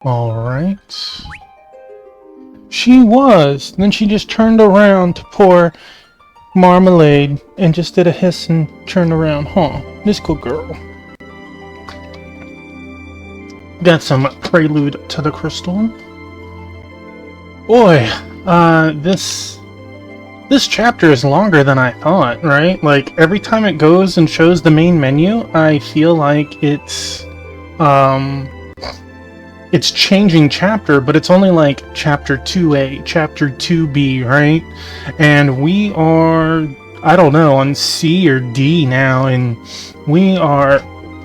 Alright. She was. Then she just turned around to pour marmalade and just did a hiss and turned around. Huh. This good girl. Got some prelude to the crystal. Boy, this chapter is longer than I thought, right? Like, every time it goes and shows the main menu, I feel like it's changing chapter, but it's only like chapter 2A, chapter 2B, right? And we are, I don't know, on C or D now, and we are,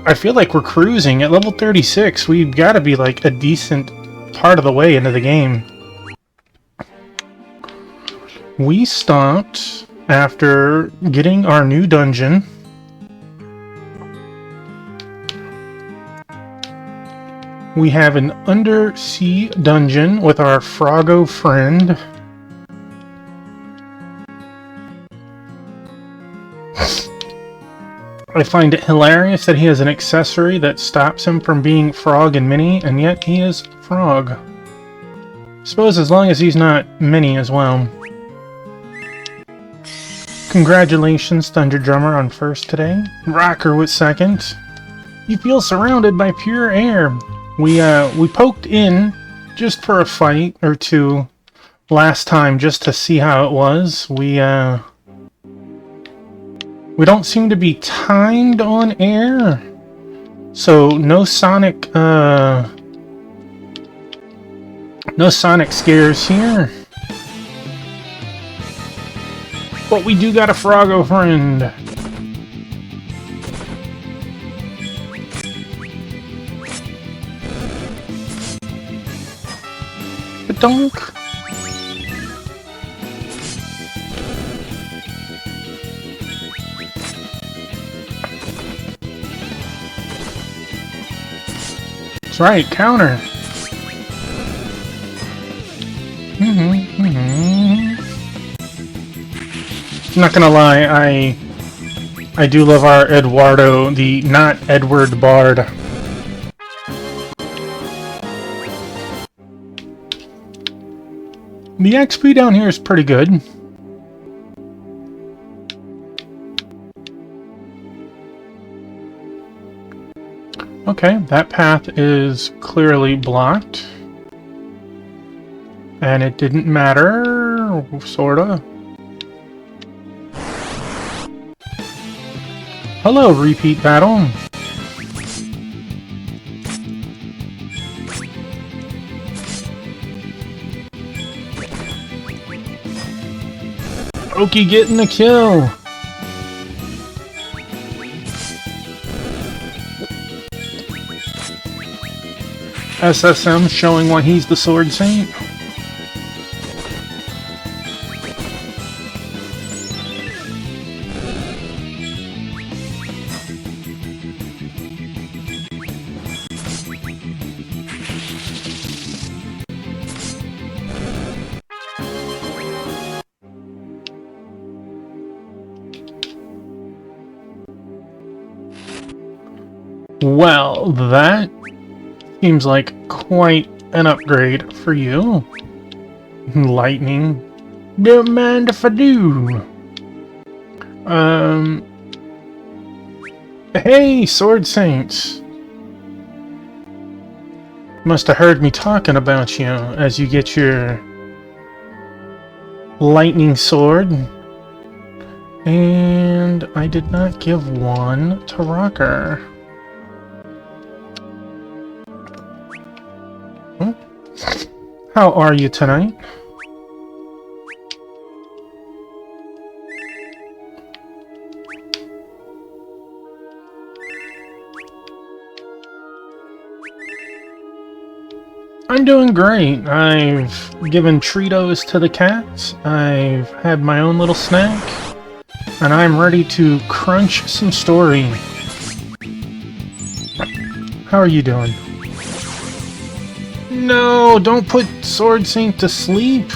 I feel like we're cruising at level 36. We've got to be like a decent part of the way into the game. We stopped after getting our new dungeon. We have an undersea dungeon with our Froggo friend. I find it hilarious that he has an accessory that stops him from being Frog and Minnie, and yet he is Frog. Suppose as long as he's not Minnie as well. Congratulations, Thunder Drummer, on first today. Rocker with second. You feel surrounded by pure air. We poked in just for a fight or two last time just to see how it was. We don't seem to be timed on air. So no sonic scares here. But we do got a Froggo friend. Donk. That's right, counter. Not gonna lie, I do love our Eduardo, the not Edward Bard. The XP down here is pretty good. Okay, that path is clearly blocked. And it didn't matter, sorta. Hello, repeat battle. Oki getting the kill. SSM showing why he's the Sword Saint. Well, that seems like quite an upgrade for you. Lightning. Don't mind if I do. Hey, Sword Saints. Must have heard me talking about you as you get your lightning sword. And I did not give one to Rocker. How are you tonight? I'm doing great. I've given Treatos to the cats. I've had my own little snack. And I'm ready to crunch some story. How are you doing? No, don't put Sword Saint to sleep.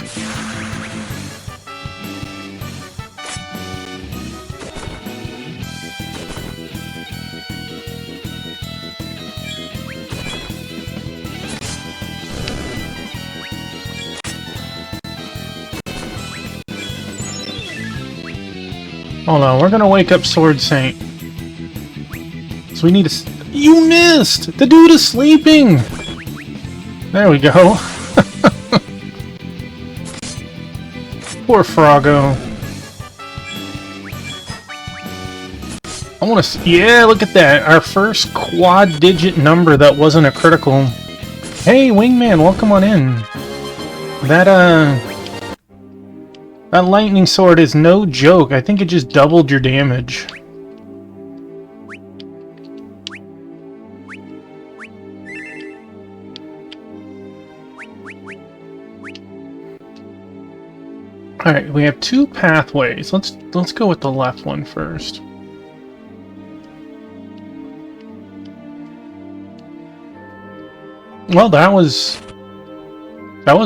Hold on, we're gonna wake up Sword Saint. So we need to... You missed! The dude is sleeping! There we go. Poor Froggo. I want to... Yeah, look at that. Our first quad-digit number that wasn't a critical. Hey, Wingman, welcome on in. That lightning sword is no joke. I think it just doubled your damage. Alright, we have two pathways. Let's go with the left one first. Well, that was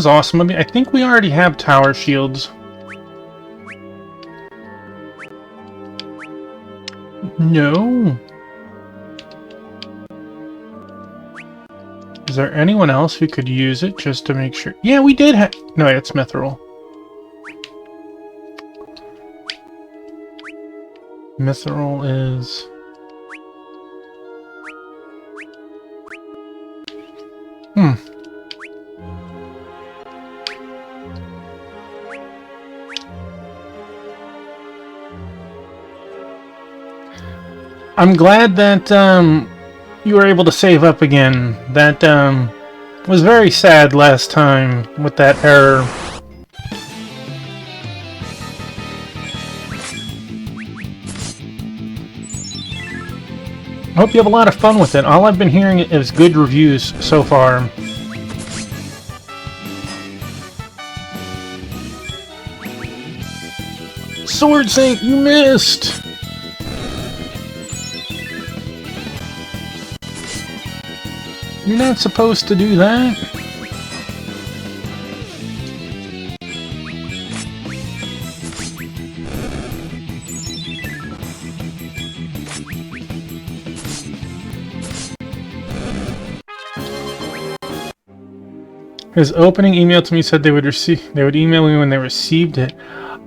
awesome. I mean, I think we already have tower shields. No. Is there anyone else who could use it just to make sure? Yeah, we did have... No, it's Mithril. Mithril is... I'm glad that you were able to save up again. That was very sad last time with that error. I hope you have a lot of fun with it. All I've been hearing is good reviews so far. Sword Saint, you missed! You're not supposed to do that. His opening email to me said they would email me when they received it.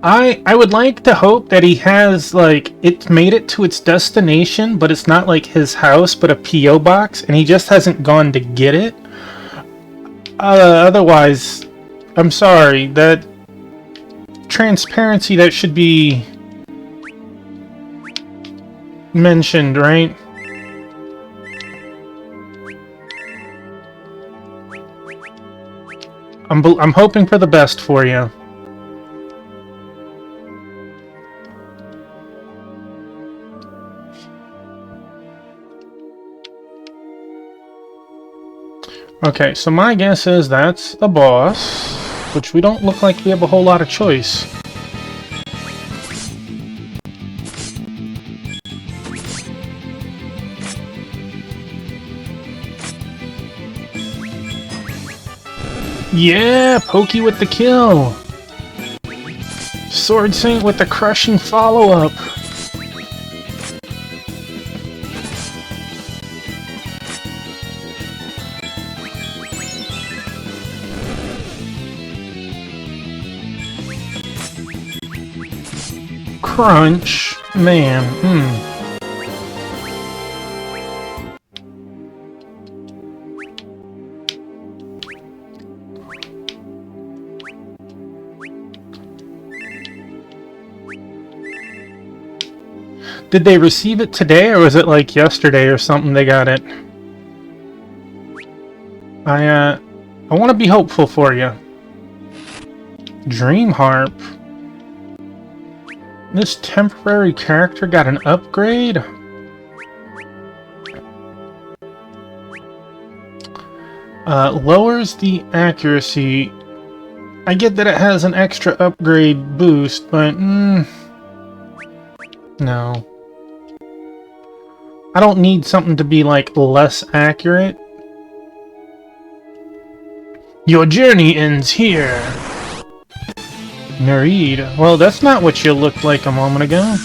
I would like to hope that he has, like, it made it to its destination, but it's not like his house, but a P.O. box, and he just hasn't gone to get it. Otherwise, I'm sorry, that transparency that should be mentioned, right? I'm hoping for the best for you. Okay, so my guess is that's the boss, which we don't look like we have a whole lot of choice. Yeah, Pokey with the kill. Sword Saint with the crushing follow-up. Crunch, man, Did they receive it today, or was it like yesterday or something they got it? I want to be hopeful for you. Dream Harp. This temporary character got an upgrade? Lowers the accuracy. I get that it has an extra upgrade boost, but no. I don't need something to be, like, less accurate. Your journey ends here. Nereid. Well, that's not what you looked like a moment ago.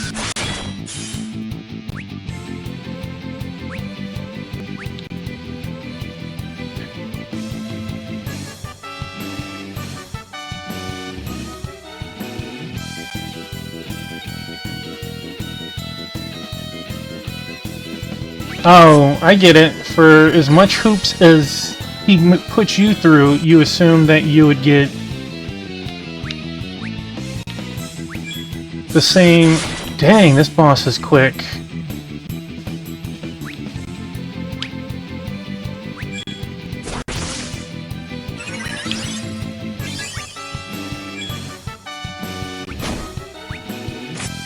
Oh, I get it. For as much hoops as he puts you through, you assume that you would get the same... Dang, this boss is quick.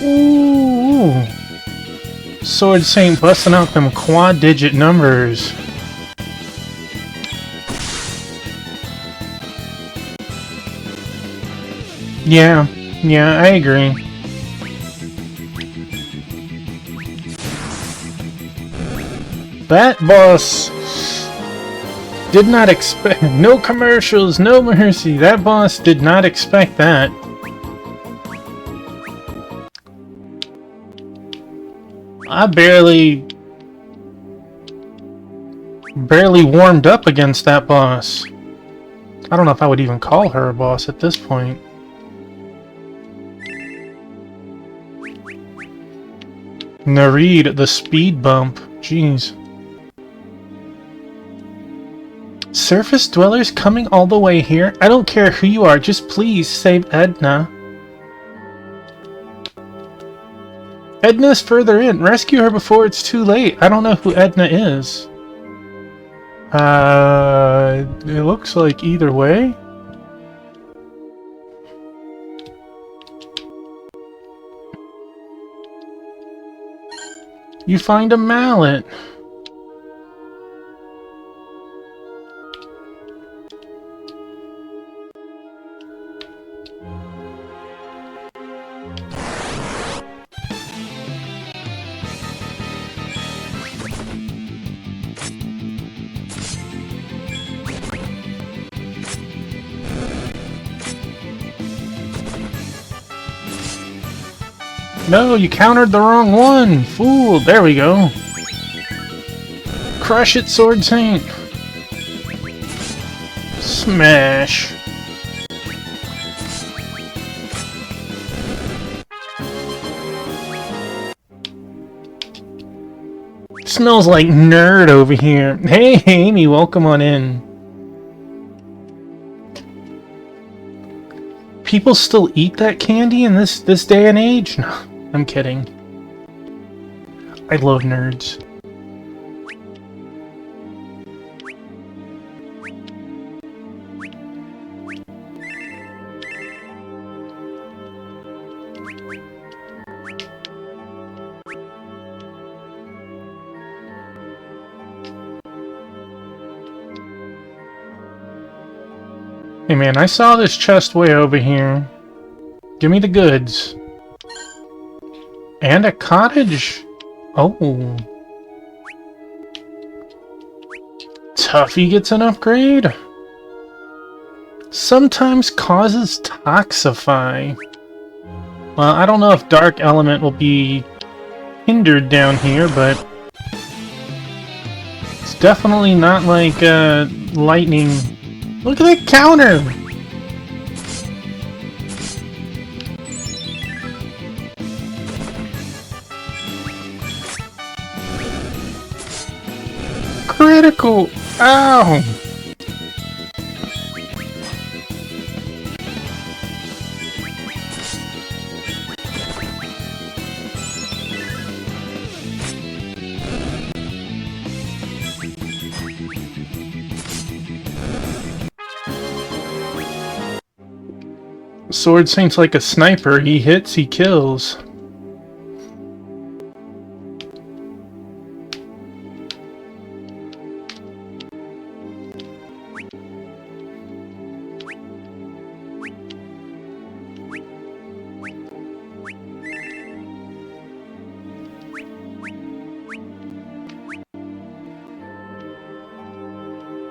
Ooh! Sword Saint busting out them quad-digit numbers. Yeah, I agree. That boss did not expect... No commercials, no mercy. That boss did not expect that. I barely warmed up against that boss. I don't know if I would even call her a boss at this point. Nareed, the speed bump. Jeez. Surface dwellers coming all the way here? I don't care who you are, just please save Edna. Edna's further in. Rescue her before it's too late. I don't know who Edna is. It looks like either way. You find a mallet. No, you countered the wrong one! Fool! There we go! Crush it, Sword Saint! Smash! Smells like nerd over here. Hey, Amy, welcome on in. People still eat that candy in this day and age? No, I'm kidding. I love nerds. Hey man, I saw this chest way over here. Give me the goods. And a cottage? Oh. Tuffy gets an upgrade? Sometimes causes Toxify. Well, I don't know if Dark Element will be hindered down here, but... It's definitely not like, lightning... Look at that counter! Critical! Ow! Sword Saint's like a sniper. He hits, he kills.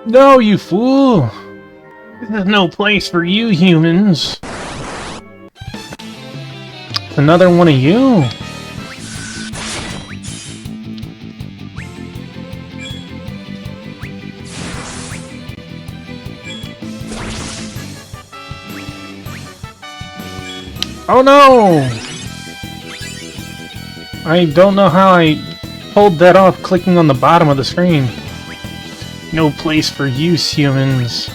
No, you fool! This is no place for you humans. Another one of you? Oh no! I don't know how I pulled that off clicking on the bottom of the screen. No place for use, humans.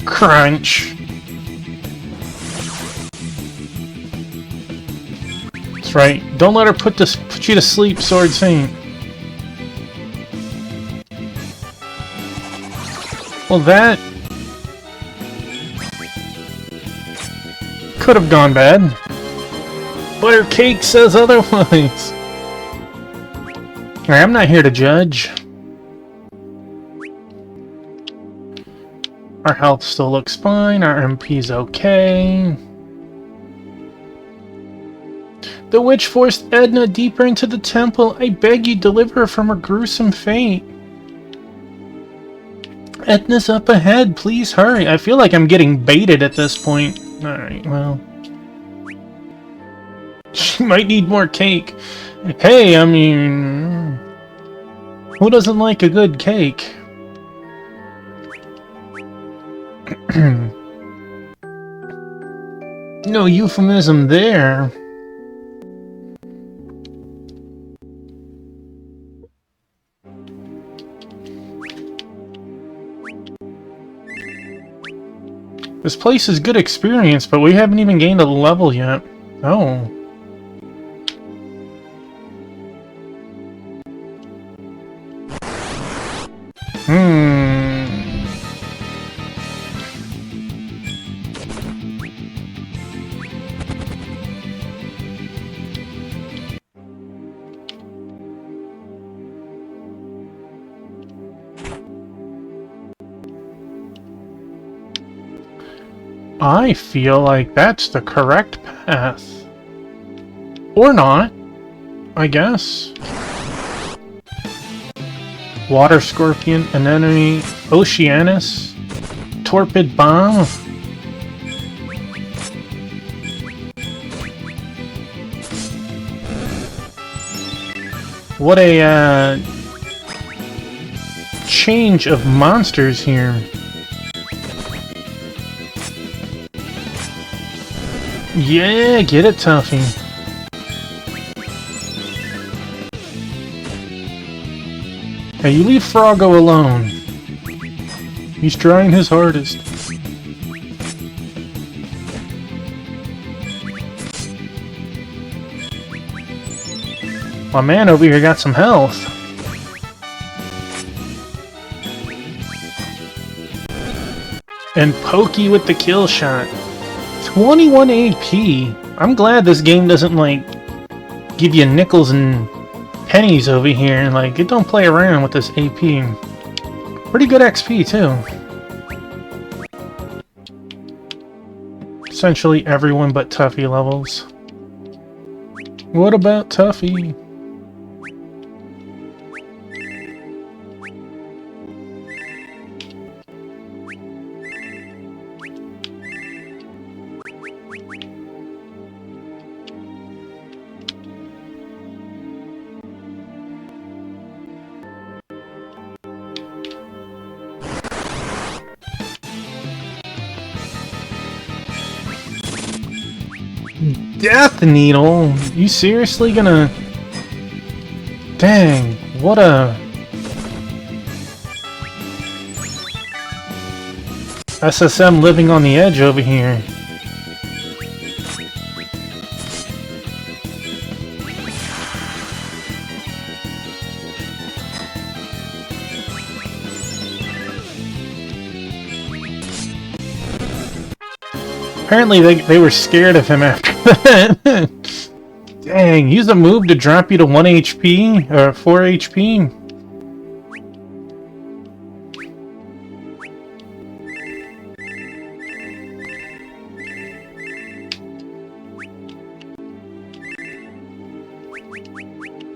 Crunch. That's right. Don't let her put you to sleep, Sword Saint. Well, that could have gone bad. Butter Cake says otherwise. Alright, I'm not here to judge. Our health still looks fine, our MP's okay. The witch forced Edna deeper into the temple. I beg you, deliver her from her gruesome fate. Edna's up ahead, please hurry. I feel like I'm getting baited at this point. Alright, well. She might need more cake. Hey, I mean... who doesn't like a good cake? No euphemism there. This place is good experience, but we haven't even gained a level yet. Oh. I feel like that's the correct path. Or not, I guess. Water Scorpion, Anemone, Oceanus, Torpid Bomb. What a change of monsters here. Yeah, get it, Tuffy. Hey, you leave Froggo alone. He's trying his hardest. My man over here got some health. And Pokey with the kill shot. 21 AP. I'm glad this game doesn't, like, give you nickels and pennies over here. Like, it don't play around with this AP. Pretty good XP, too. Essentially everyone but Tuffy levels. What about Tuffy? Death Needle? You seriously gonna... Dang, what a... SSM living on the edge over here. Apparently they were scared of him after that. Dang, use a move to drop you to 1 HP, or 4 HP.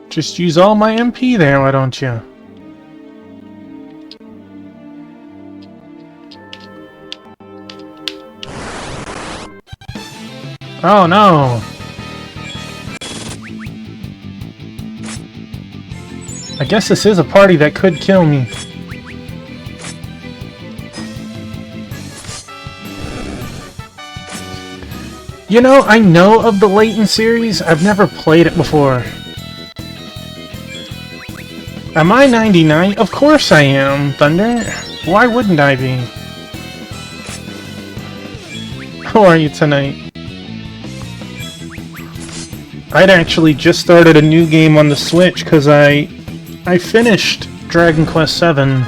Just use all my MP there, why don't you? Oh no! I guess this is a party that could kill me. You know, I know of the Layton series. I've never played it before. Am I 99? Of course I am, Thunder. Why wouldn't I be? How are you tonight? I'd actually just started a new game on the Switch because I finished Dragon Quest VII.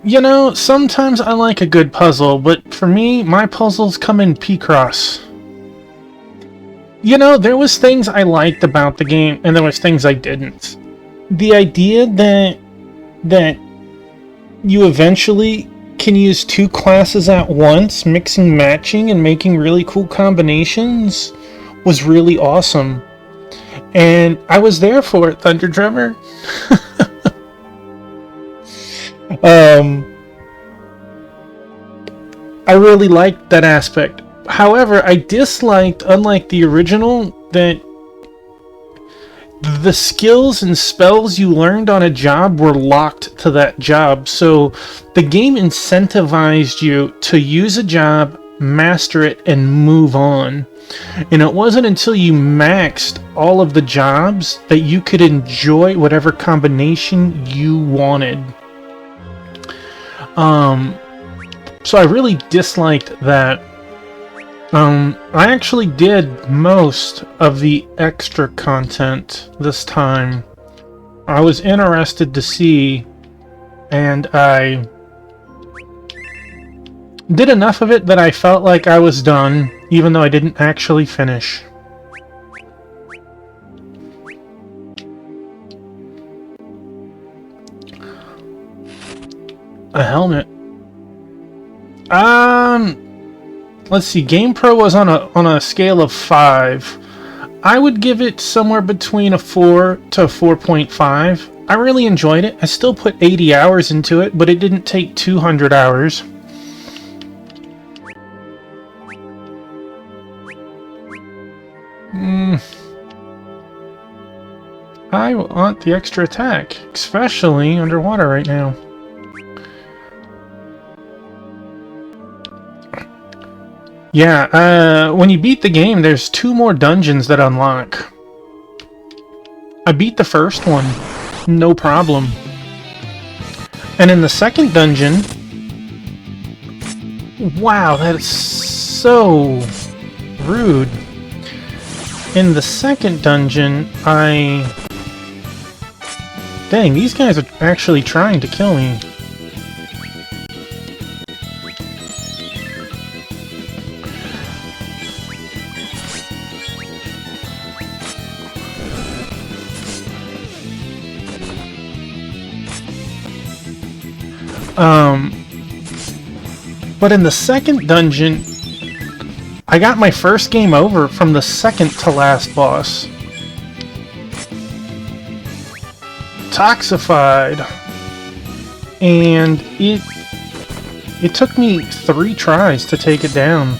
You know, sometimes I like a good puzzle, but for me, my puzzles come in Picross. You know, there was things I liked about the game, and there was things I didn't. The idea that you eventually can use two classes at once, mixing, matching, and making really cool combinations was really awesome. And I was there for it, Thunder Drummer. I really liked that aspect. However, I disliked, unlike the original, that the skills and spells you learned on a job were locked to that job. So the game incentivized you to use a job, master it, and move on. And it wasn't until you maxed all of the jobs that you could enjoy whatever combination you wanted. So I really disliked that. I actually did most of the extra content this time. I was interested to see, and I did enough of it that I felt like I was done, even though I didn't actually finish. A helmet. Let's see. GamePro was on a scale of 5. I would give it somewhere between a 4 to a 4.5. I really enjoyed it. I still put 80 hours into it, but it didn't take 200 hours. I want the extra attack, especially underwater right now. Yeah, when you beat the game, there's 2 more dungeons that unlock. I beat the first one, no problem. And in the second dungeon... Wow, that is so rude. In the second dungeon, Dang, these guys are actually trying to kill me. But in the second dungeon, I got my first game over from the second to last boss. Toxified. And it took me 3 tries to take it down.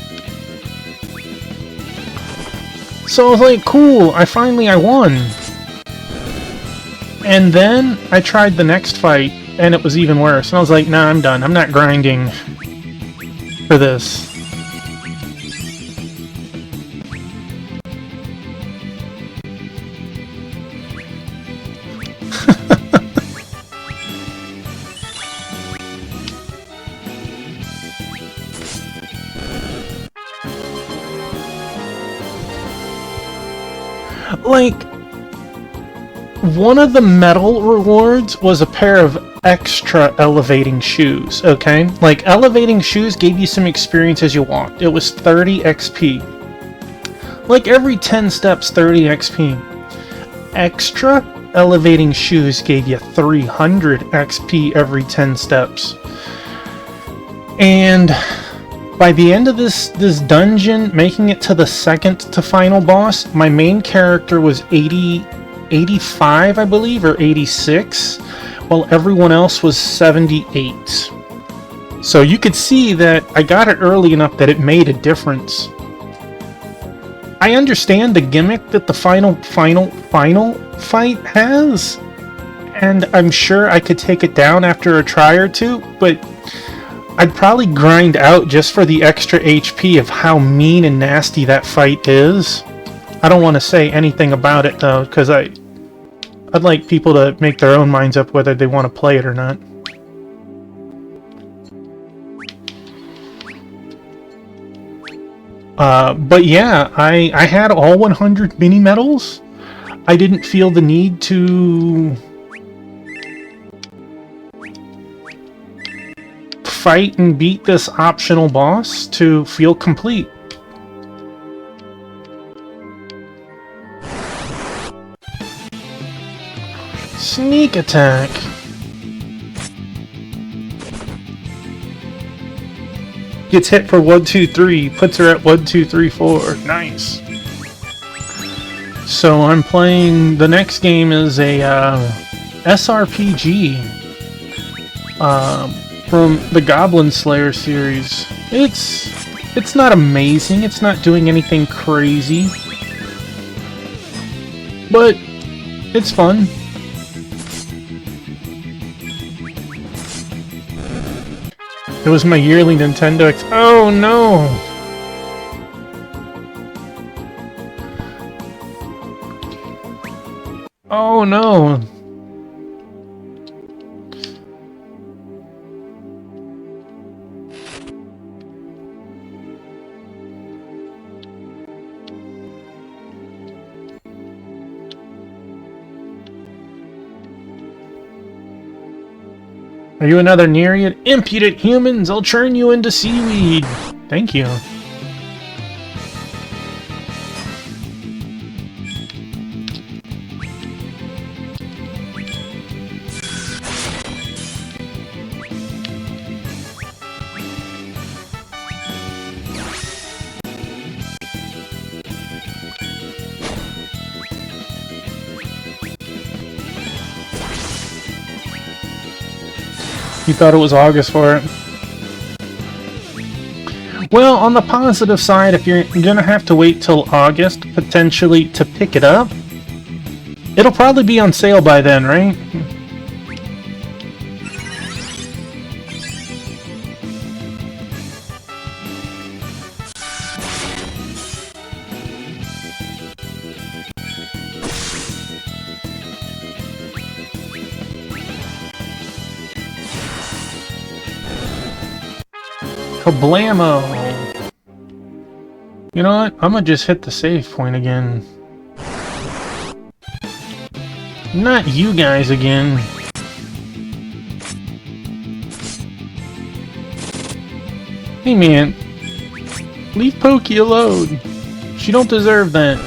So I was like, cool, I won. And then I tried the next fight, and it was even worse. And I was like, nah, I'm done. I'm not grinding for this. Like, one of the medal rewards was a pair of extra elevating shoes, okay? Like, elevating shoes gave you some experience as you walked. It was 30 XP. Like, every 10 steps, 30 XP. Extra elevating shoes gave you 300 XP every 10 steps. And by the end of this dungeon, making it to the second to final boss, my main character was 85, I believe, or 86, while everyone else was 78. So you could see that I got it early enough that it made a difference. I understand the gimmick that the final fight has, and I'm sure I could take it down after a try or two, but I'd probably grind out just for the extra HP of how mean and nasty that fight is. I don't want to say anything about it though, because I'd like people to make their own minds up whether they want to play it or not. But yeah, I had all 100 mini medals. I didn't feel the need to fight and beat this optional boss to feel complete. Sneak attack. Gets hit for 1, 2, 3, puts her at 1, 2, 3, 4. Nice. So I'm playing. The next game is a SRPG from the Goblin Slayer series. It's not amazing. It's not doing anything crazy, but it's fun. It was my yearly Nintendo Oh no! Oh no! Are you another Nereid? Impudent humans! I'll turn you into seaweed! Thank you. You thought it was August for it. Well, on the positive side, if you're gonna have to wait till August, potentially, to pick it up, it'll probably be on sale by then, right? Kablamo! You know what? I'm gonna just hit the save point again. Not you guys again. Hey man, leave Pokey alone. She don't deserve that.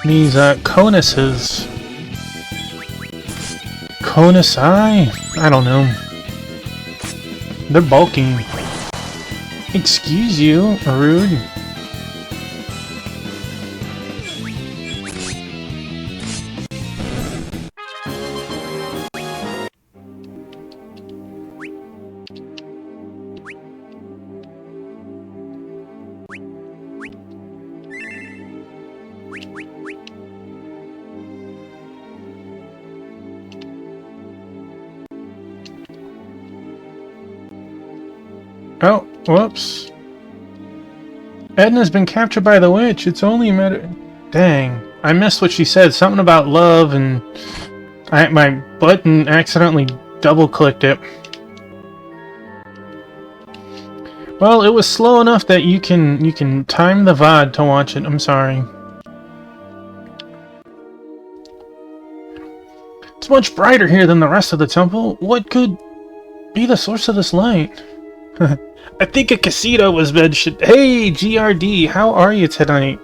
These conuses. Conusai? I don't know. They're bulking. Excuse you, rude. Oh, whoops. Edna's been captured by the witch. It's only a matter... Dang. I missed what she said. Something about love, and my button accidentally double-clicked it. Well, it was slow enough that you can time the VOD to watch it. I'm sorry. It's much brighter here than the rest of the temple. What could be the source of this light? I think a casino was mentioned. Hey, GRD, how are you tonight?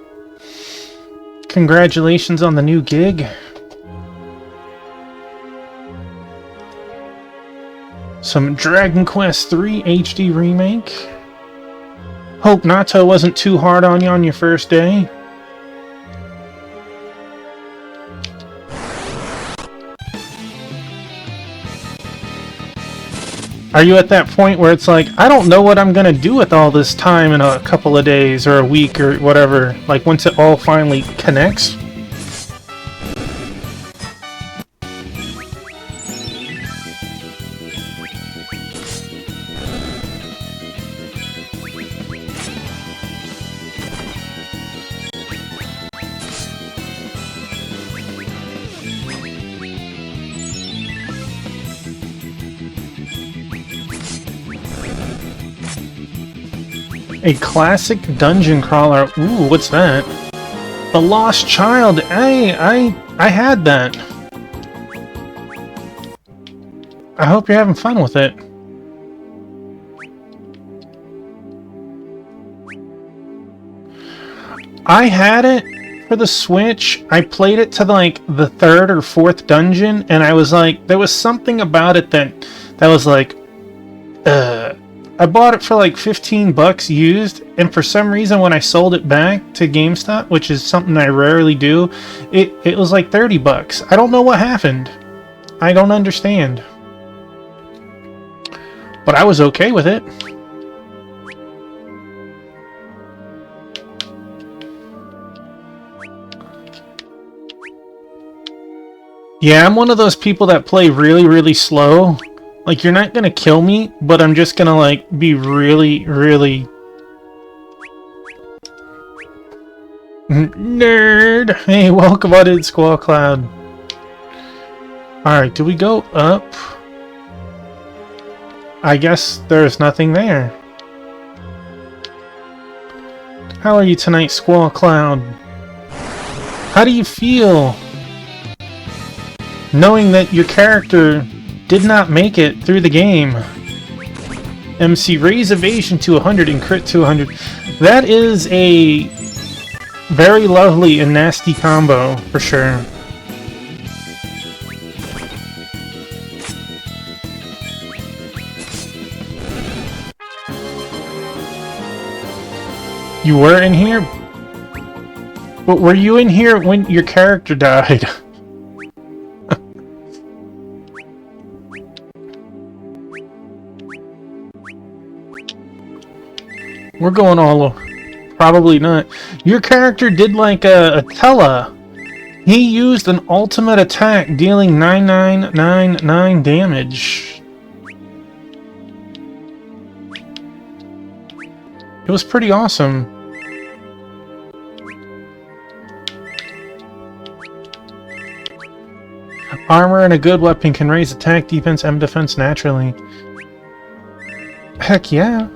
Congratulations on the new gig. Some Dragon Quest III HD remake. Hope Nato wasn't too hard on you on your first day. Are you at that point where it's like, I don't know what I'm gonna do with all this time in a couple of days or a week or whatever, like once it all finally connects? A classic dungeon crawler. Ooh, what's that? The Lost Child. I had that. I hope you're having fun with it. I had it for the Switch. I played it to like the 3rd or 4th dungeon, and I was like, there was something about it that was like, I bought it for like 15 bucks used, and for some reason when I sold it back to GameStop, which is something I rarely do, it was like 30 bucks. I don't know what happened. I don't understand. But I was okay with it. Yeah, I'm one of those people that play really, really slow. Like, you're not gonna kill me, but I'm just gonna, like, be really, really... Nerd! Hey, welcome on in, Squall Cloud. Alright, do we go up? I guess there's nothing there. How are you tonight, Squall Cloud? How do you feel knowing that your character did not make it through the game? MC, raise evasion to 100 and crit to 100. That is a very lovely and nasty combo, for sure. You were in here? But were you in here when your character died? We're going all over. Probably not. Your character did like a Tella. He used an ultimate attack dealing 9999 damage. It was pretty awesome. Armor and a good weapon can raise attack, defense, and defense naturally. Heck yeah.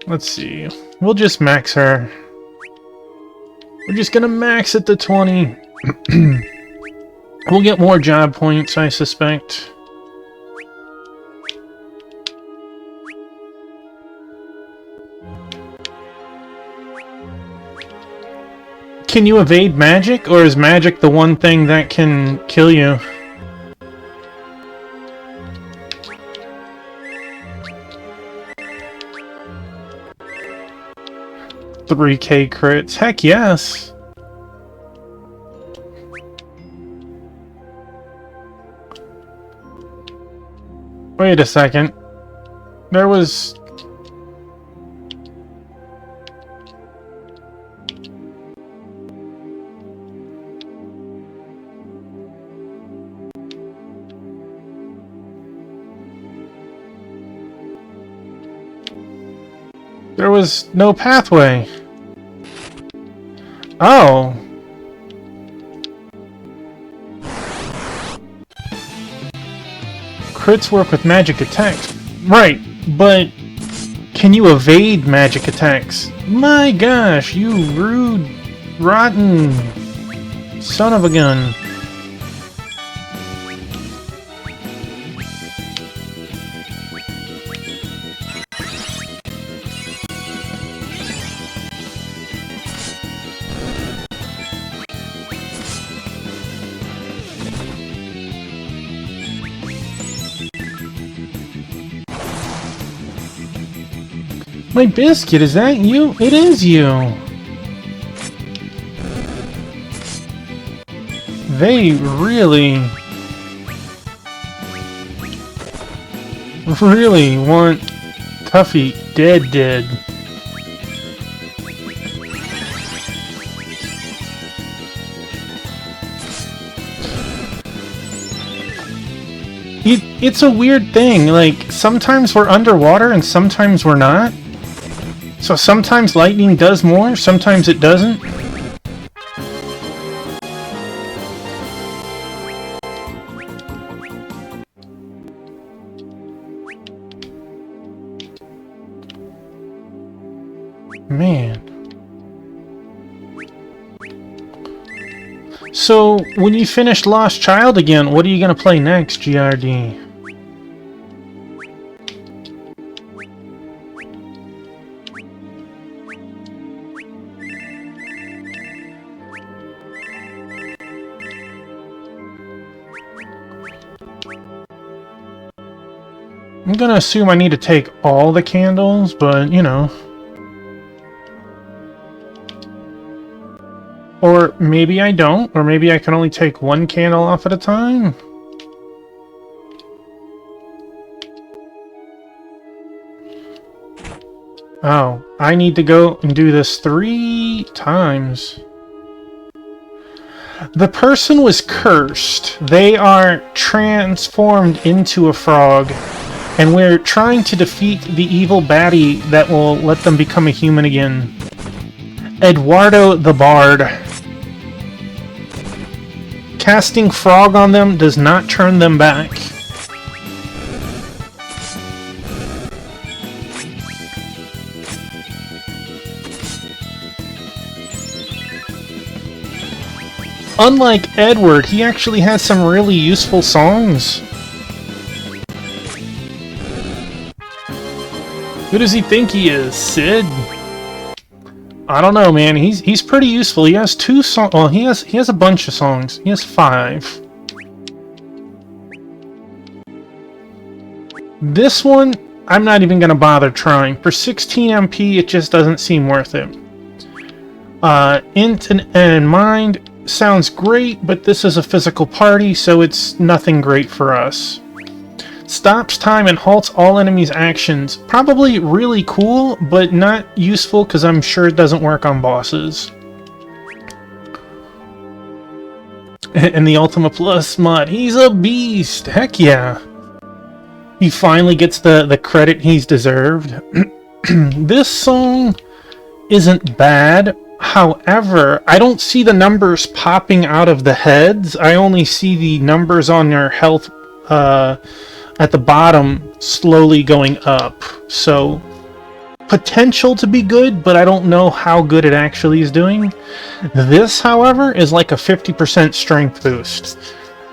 Let's see. We'll just max her. We're just gonna max it to 20. We'll get more job points, I suspect. Can you evade magic, or is magic the one thing that can kill you? $3K crits. Heck yes! Wait a second. There was... There was no pathway. Oh. Crits work with magic attacks. Right, but can you evade magic attacks? My gosh, you rude, rotten son of a gun. My biscuit, is that you? It is you! They really want Tuffy dead. It's a weird thing, like, sometimes we're underwater and sometimes we're not. So sometimes lightning does more, sometimes it doesn't. Man. So, when you finish Lost Child again, what are you gonna play next, GRD? I'm gonna assume I need to take all the candles, but, you know. Or maybe I don't, or maybe I can only take one candle off at a time. Oh, I need to go and do this 3 times. The person was cursed. They are transformed into a frog. And we're trying to defeat the evil baddie that will let them become a human again. Eduardo the Bard. Casting frog on them does not turn them back. Unlike Edward, he actually has some really useful songs. Who does he think he is, Sid? I don't know, man. He's pretty useful. He has 2 songs. Well, he has a bunch of songs. He has 5. This one, I'm not even gonna bother trying. For 16 MP, it just doesn't seem worth it. Int and Mind sounds great, but this is a physical party, so it's nothing great for us. Stops time and halts all enemies' actions. Probably really cool, but not useful because I'm sure it doesn't work on bosses. And the Ultima Plus mod, he's a beast! Heck yeah! He finally gets the credit he's deserved. This song isn't bad. However, I don't see the numbers popping out of the heads. I only see the numbers on their health at the bottom slowly going up. So, potential to be good, but I don't know how good it actually is doing. This, however, is like a 50% strength boost.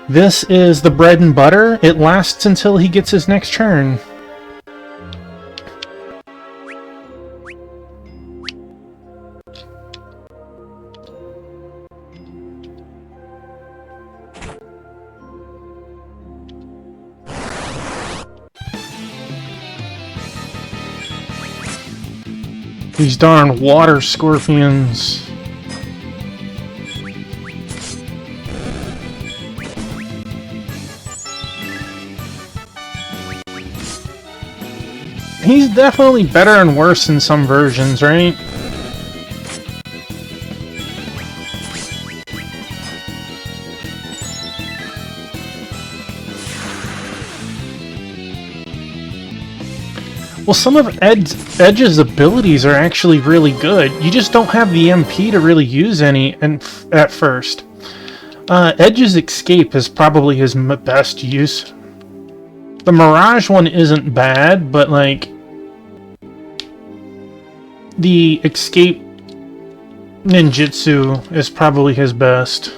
This is the bread and butter. It lasts until he gets his next turn. These darn water scorpions. He's definitely better and worse in some versions, right? Well, some of Edge's abilities are actually really good. You just don't have the MP to really use any at first. Edge's escape is probably his best use. The Mirage one isn't bad, but like the escape ninjutsu is probably his best.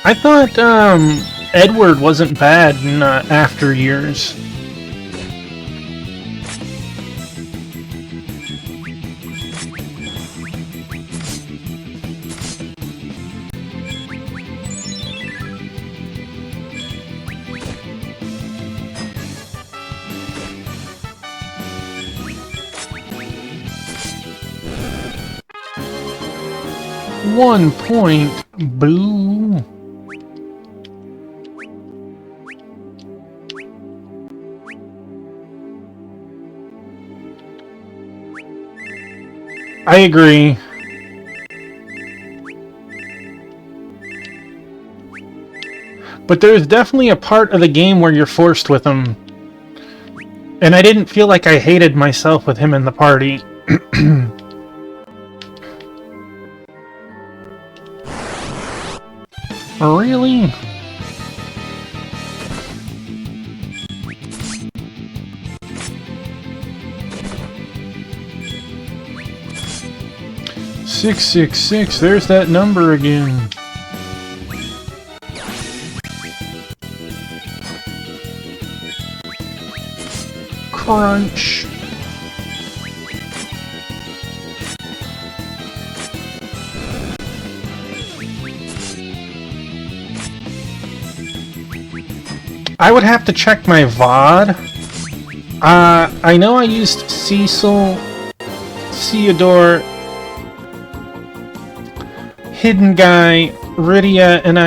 I thought Edward wasn't bad in After Years. One point, boo. I agree. But there's definitely a part of the game where you're forced with him. And I didn't feel like I hated myself with him in the party. Really? "666, there's that number again. Crunch. I would have to check my VOD. I know I used Cecil, Theodore, Hidden Guy, Rydia, and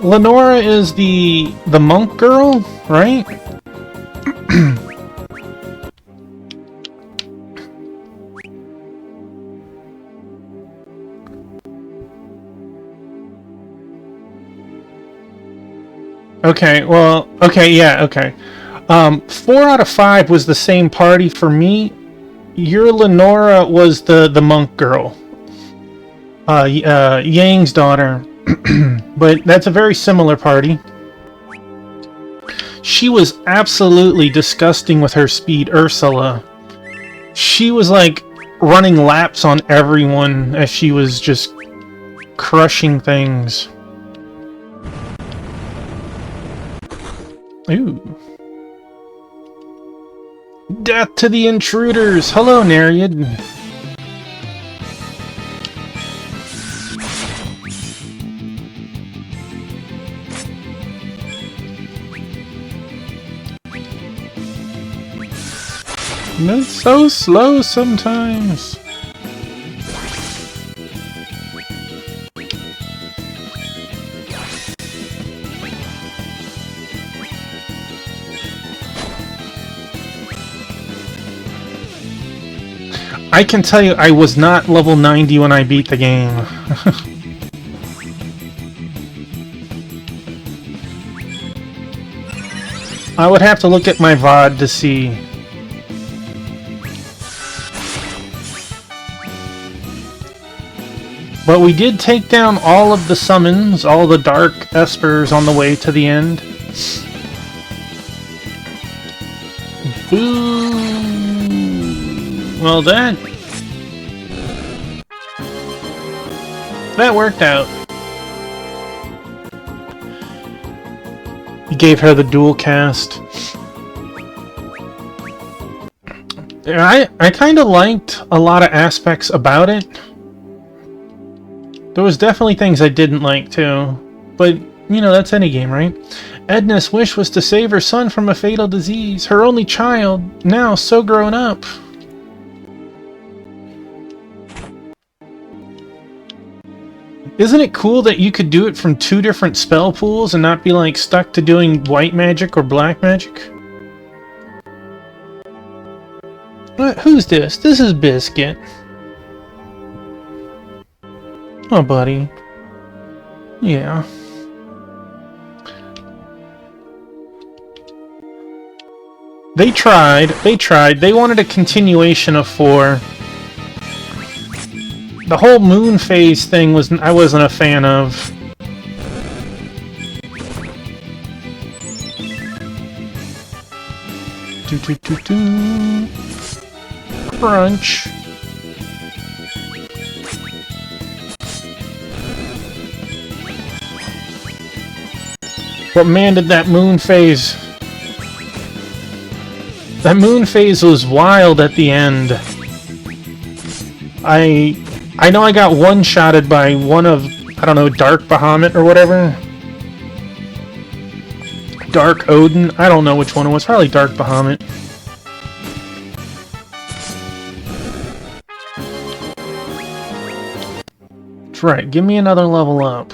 Lenora is the monk girl, right? Okay. 4 out of 5 was the same party for me. Your Lenora was the monk girl. Yang's daughter. But that's a very similar party. She was absolutely disgusting with her speed, Ursula. She was like running laps on everyone as she was just crushing things. Ooh. Death to the intruders! Hello, Nereid. It's so slow sometimes. I can tell you, I was not level 90 when I beat the game. I would have to look at my VOD to see. But we did take down all of the summons, all the dark espers on the way to the end. Boo! Well, that worked out. He gave her the dual cast. I kind of liked a lot of aspects about it. There was definitely things I didn't like too, but you know, that's any game, right? Edna's wish was to save her son from a fatal disease, her only child, now so grown up. Isn't it cool that you could do it from 2 different spell pools and not be like stuck to doing white magic or black magic? Who's this? This is Biscuit. Oh, buddy. Yeah. They tried. They wanted a continuation of 4. The whole moon phase thing I wasn't a fan of. Crunch. But man, did that moon phase... That moon phase was wild at the end. I know I got one-shotted by one of, I don't know, Dark Bahamut or whatever. Dark Odin? I don't know which one it was. Probably Dark Bahamut. That's right. Give me another level up.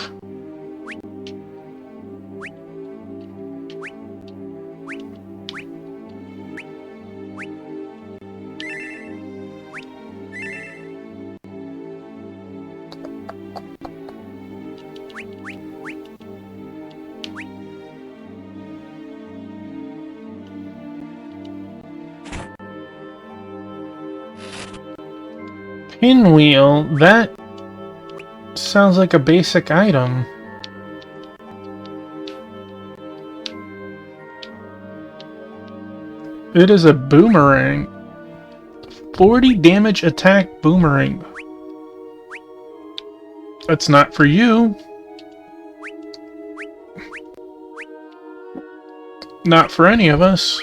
Pinwheel? That sounds like a basic item. It is a boomerang. 40 damage attack boomerang. That's not for you. Not for any of us.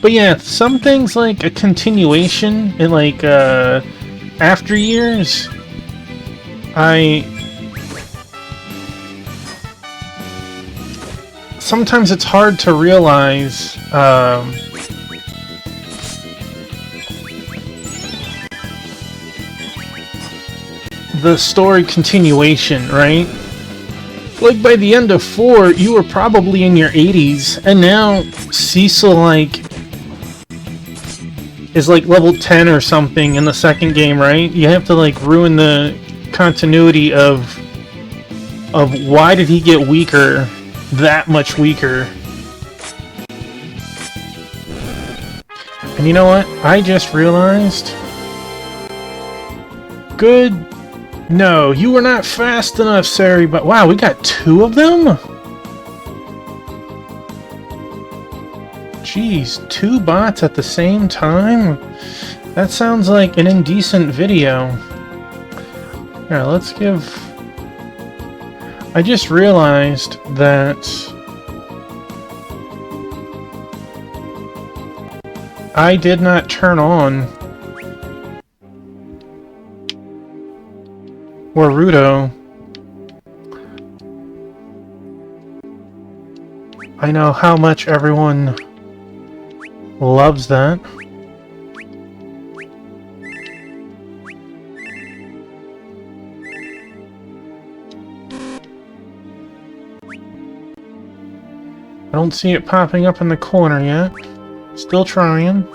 But yeah, some things like a continuation in like after years, sometimes it's hard to realize the story continuation, right? Like by the end of 4, you were probably in your 80s, and now Cecil is like level 10 or something in the second game, right? You have to like ruin the continuity of why did he get weaker, that much weaker. And you know what? I just realized. Good. No, you were not fast enough, Sari, but wow, we got 2 of them? Jeez, 2 bots at the same time? That sounds like an indecent video. Here, let's give... I just realized that... I did not turn on... Warudo. I know how much everyone... loves that. I don't see it popping up in the corner yet. Still trying.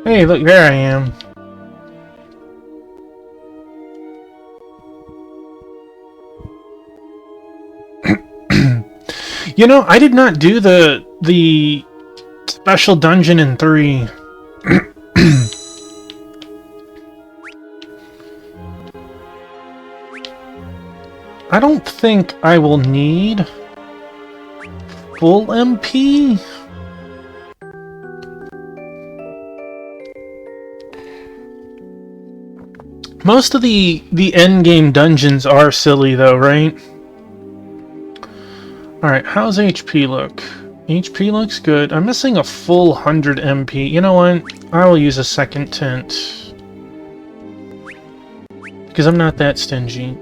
Hey, look, there I am. You know, I did not do the special dungeon in 3. I don't think I will need full MP. Most of the endgame dungeons are silly though, right? Alright, how's HP look? HP looks good. I'm missing a full 100 MP. You know what? I will use a second tint. Because I'm not that stingy.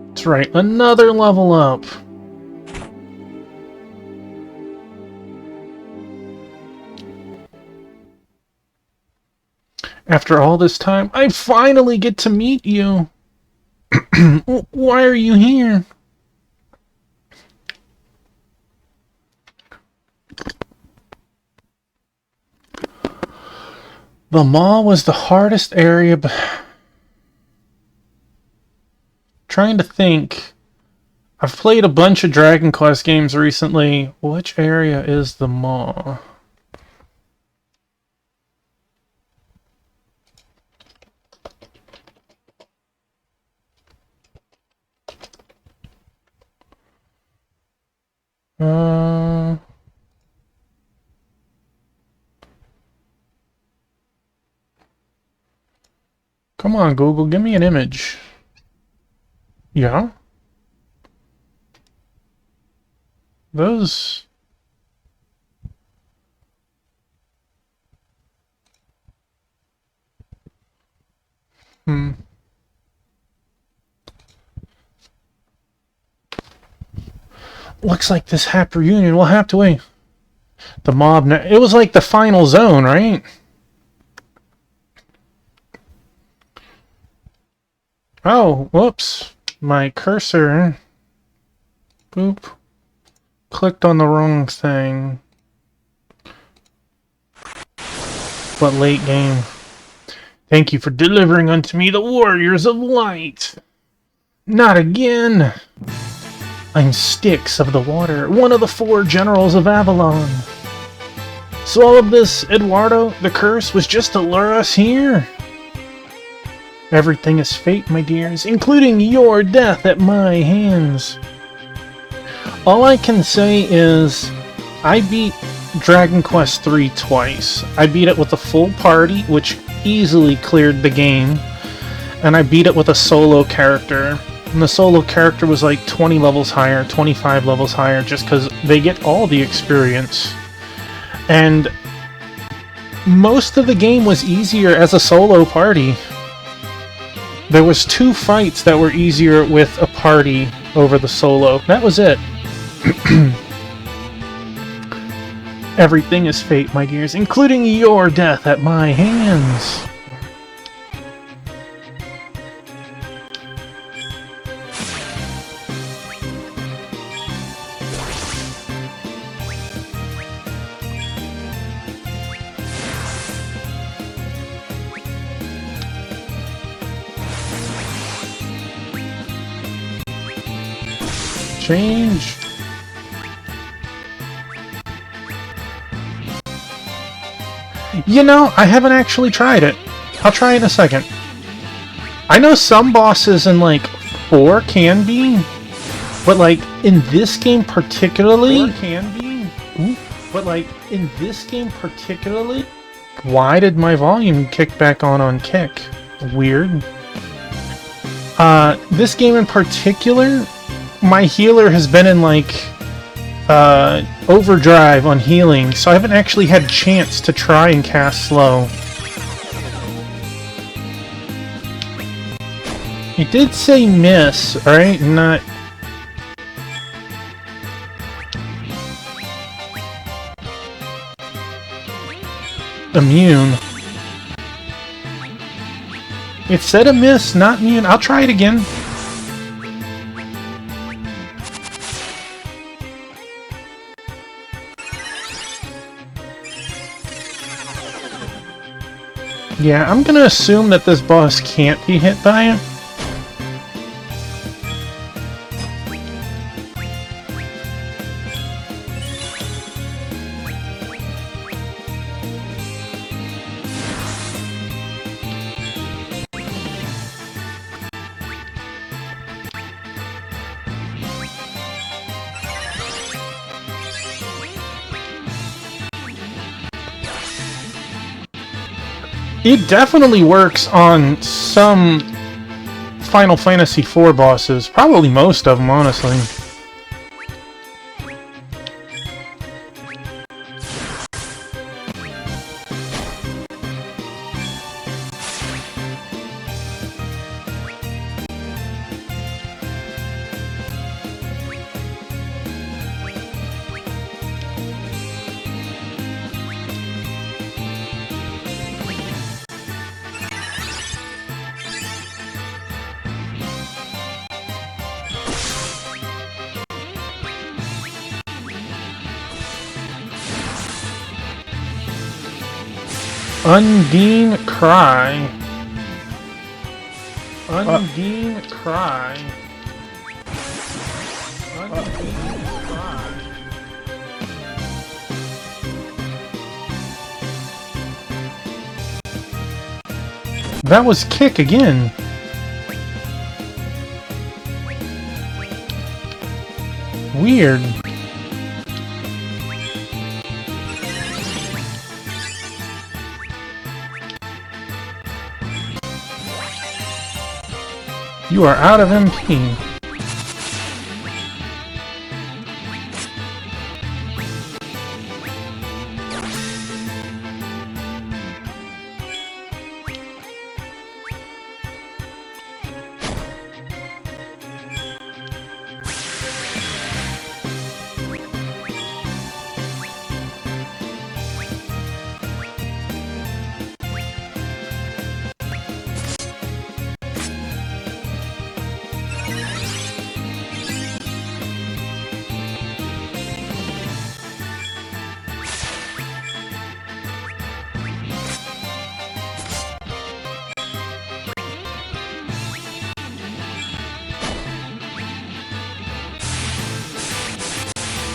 That's right, another level up. After all this time, I finally get to meet you. Why are you here? The mall was the hardest area, but trying to think. I've played a bunch of Dragon Quest games recently. Which area is the mall? Come on, Google, give me an image. Yeah? Those... Looks like this Happy Reunion will have to wait. The mob... It was like the final zone, right? Oh, whoops. My cursor... Boop. Clicked on the wrong thing. What late game. Thank you for delivering unto me the warriors of light. Not again. I'm Styx of the Water, one of the 4 generals of Avalon. So all of this, Eduardo, the curse, was just to lure us here? Everything is fate, my dears, including your death at my hands. All I can say is, I beat Dragon Quest III twice. I beat it with a full party, which easily cleared the game, and I beat it with a solo character. And the solo character was like 20 levels higher, 25 levels higher, just because they get all the experience. And most of the game was easier as a solo party. There was 2 fights that were easier with a party over the solo. That was it. Everything is fate, my dears, including your death at my hands. Change. You know, I haven't actually tried it. I'll try it in a second. I know some bosses in, like, 4 can be, but, like, in this game particularly... 4 can be? But, like, in this game particularly... Why did my volume kick back on kick? Weird. This game in particular... My healer has been in, like, overdrive on healing, so I haven't actually had a chance to try and cast slow. It did say miss, right? Not... immune. It said a miss, not immune. I'll try it again. Yeah, I'm gonna assume that this boss can't be hit by it. It definitely works on some Final Fantasy IV bosses. Probably most of them, honestly. Undine Cry. Undine Cry. Undine Cry. That was Kick again. Weird. You are out of MP.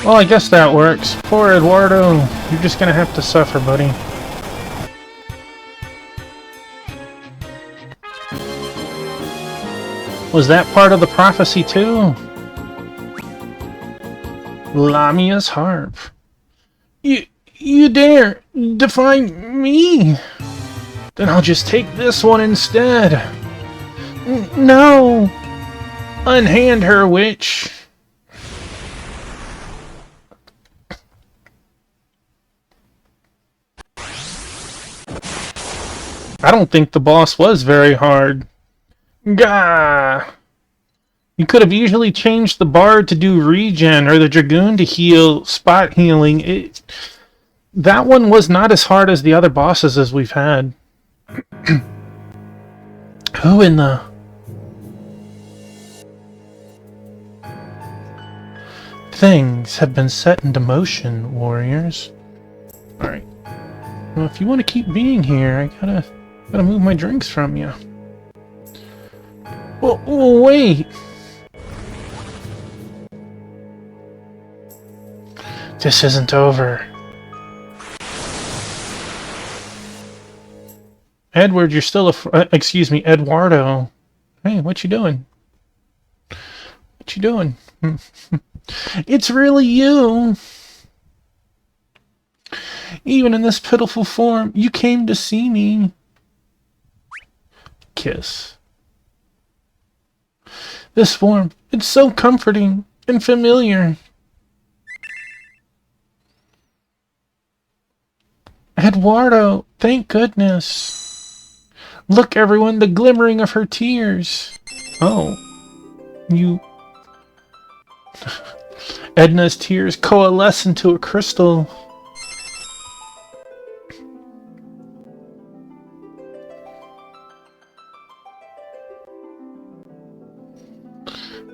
Well, I guess that works. Poor Eduardo, you're just gonna have to suffer, buddy. Was that part of the prophecy too? Lamia's harp. You dare defy me? Then I'll just take this one instead. No! Unhand her, witch! I don't think the boss was very hard. Gah! You could have easily changed the bard to do regen or the dragoon to heal spot healing. That one was not as hard as the other bosses as we've had. Who in the... Things have been set into motion, warriors. Alright. Well, if you want to keep being here, I gotta move my drinks from you. Well, wait! This isn't over. Edward, you're still excuse me, Eduardo. Hey, what you doing? What you doing? It's really you! Even in this pitiful form, you came to see me. Kiss. This form, it's so comforting and familiar. Eduardo, thank goodness. Look, everyone, the glimmering of her tears. Oh, you... Edna's tears coalesce into a crystal.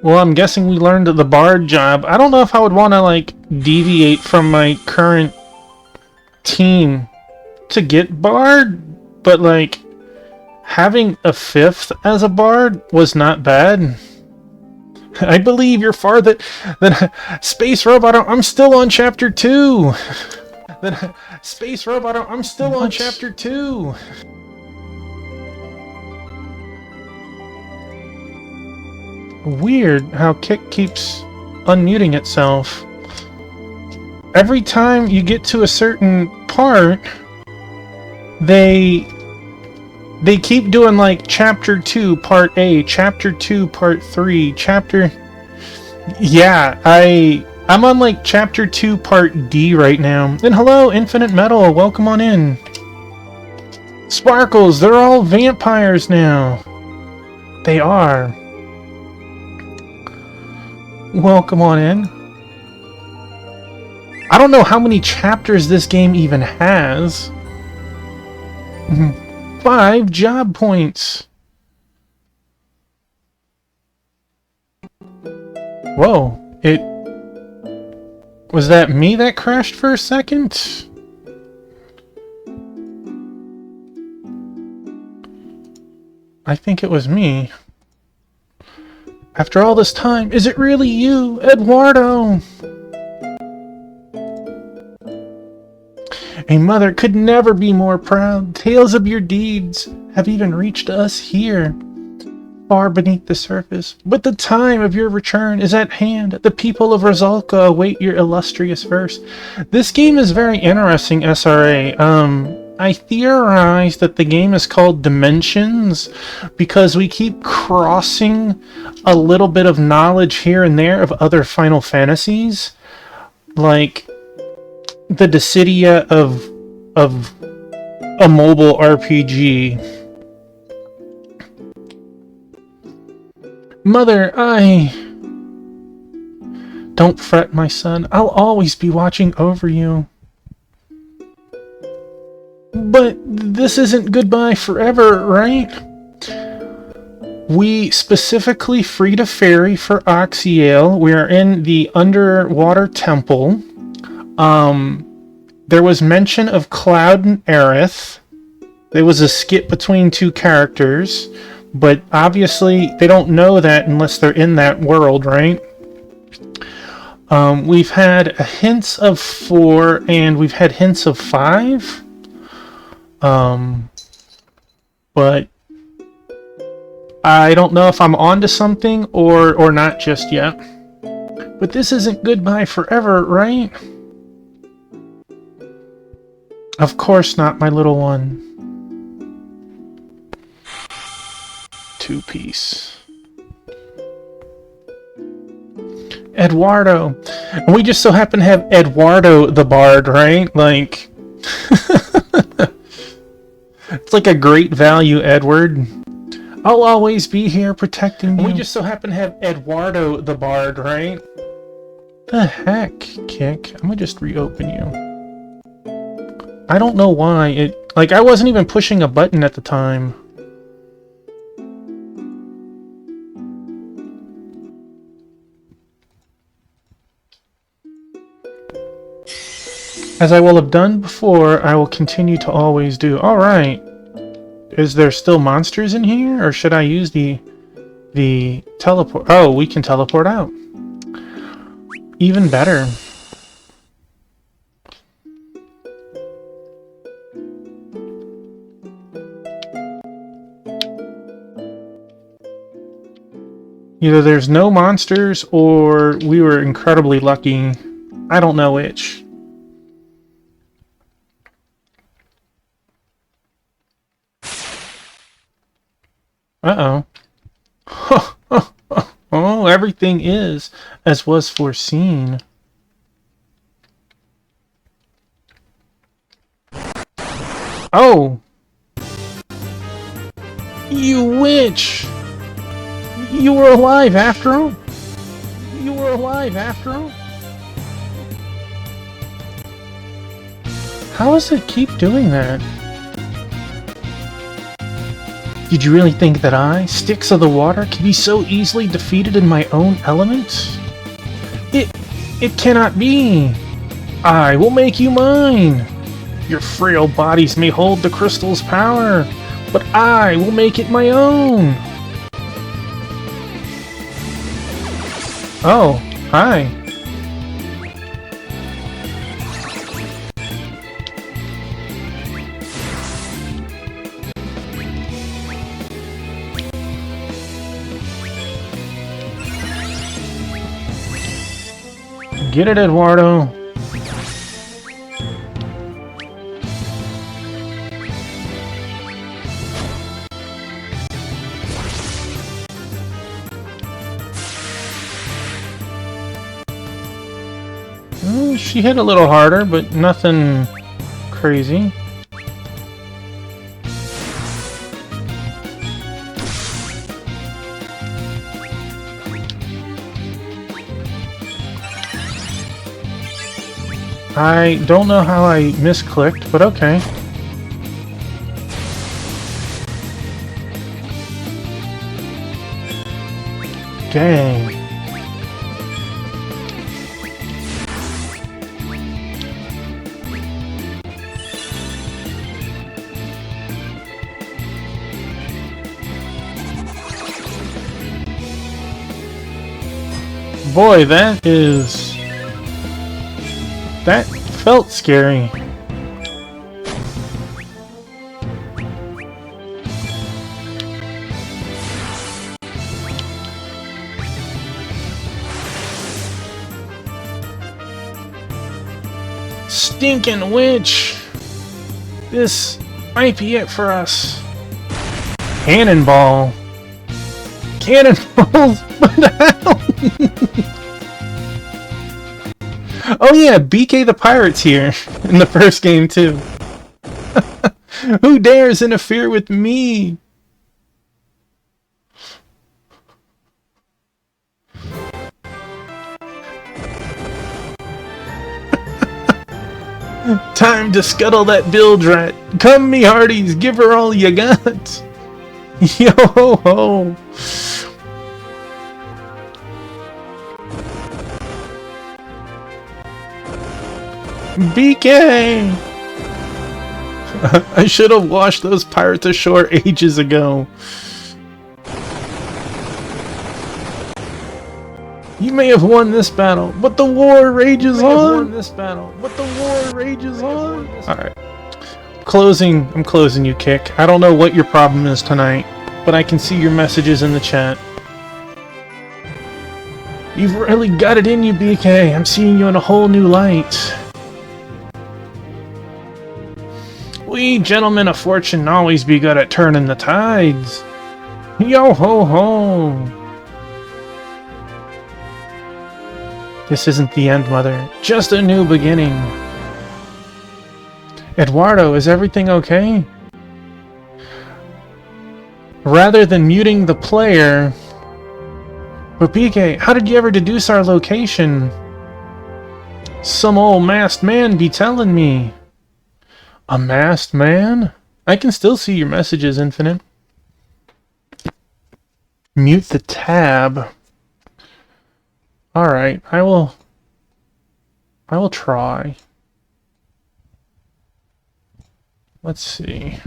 Well, I'm guessing we learned the bard job. I don't know if I would want to, like, deviate from my current team to get bard, but, like, having a 5th as a bard was not bad. I believe you're farther than Space Robot. I'm still on chapter 2. Space Robot. I'm still on chapter 2. Weird how Kick keeps unmuting itself. Every time you get to a certain part, they They keep doing like chapter 2 part A, chapter 2 part 3, chapter... Yeah, I'm on like chapter 2 part D right now. And hello, Infinite Metal, welcome on in. Sparkles, they're all vampires now. They are. Welcome on in. I don't know how many chapters this game even has. 5 job points. Whoa, was that me that crashed for a second? I think it was me. After all this time, is it really you, Eduardo? A mother could never be more proud. Tales of your deeds have even reached us here, far beneath the surface. But the time of your return is at hand. The people of Rosalka await your illustrious verse. This game is very interesting, SRA. I theorize that the game is called Dimensions because we keep crossing a little bit of knowledge here and there of other Final Fantasies, like the Dissidia of a mobile RPG. Mother, don't fret, my son. I'll always be watching over you. But this isn't goodbye forever, right? We specifically freed a ferry for Oxiel. We are in the underwater temple. There was mention of Cloud and Aerith. There was a skip between 2 characters, but obviously they don't know that unless they're in that world, right? We've had hints of 4 and we've had hints of 5. But I don't know if I'm onto something or not just yet. But this isn't goodbye forever, right? Of course not, my little one. 2-piece. Eduardo. And we just so happen to have Eduardo the Bard, right? Like... It's like a great value, Edward. I'll always be here protecting you. We just so happen to have Eduardo the Bard, right? The heck, Kick? I'm gonna just reopen you. I don't know why. I wasn't even pushing a button at the time. As I will have done before, I will continue to always do. Alright. Is there still monsters in here? Or should I use the teleport? Oh, we can teleport out. Even better. Either there's no monsters or we were incredibly lucky. I don't know which. Uh-oh. Oh, everything is as was foreseen. Oh! You witch! You were alive after all? You were alive after all? How does it keep doing that? Did you really think that I, Styx of the Water, can be so easily defeated in my own element? It cannot be! I will make you mine! Your frail bodies may hold the crystal's power, but I will make it my own! Oh, hi. Get it, Eduardo. She hit a little harder, but nothing crazy. I don't know how I misclicked, but okay. Dang. Boy, that felt scary. Stinking witch! This might be it for us. Cannonball. Cannonballs? What the hell? Oh yeah, BK the Pirate's here in the first game too. Who dares interfere with me? Time to scuttle that bilge rat. Come me hearties, give her all you got. Yo ho ho. BK! I should have washed those pirates ashore ages ago. You may have won this battle, but the war rages on. Alright. I'm closing you, Kick. I don't know what your problem is tonight, but I can see your messages in the chat. You've really got it in you, BK. I'm seeing you in a whole new light. We gentlemen of fortune always be good at turning the tides. Yo ho ho! This isn't the end, Mother. Just a new beginning. Eduardo, is everything okay? Rather than muting the player... But BK, how did you ever deduce our location? Some old masked man be telling me. A masked man? I can still see your messages, Infinite. Mute the tab. Alright, I will try. Let's see.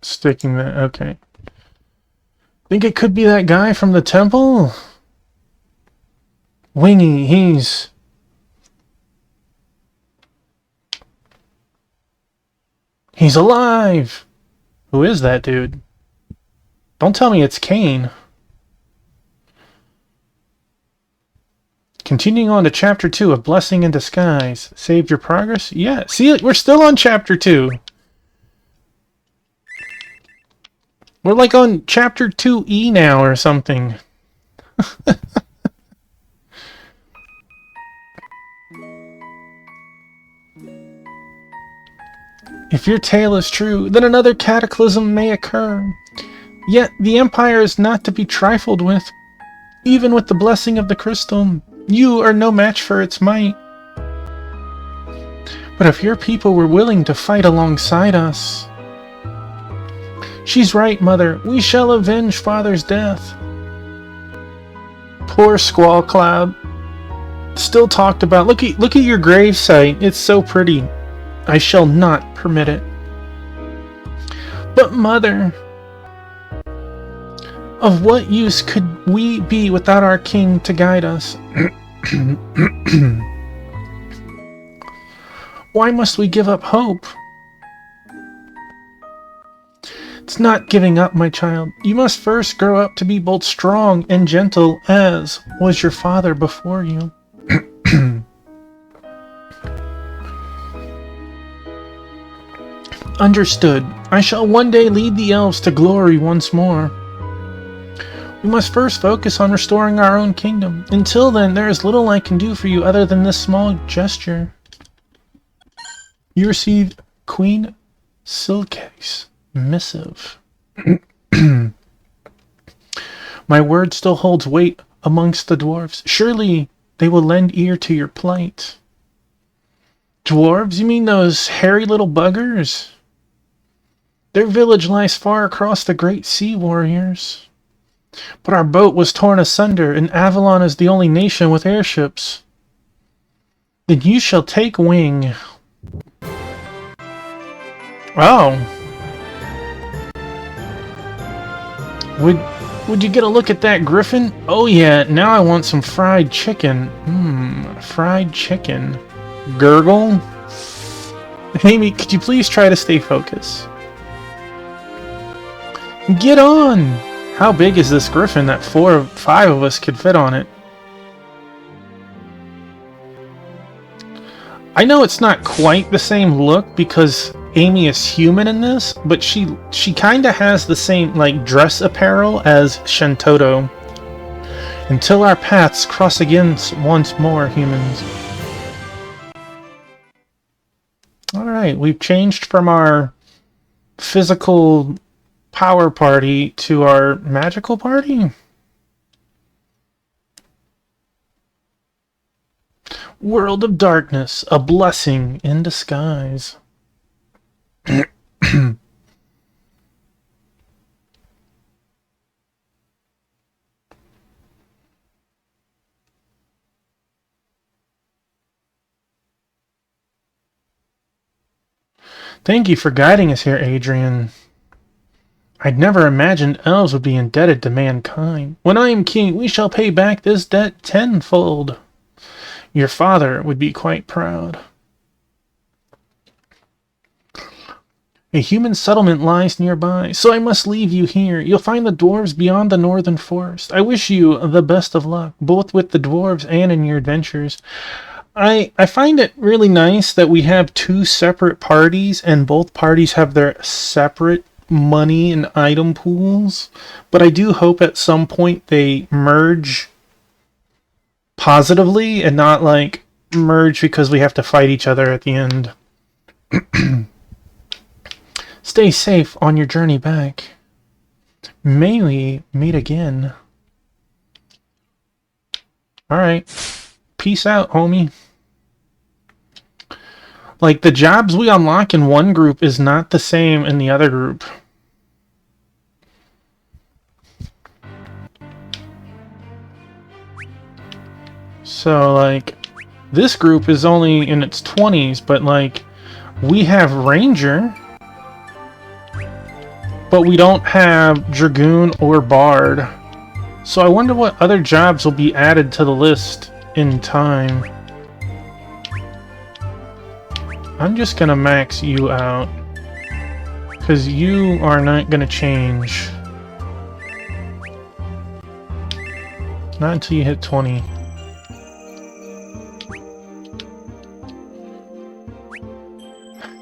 Sticking that, okay. Think it could be that guy from the temple? Wingy, he's alive! Who is that dude? Don't tell me it's Kane. Continuing on to Chapter 2 of Blessing in Disguise. Saved your progress? Yeah, see, we're still on Chapter 2. We're like on Chapter 2E now or something. If your tale is true, then another cataclysm may occur. Yet the Empire is not to be trifled with. Even with the blessing of the crystal, you are no match for its might. But if your people were willing to fight alongside us... She's right, Mother. We shall avenge Father's death. Poor Squall Cloud. Still talked about. Look at your gravesite. It's so pretty. I shall not permit it. But Mother, of what use could we be without our king to guide us? Why must we give up hope? It's not giving up, my child. You must first grow up to be both strong and gentle, as was your father before you. Understood. I shall one day lead the elves to glory once more. We must first focus on restoring our own kingdom. Until then, there is little I can do for you other than this small gesture. You receive Queen Silke's missive. My word still holds weight amongst the dwarves. Surely they will lend ear to your plight. Dwarves? You mean those hairy little buggers? Their village lies far across the great sea, warriors. But our boat was torn asunder, and Avalon is the only nation with airships. Then you shall take wing. Oh. Would you get a look at that griffin? Oh yeah, now I want some fried chicken. Fried chicken. Gurgle? Amy, could you please try to stay focused? Get on! How big is this griffin that 4 or 5 of us could fit on it? I know it's not quite the same look because Amy is human in this, but she kinda has the same, like, dress apparel as Shantoto. Until our paths cross again once more, humans. Alright, we've changed from our physical power party to our magical party? World of Darkness, a blessing in disguise. Thank you for guiding us here, Adrian. I'd never imagined elves would be indebted to mankind. When I am king, we shall pay back this debt tenfold. Your father would be quite proud. A human settlement lies nearby, so I must leave you here. You'll find the dwarves beyond the northern forest. I wish you the best of luck, both with the dwarves and in your adventures. I find it really nice that we have 2 separate parties, and both parties have their separate money and item pools, but I do hope at some point they merge positively and not like merge because we have to fight each other at the end. Stay safe on your journey back. May we meet again. Alright. Peace out, homie. Like, the jobs we unlock in one group is not the same in the other group. So, like, this group is only in its 20s, but, like, we have Ranger, but we don't have Dragoon or Bard. So I wonder what other jobs will be added to the list in time. I'm just gonna max you out, because you are not gonna change. Not until you hit 20.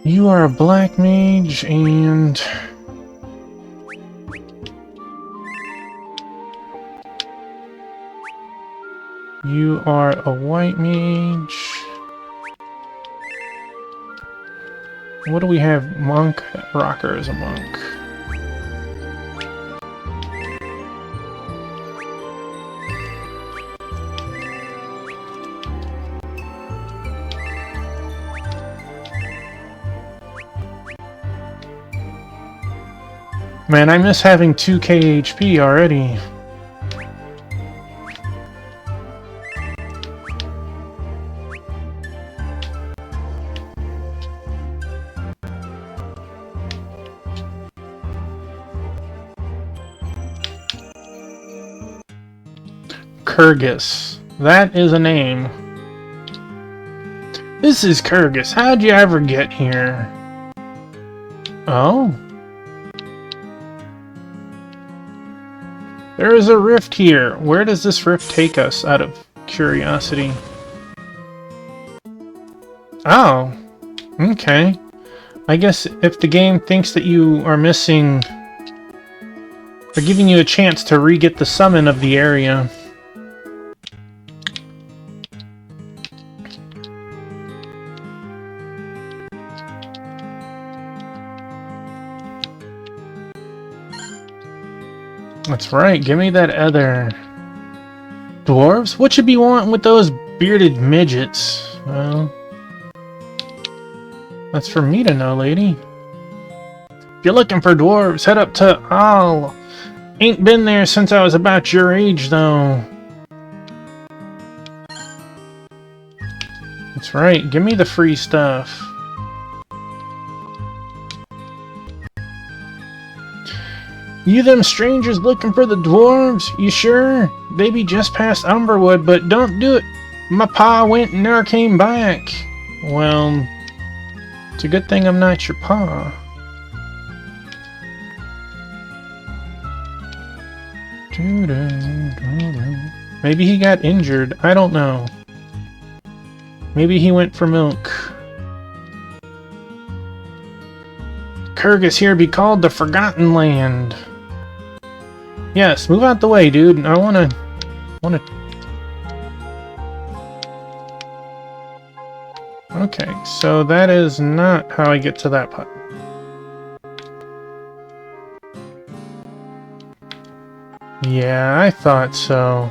You are a black mage, and you are a white mage. What do we have? Monk? Rocker is a monk. Man, I miss having 2k HP already. Kyrgyz. That is a name. This is Kyrgyz. How'd you ever get here? Oh? There is a rift here. Where does this rift take us, out of curiosity? Oh, okay. I guess if the game thinks that you are missing... They're giving you a chance to re-get the summon of the area. That's right, give me that other... Dwarves? What should be wanting with those bearded midgets? Well... That's for me to know, lady. If you're looking for dwarves, head up to Al. Ain't been there since I was about your age, though. That's right, give me the free stuff. You them strangers looking for the dwarves? You sure? They be just past Umberwood, but don't do it. My pa went and never came back. Well, it's a good thing I'm not your pa. Maybe he got injured. I don't know. Maybe he went for milk. Kyrgyz here be called the Forgotten Land. Yes, move out the way, dude. I wanna... Okay, so that is not how I get to that part. Yeah, I thought so.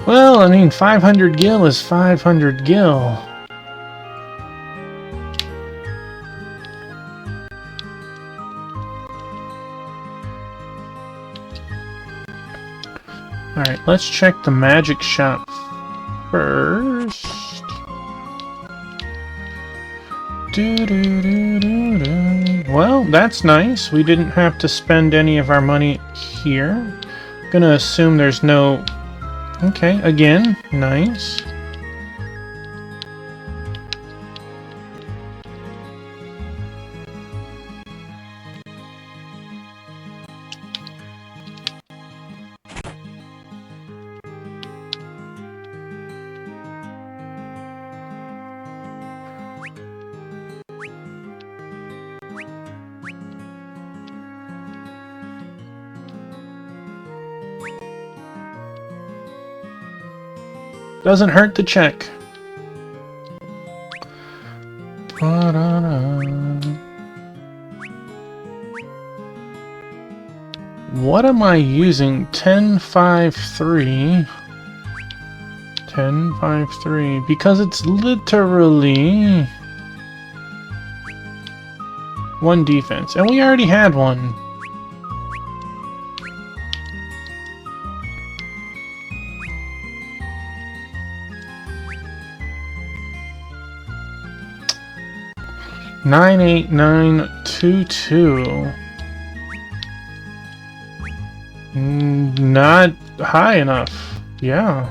Well, I mean, 500 gil is 500 gil. Alright, let's check the magic shop first. Well, that's nice. We didn't have to spend any of our money here. Gonna assume there's no... Okay, again, nice. Doesn't hurt to check. What am I using? 1053. 1053. Because it's literally 1 defense. And we already had one. Nine, 8, 9, 2, 2. Not high enough. Yeah.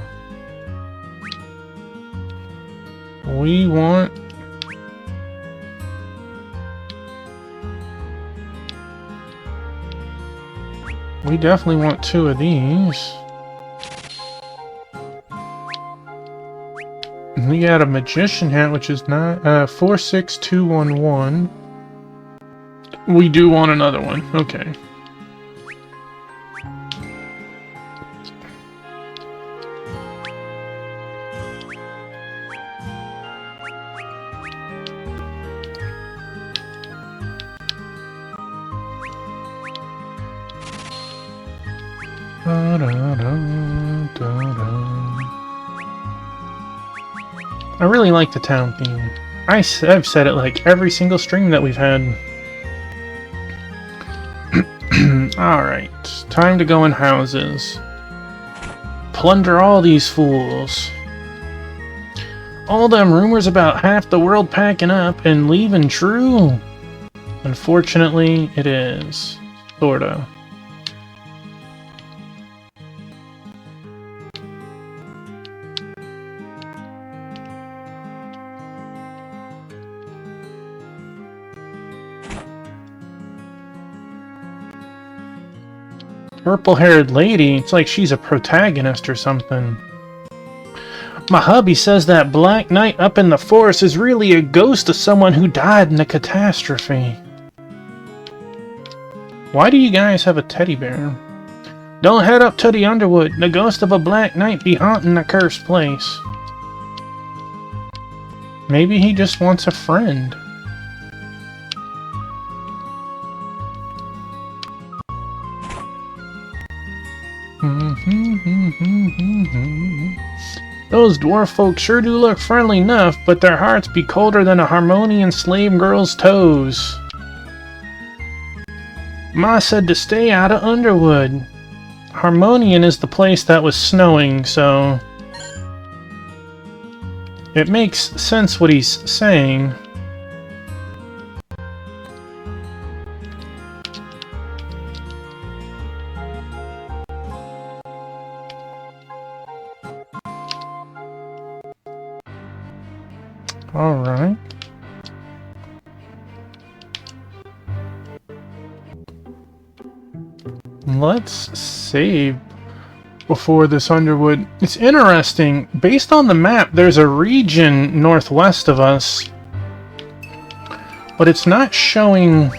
We want... We definitely want 2 of these. We got a magician hat, which is not 46211. We do want another one. Okay. I really like the town theme. I've said it like every single stream that we've had. Alright, time to go in houses. Plunder all these fools. All them rumors about half the world packing up and leaving true? Unfortunately, it is. Sorta. Purple-haired lady. It's like she's a protagonist or something. My hubby says that Black Knight up in the forest is really a ghost of someone who died in a catastrophe. Why do you guys have a teddy bear? Don't head up to the Underwood. The ghost of a Black Knight be haunting the cursed place. Maybe he just wants a friend. Those dwarf folk sure do look friendly enough, but their hearts be colder than a Harmonian slave girl's toes. Ma said to stay out of Underwood. Harmonian is the place that was snowing, so it makes sense what he's saying. Alright. Let's save before this Underwood. It's interesting. Based on the map, there's a region northwest of us, but it's not showing.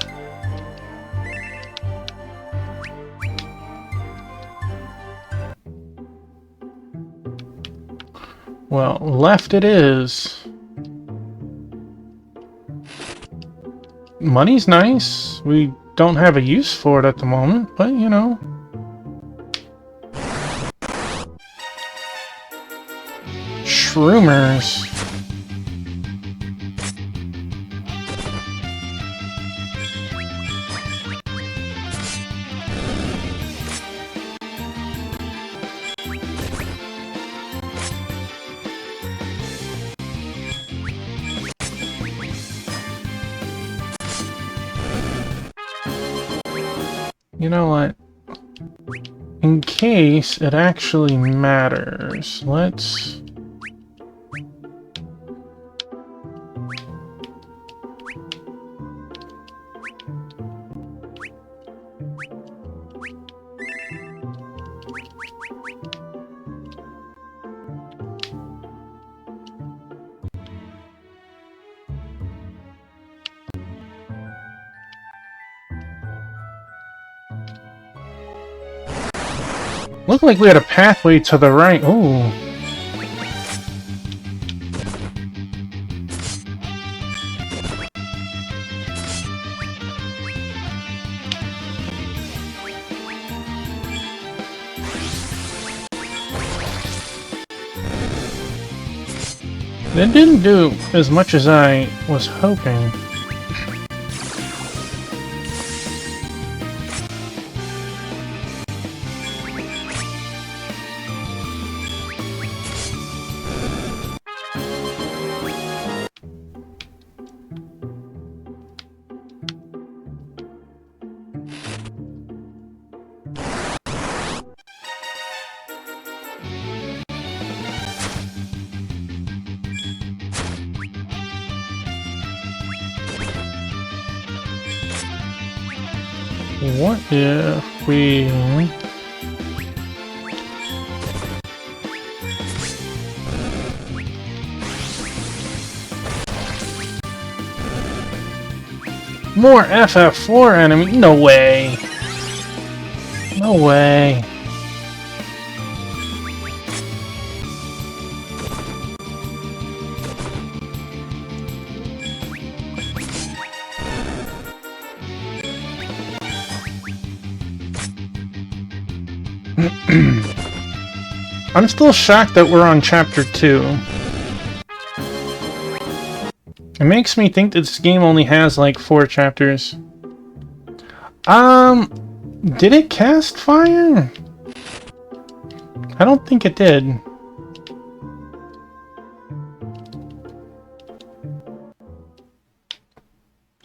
Well, left it is. Money's nice. We don't have a use for it at the moment, but you know. Shroomers. You know what? In case it actually matters, let's... Looked like we had a pathway to the right. Ooh. That didn't do as much as I was hoping. What if we... More FF4 enemy? No way. No way. I'm still shocked that we're on chapter 2. It makes me think that this game only has like 4 chapters. Did it cast fire? I don't think it did.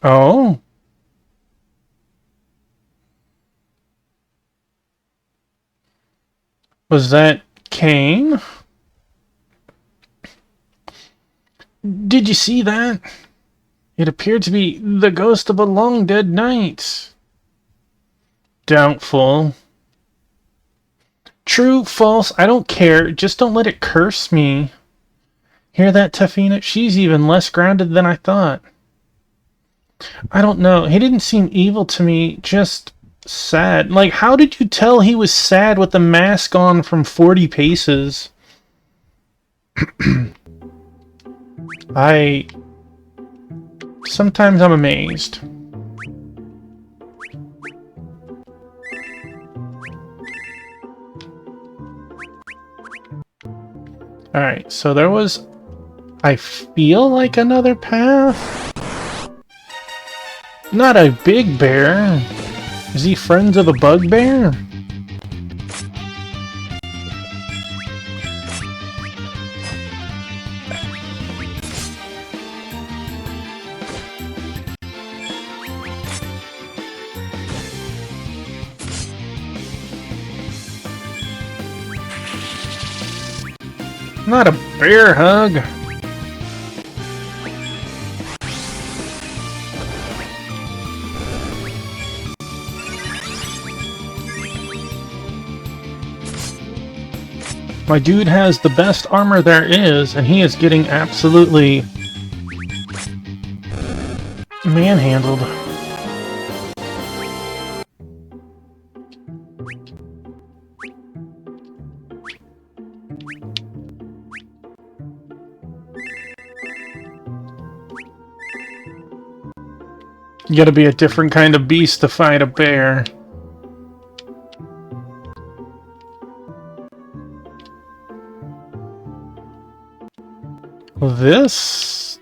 Oh. Was that Cain? Did you see that? It appeared to be the ghost of a long-dead knight. Doubtful. True, false, I don't care. Just don't let it curse me. Hear that, Tafina? She's even less grounded than I thought. I don't know. He didn't seem evil to me, just sad. Like, how did you tell he was sad with the mask on from 40 paces? Sometimes I'm amazed. Alright, so there was, I feel like, another path? Not a big bear. Is he friends of the bugbear? Not a bear hug. My dude has the best armor there is, and he is getting absolutely manhandled. You gotta be a different kind of beast to fight a bear. This?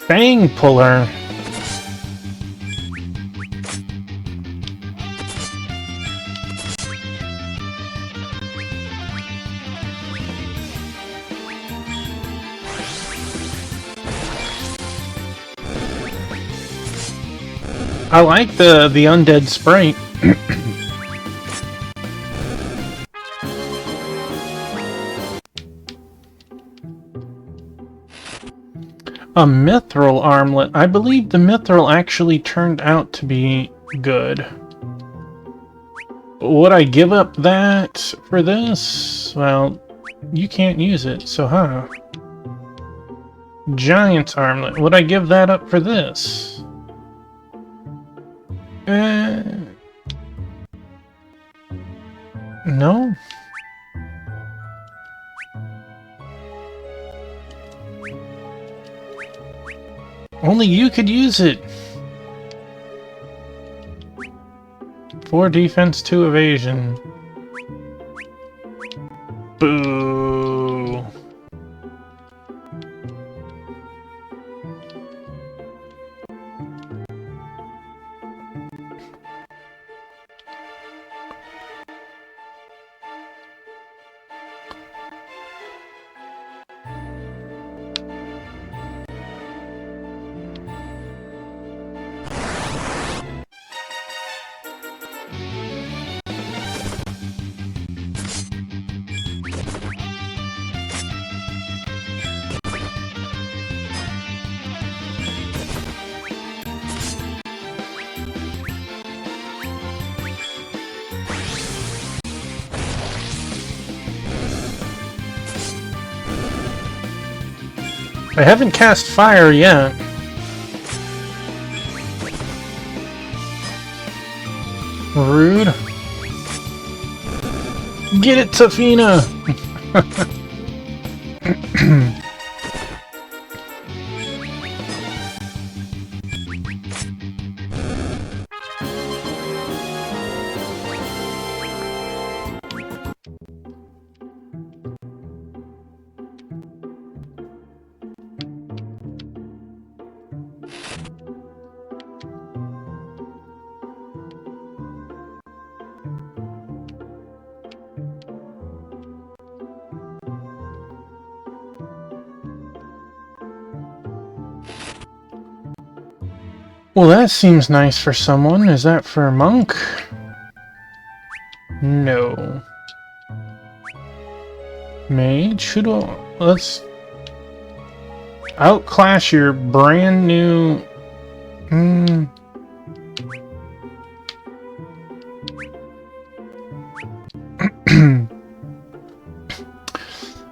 Fang Puller. I like the undead sprite. A mithril armlet. I believe the mithril actually turned out to be good. Would I give up that for this? Well, you can't use it, so huh. Giant's armlet. Would I give that up for this? No? Only you could use it. 4 defense, 2 evasion. Boo. I haven't cast fire yet. Rude. Get it, Tafina! Well, that seems nice for someone. Is that for a monk? No. Mage? Who do I... Let's... outclass your brand new...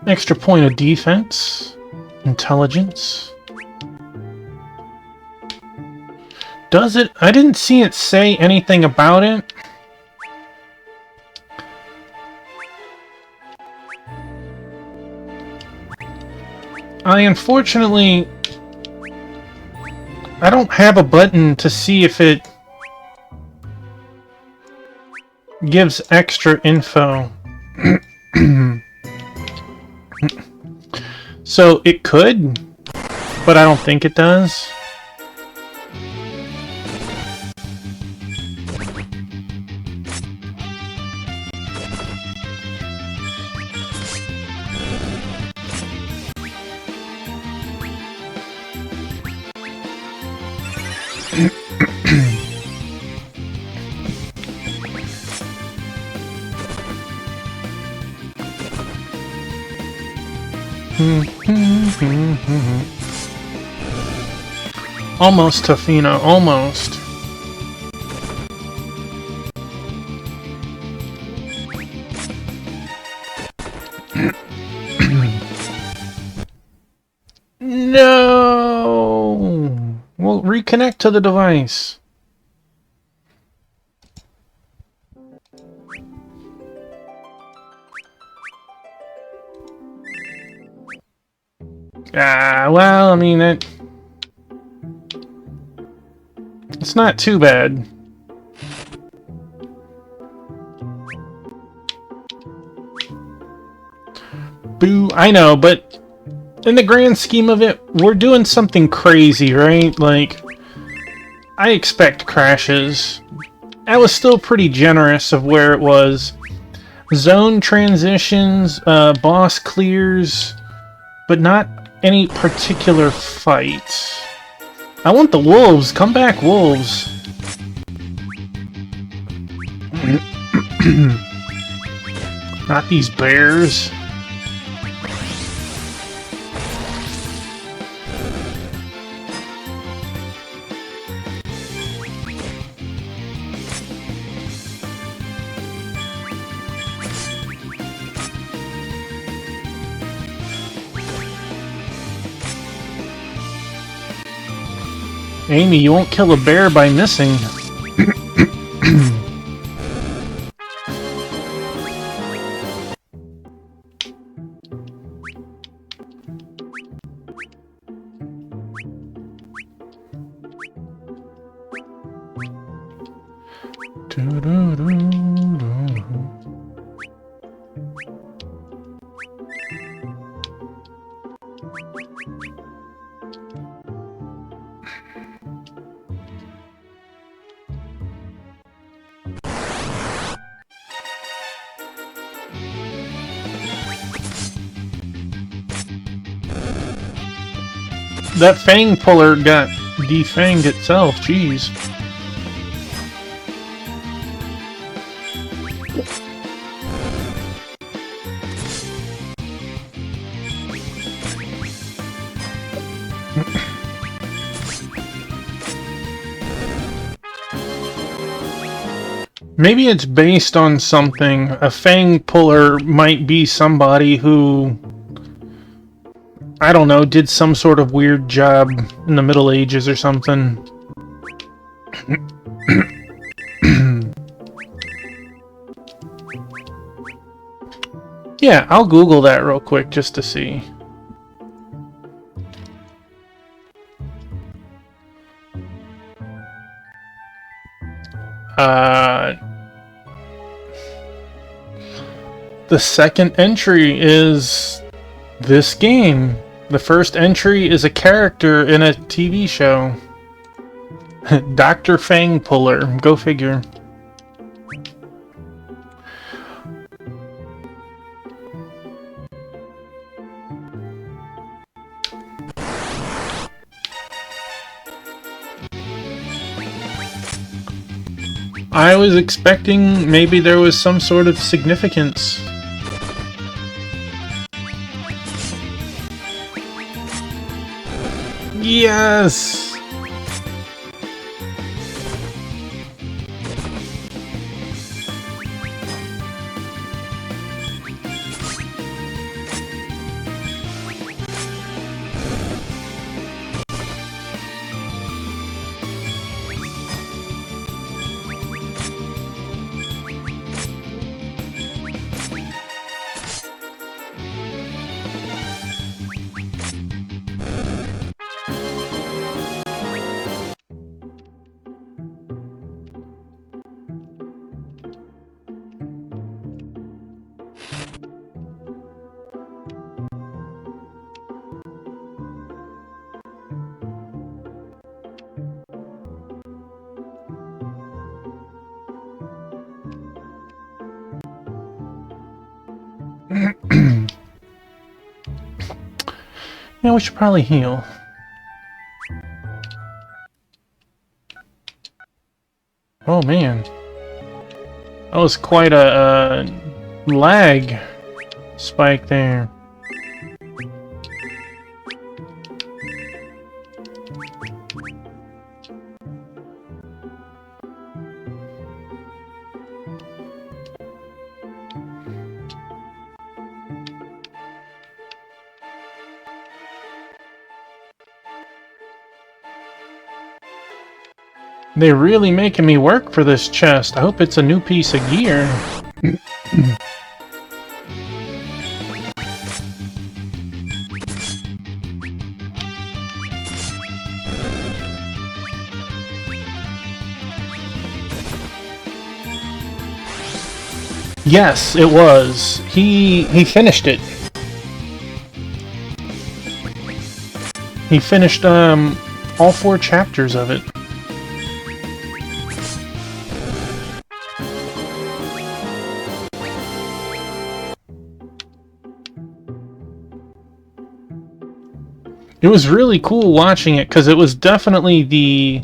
Extra point of defense. Intelligence. Does it? I didn't see it say anything about it. Unfortunately, I don't have a button to see if it gives extra info. So it could, but I don't think it does. Almost, Tofino, almost. No! Well, reconnect to the device. Well, I mean, it's not too bad. Boo, I know, but in the grand scheme of it, we're doing something crazy, right? Like, I expect crashes. That was still pretty generous of where it was. Zone transitions, boss clears, but not any particular fight. I want the wolves. Come back, wolves. Not these bears. Amy, you won't kill a bear by missing. That fang puller got defanged itself, jeez. Maybe it's based on something. A fang puller might be somebody who, I don't know, did some sort of weird job in the Middle Ages or something. Yeah, I'll Google that real quick just to see. The second entry is this game. The first entry is a character in a TV show. Dr. Fang Puller. Go figure. I was expecting maybe there was some sort of significance. Yes! Yeah, we should probably heal. Oh man. That was quite a lag spike there. They're really making me work for this chest. I hope it's a new piece of gear. Yes, it was. He finished it. He finished all 4 chapters of it. It was really cool watching it because it was definitely the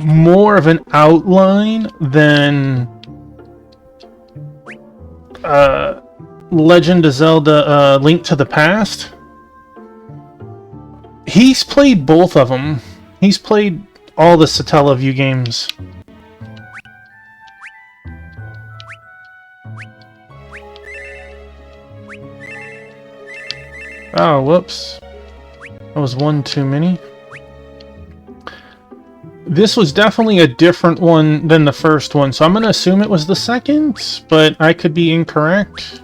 more of an outline than Legend of Zelda Link to the Past. He's played both of them. He's played all the Satellaview games. Oh, whoops. That was one too many. This was definitely a different one than the first one, so I'm going to assume it was the second, but I could be incorrect.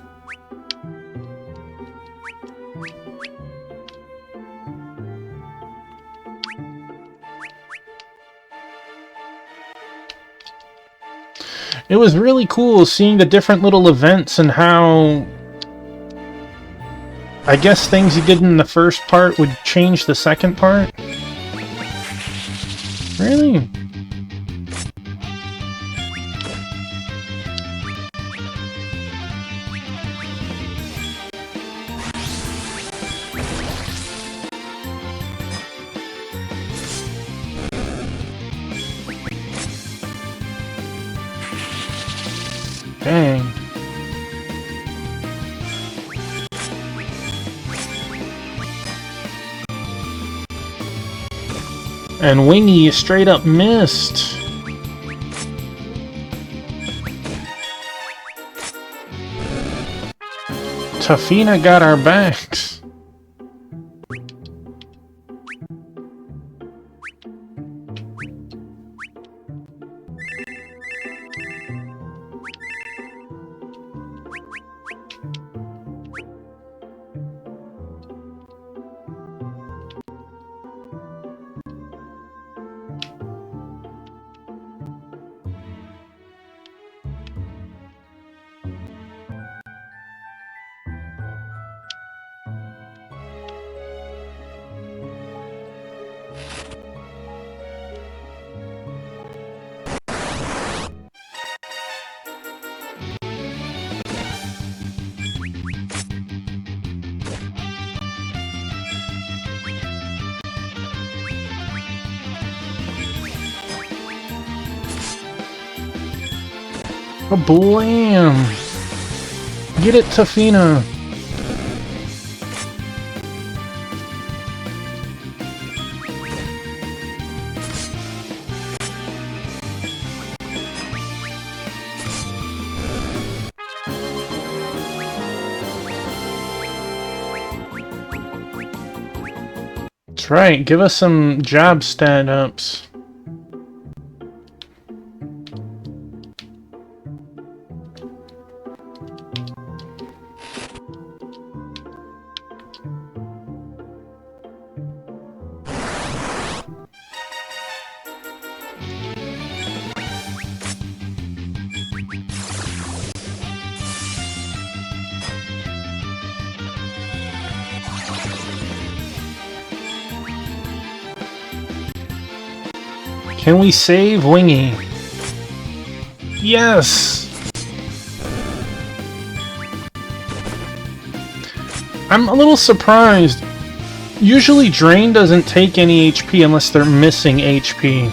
It was really cool seeing the different little events and how I guess things you did in the first part would change the second part? Really? Dang. And Wingy straight up missed. Tafina got our backs. Oh, blam! Get it, Tafina! That's right, give us some job stat ups. Can we save Wingy? Yes! I'm a little surprised. Usually Drain doesn't take any HP unless they're missing HP.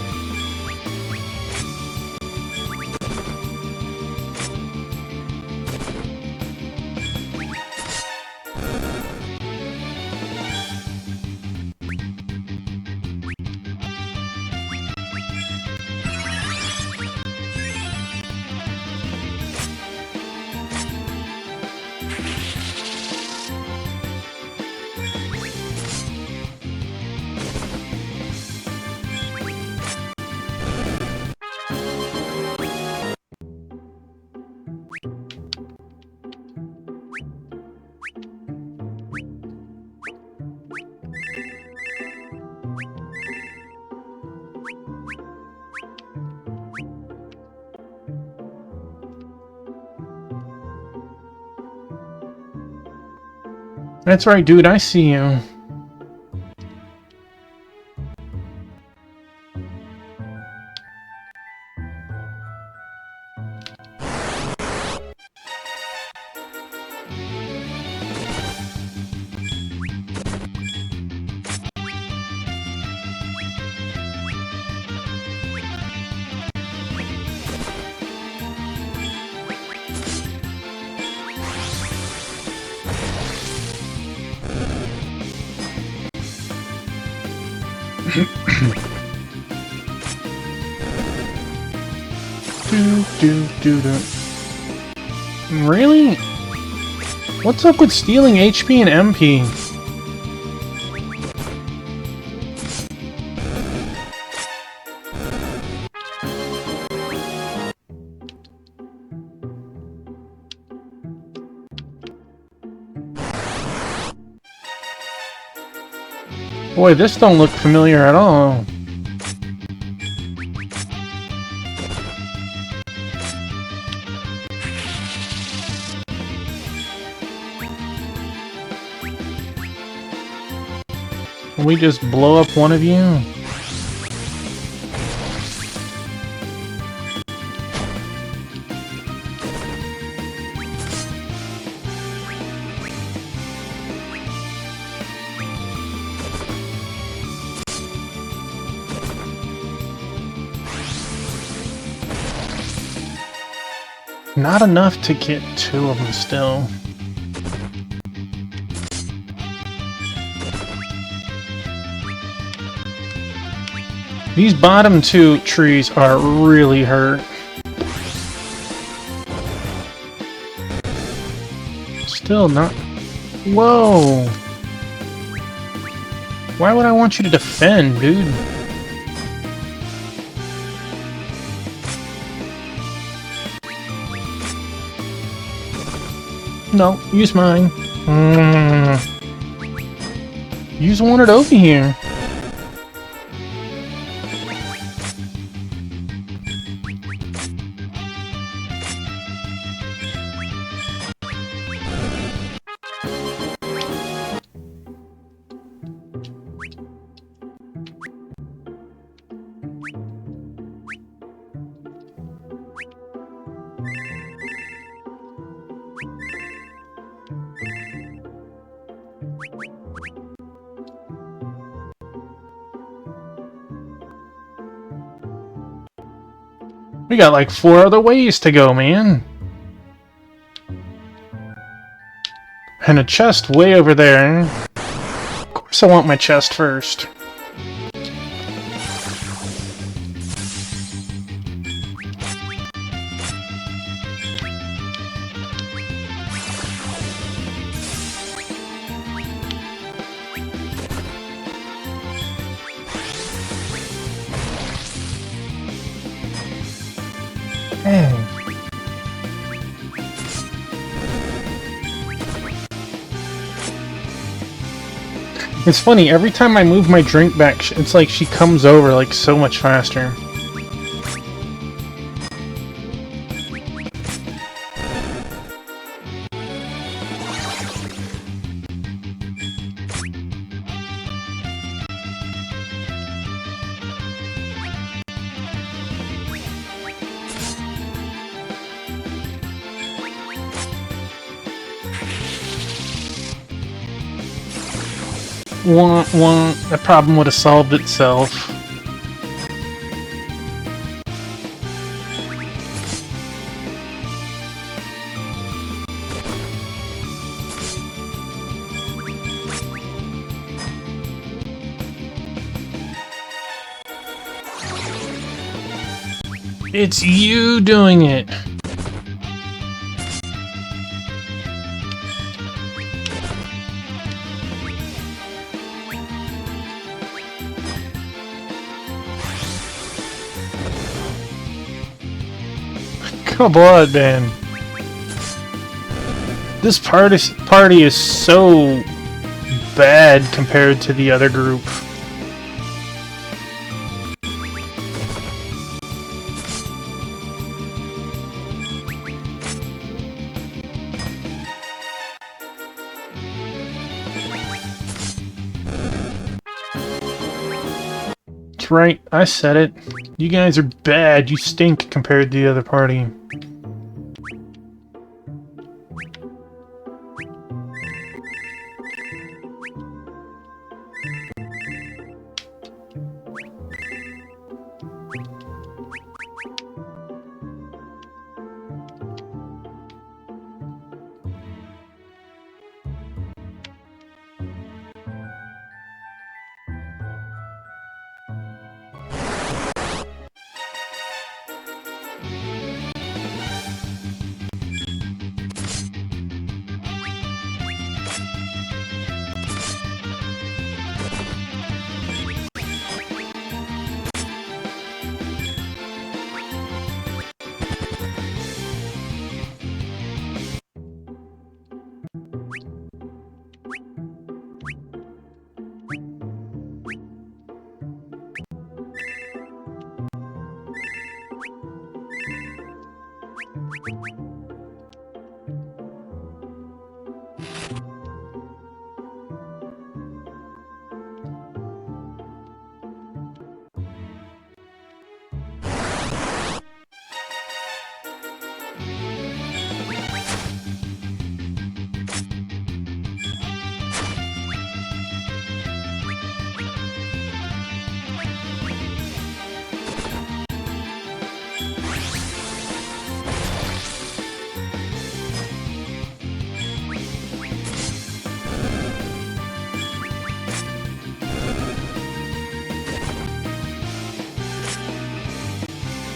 That's right, dude, I see you. Really? What's up with stealing HP and MP? Boy, this don't look familiar at all. Can we just blow up one of you? Not enough to get two of them still. These bottom two trees are really hurt. Still not... Whoa! Why would I want you to defend, dude? No, use mine. Use one it over here. We got like 4 other ways to go, man. And a chest way over there. Of course I want my chest first. It's funny, every time I move my drink back, it's like she comes over like so much faster. That problem would have solved itself. It's you doing it. Come on, man. This party is so bad compared to the other group. That's right, I said it. You guys are bad. You stink compared to the other party.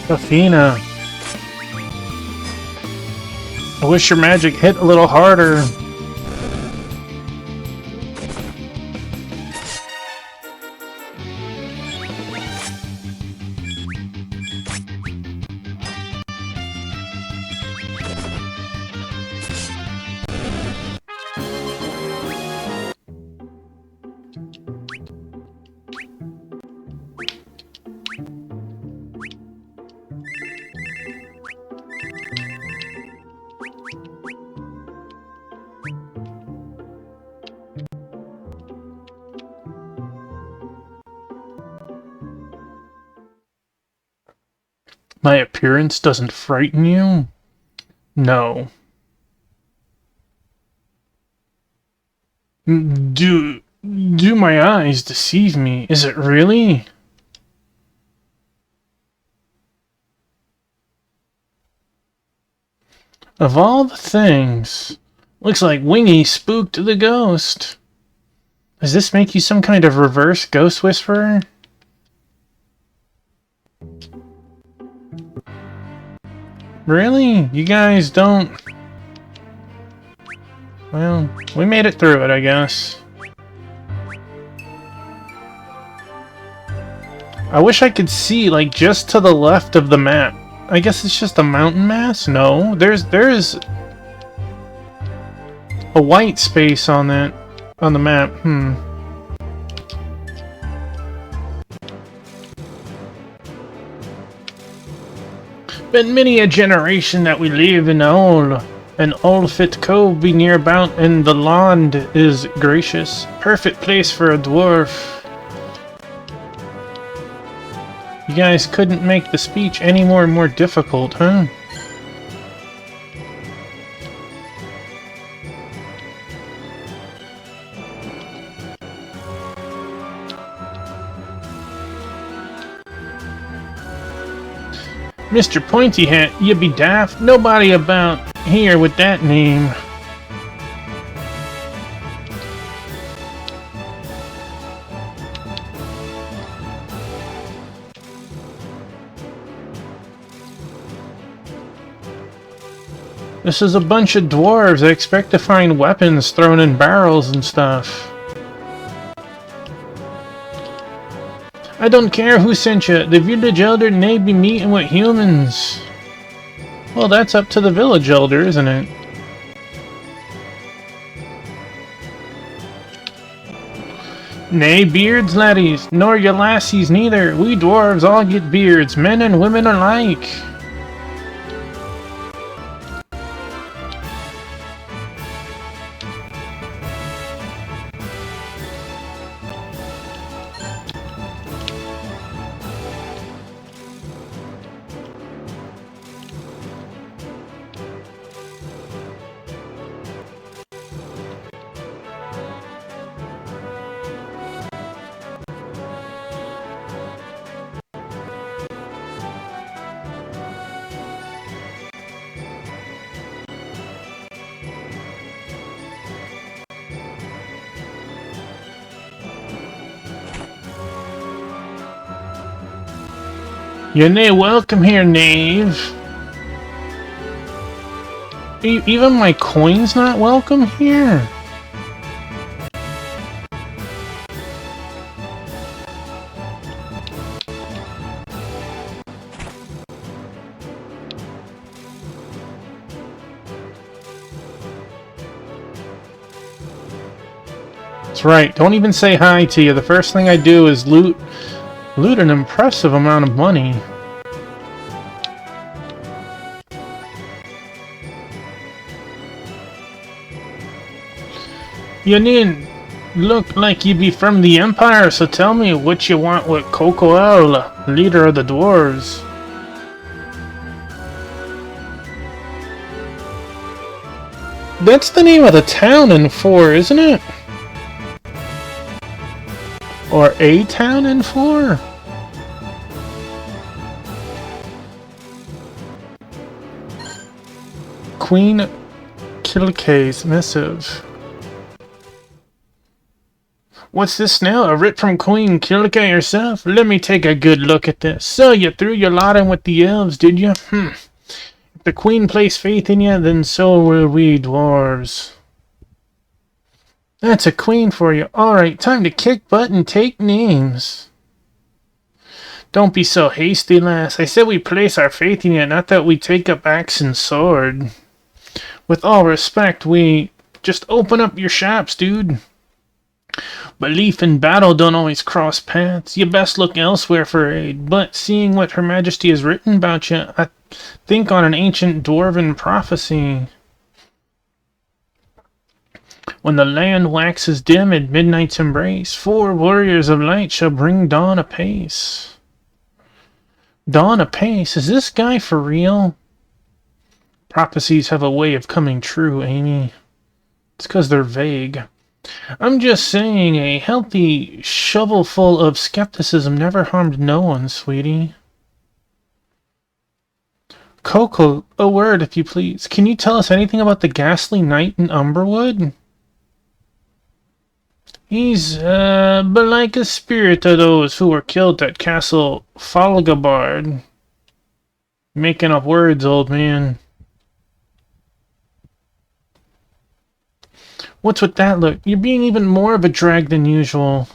Athena. I wish your magic hit a little harder. My appearance doesn't frighten you? No. Do my eyes deceive me? Is it really? Of all the things, looks like Wingy spooked the ghost. Does this make you some kind of reverse ghost whisperer? Really? You guys don't... Well, we made it through it, I guess. I wish I could see, like, just to the left of the map. I guess it's just a mountain mass? No, there's a white space on that, on the map. Been many a generation that we live in an old fit cove be near about, and the land is gracious. Perfect place for a dwarf. You guys couldn't make the speech any more difficult, huh? Mr. Pointy Hat, you be daft. Nobody about here with that name. This is a bunch of dwarves. I expect to find weapons thrown in barrels and stuff. I don't care who sent you. The village elder may be meeting with humans. Well, that's up to the village elder, isn't it? Nay, beards, laddies, nor your lassies neither. We dwarves all get beards, men and women alike. You're nay welcome here, knave. Even my coin's not welcome here? That's right, don't even say hi to you. The first thing I do is loot an impressive amount of money. You needn't look like you be from the Empire, so tell me what you want with Cocoel, leader of the dwarves. That's the name of the town in 4, isn't it? Or a town in 4? Queen Kilkay's missive. What's this now? A writ from Queen Kilkay herself? Let me take a good look at this. So you threw your lot in with the elves, did you? If the Queen placed faith in you, then so will we dwarves. That's a queen for you. Alright, time to kick butt and take names. Don't be so hasty, lass. I said we place our faith in you, not that we take up axe and sword. With all respect, we just open up your shops, dude. Belief and battle don't always cross paths. You best look elsewhere for aid. But seeing what Her Majesty has written about you, I think on an ancient dwarven prophecy. When the land waxes dim at midnight's embrace, 4 warriors of light shall bring dawn apace. Dawn apace? Is this guy for real? Prophecies have a way of coming true, Amy. It's 'cause they're vague. I'm just saying, a healthy shovelful of skepticism never harmed no one, sweetie. Coco, a word, if you please. Can you tell us anything about the ghastly knight in Umberwood? He's, but like a spirit of those who were killed at Castle Falgabard. Making up words, old man. What's with that look? You're being even more of a drag than usual.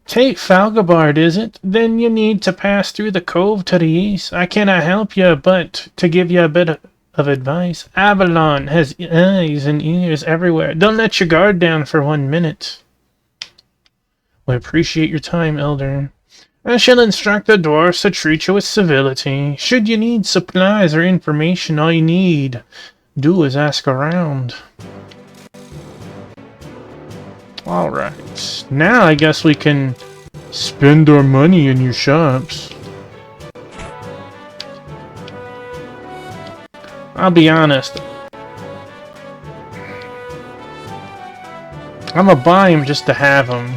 Take Falgabard, is it? Then you need to pass through the cove to the east. I cannot help you, but to give you a bit of advice. Avalon has eyes and ears everywhere. Don't let your guard down for 1 minute. We appreciate your time, Elder. I shall instruct the dwarfs to treat you with civility. Should you need supplies or information, all you need do is ask around. Alright, now I guess we can spend our money in your shops. I'll be honest, I'm gonna buy him just to have him.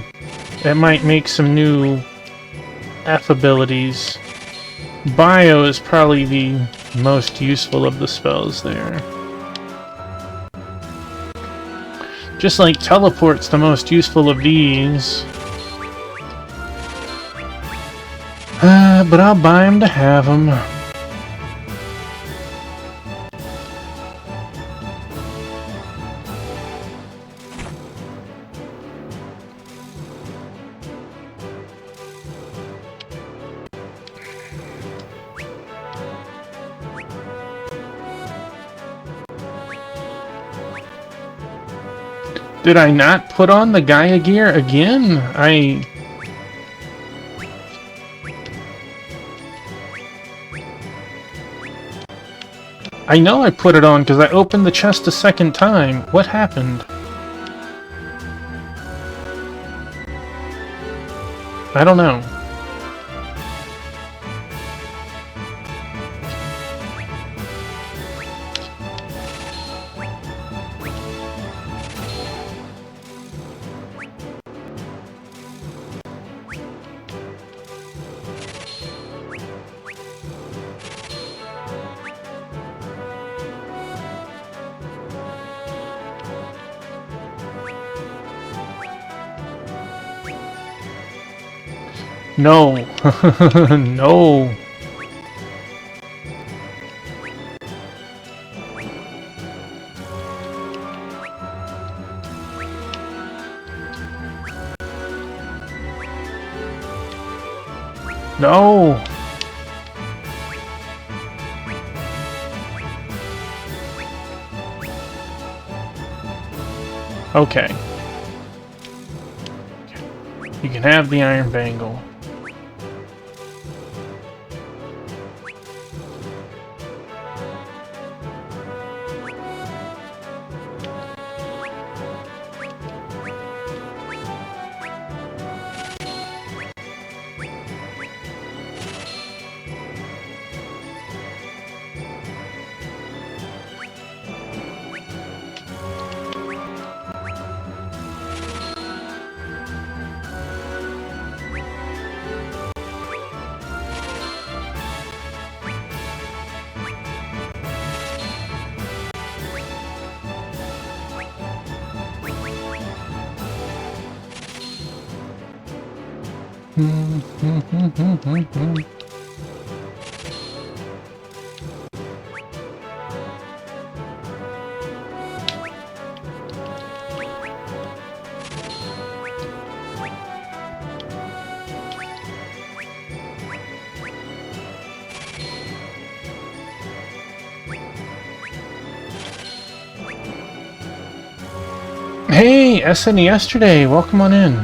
It might make some new F abilities. Bio is probably the most useful of the spells there. Just like Teleport's the most useful of these. But I'll buy him to have him. Did I not put on the Gaia gear again? I know I put it on because I opened the chest a second time. What happened? I don't know. No. No. No. Okay. You can have the iron bangle. Hey, SN yesterday, welcome on in.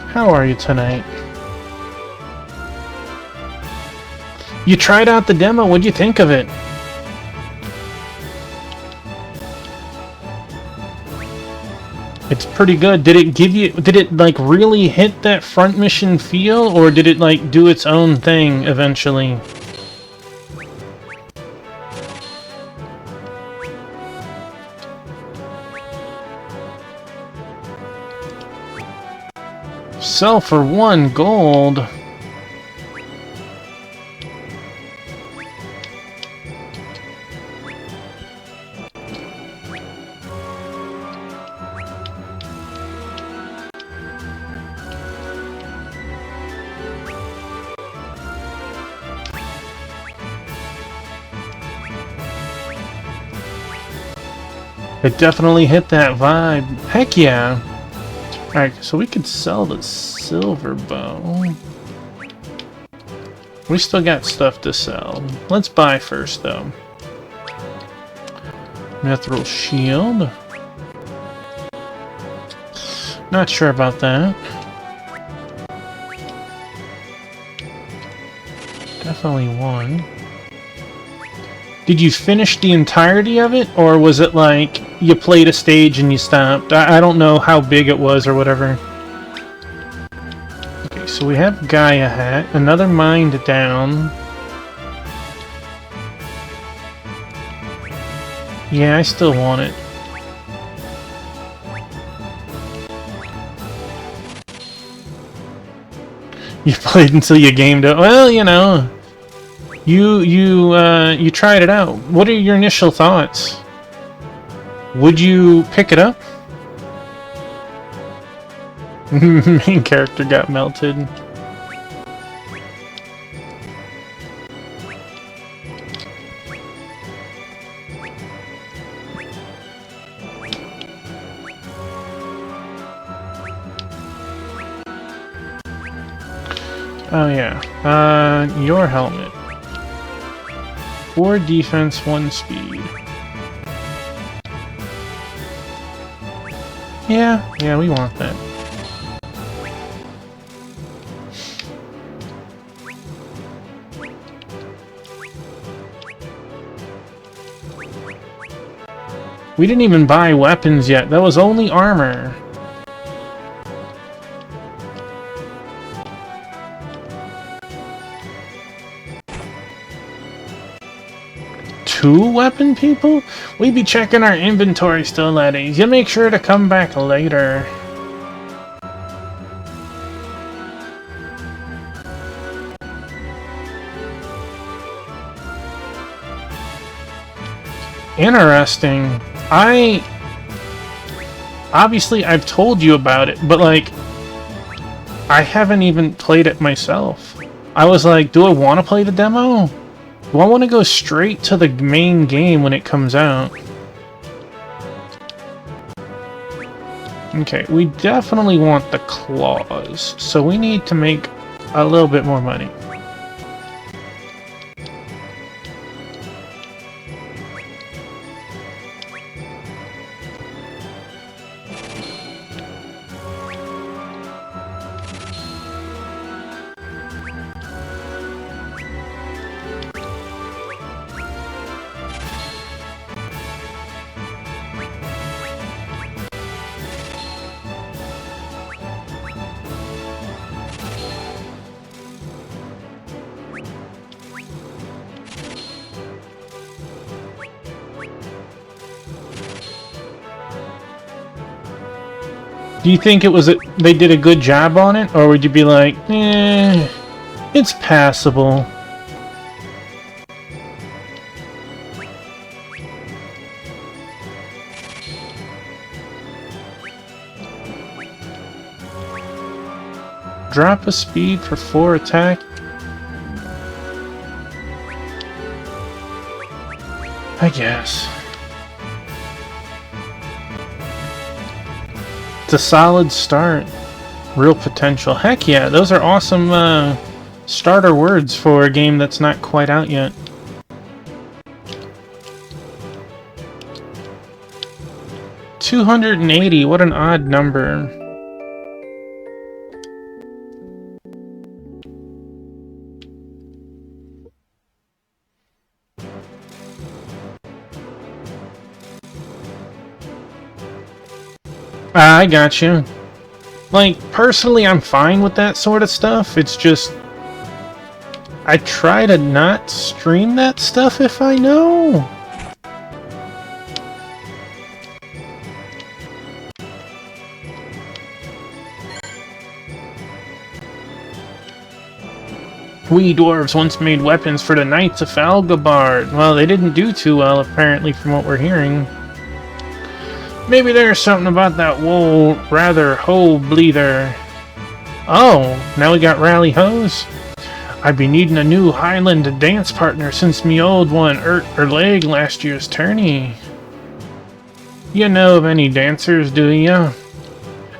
How are you tonight? You tried out the demo, what'd you think of it? It's pretty good. Did it like really hit that front mission feel, or did it like do its own thing eventually? Sell for 1 gold. It definitely hit that vibe. Heck yeah. Alright, so we could sell the silver bow. We still got stuff to sell. Let's buy first, though. Mithril shield. Not sure about that. Definitely one. Did you finish the entirety of it, or was it like you played a stage and you stopped? I don't know how big it was or whatever. Okay, so we have Gaia hat, another mind down. Yeah, I still want it. You played until you gamed it. Well, you know, you tried it out. What are your initial thoughts? Would you pick it up? Main character got melted. Oh yeah. Your helmet. 4 defense, 1 speed. Yeah, we want that. We didn't even buy weapons yet. That was only armor. Two weapon people? We be checking our inventory still, laddies. You make sure to come back later. Interesting. Obviously, I've told you about it, but, like, I haven't even played it myself. I was like, do I want to play the demo? Do I want to go straight to the main game when it comes out? Okay, we definitely want the claws, so we need to make a little bit more money. Do you think it was they did a good job on it, or would you be like, it's passable? Drop a speed for 4 attack? I guess. It's a solid start. Real potential. Heck yeah, those are awesome starter words for a game that's not quite out yet. $280, what an odd number. I got you. Like, personally, I'm fine with that sort of stuff. It's just, I try to not stream that stuff if I know. We dwarves once made weapons for the Knights of Falgabard. Well, they didn't do too well, apparently, from what we're hearing. Maybe there's something about that wool rather hoe-bleather. Oh, now we got Rally Hose? I'd be needing a new Highland dance partner since me old one hurt her leg last year's tourney. You know of any dancers, do ya?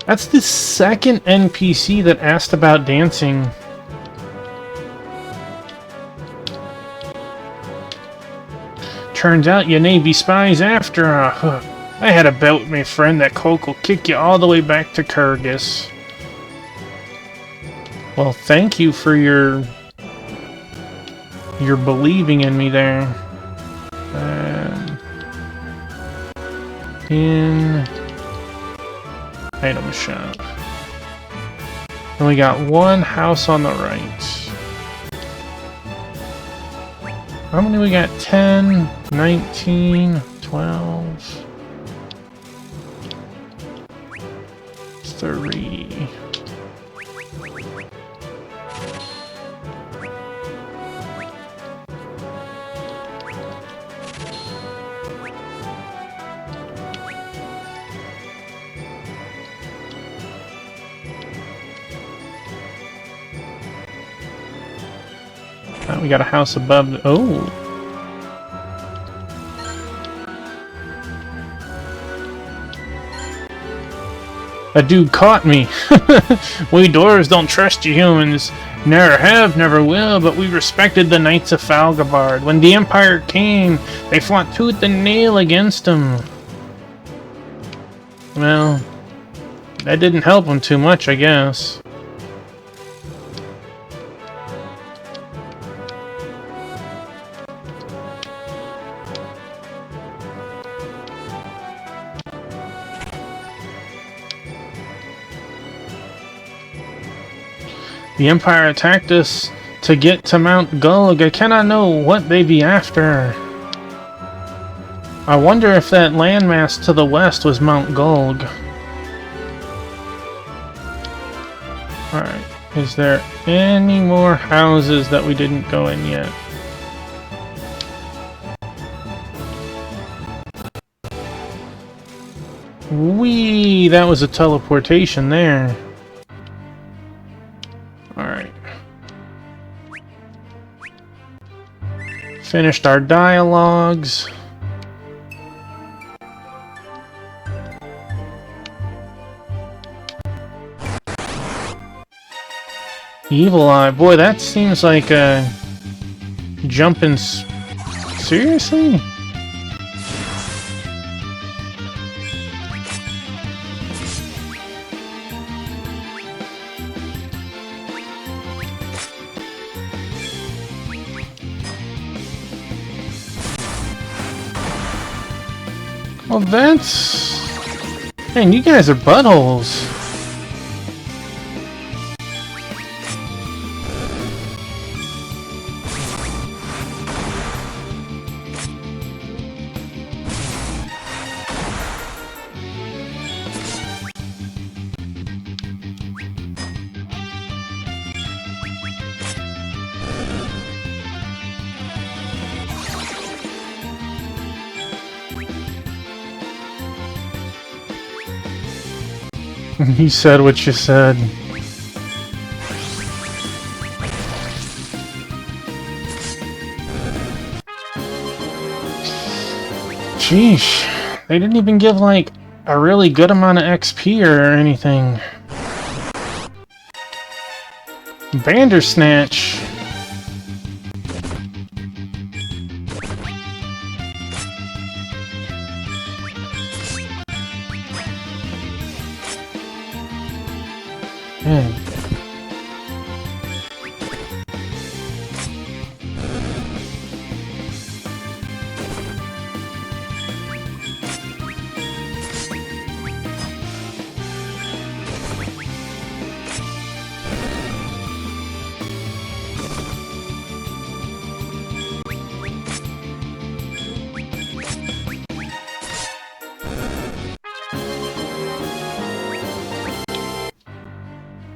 That's the second NPC that asked about dancing. Turns out you Navy spies after all. I had a bet with my friend that Coke will kick you all the way back to Kyrgyz. Well, thank you for your believing in me there. In item shop. And we got one house on the right. How many we got? 10, 19, 12... 3. We got a house above. Oh. A dude caught me. We dwarves don't trust you humans. Never have, never will, but we respected the Knights of Falgabard. When the Empire came, they fought tooth and nail against them. Well, that didn't help them too much, I guess. The Empire attacked us to get to Mount Gulg. I cannot know what they be after. I wonder if that landmass to the west was Mount Gulg. Alright, is there any more houses that we didn't go in yet? Whee! That was a teleportation there. Alright. Finished our dialogues. Evil Eye. Boy, that seems like a jumping. Seriously? Well, that's... Man, you guys are buttholes. You said what you said. Sheesh. They didn't even give, like, a really good amount of XP or anything. Bandersnatch. Man.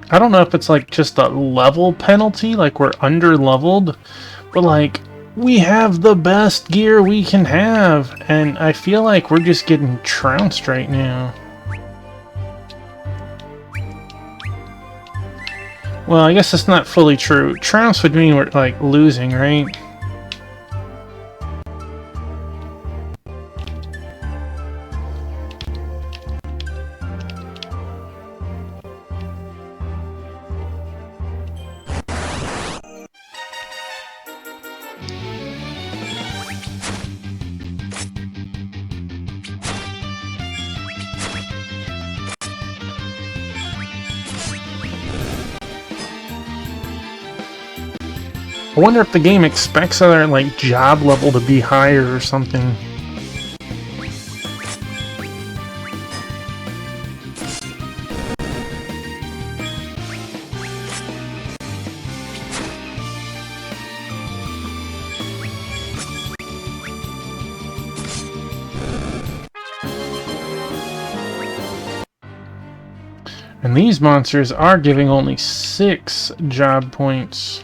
I don't know if it's like just a level penalty, like we're under-leveled, but like, we have the best gear we can have, and I feel like we're just getting trounced right now. Well, I guess it's not fully true. Trounced would mean we're like losing, right? I wonder if the game expects our, like, job level to be higher or something. And these monsters are giving only 6 job points.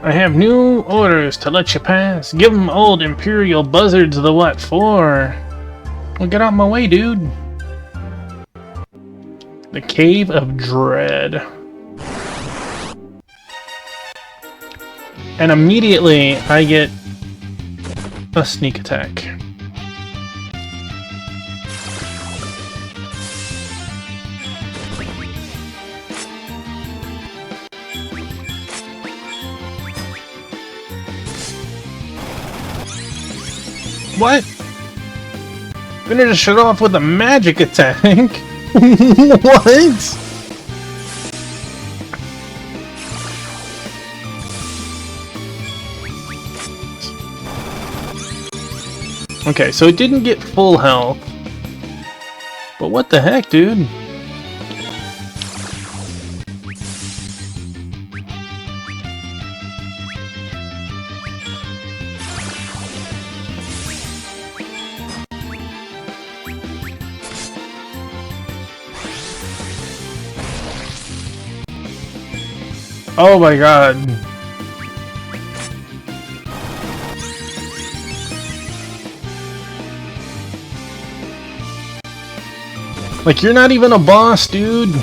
I have new orders to let you pass. Give them old Imperial buzzards the what for? Well, get out my way, dude. The Cave of Dread. And immediately I get a sneak attack. What? Finish it off with a magic attack? What? Okay, so it didn't get full health. But what the heck, dude? Oh my god. Like, you're not even a boss, dude.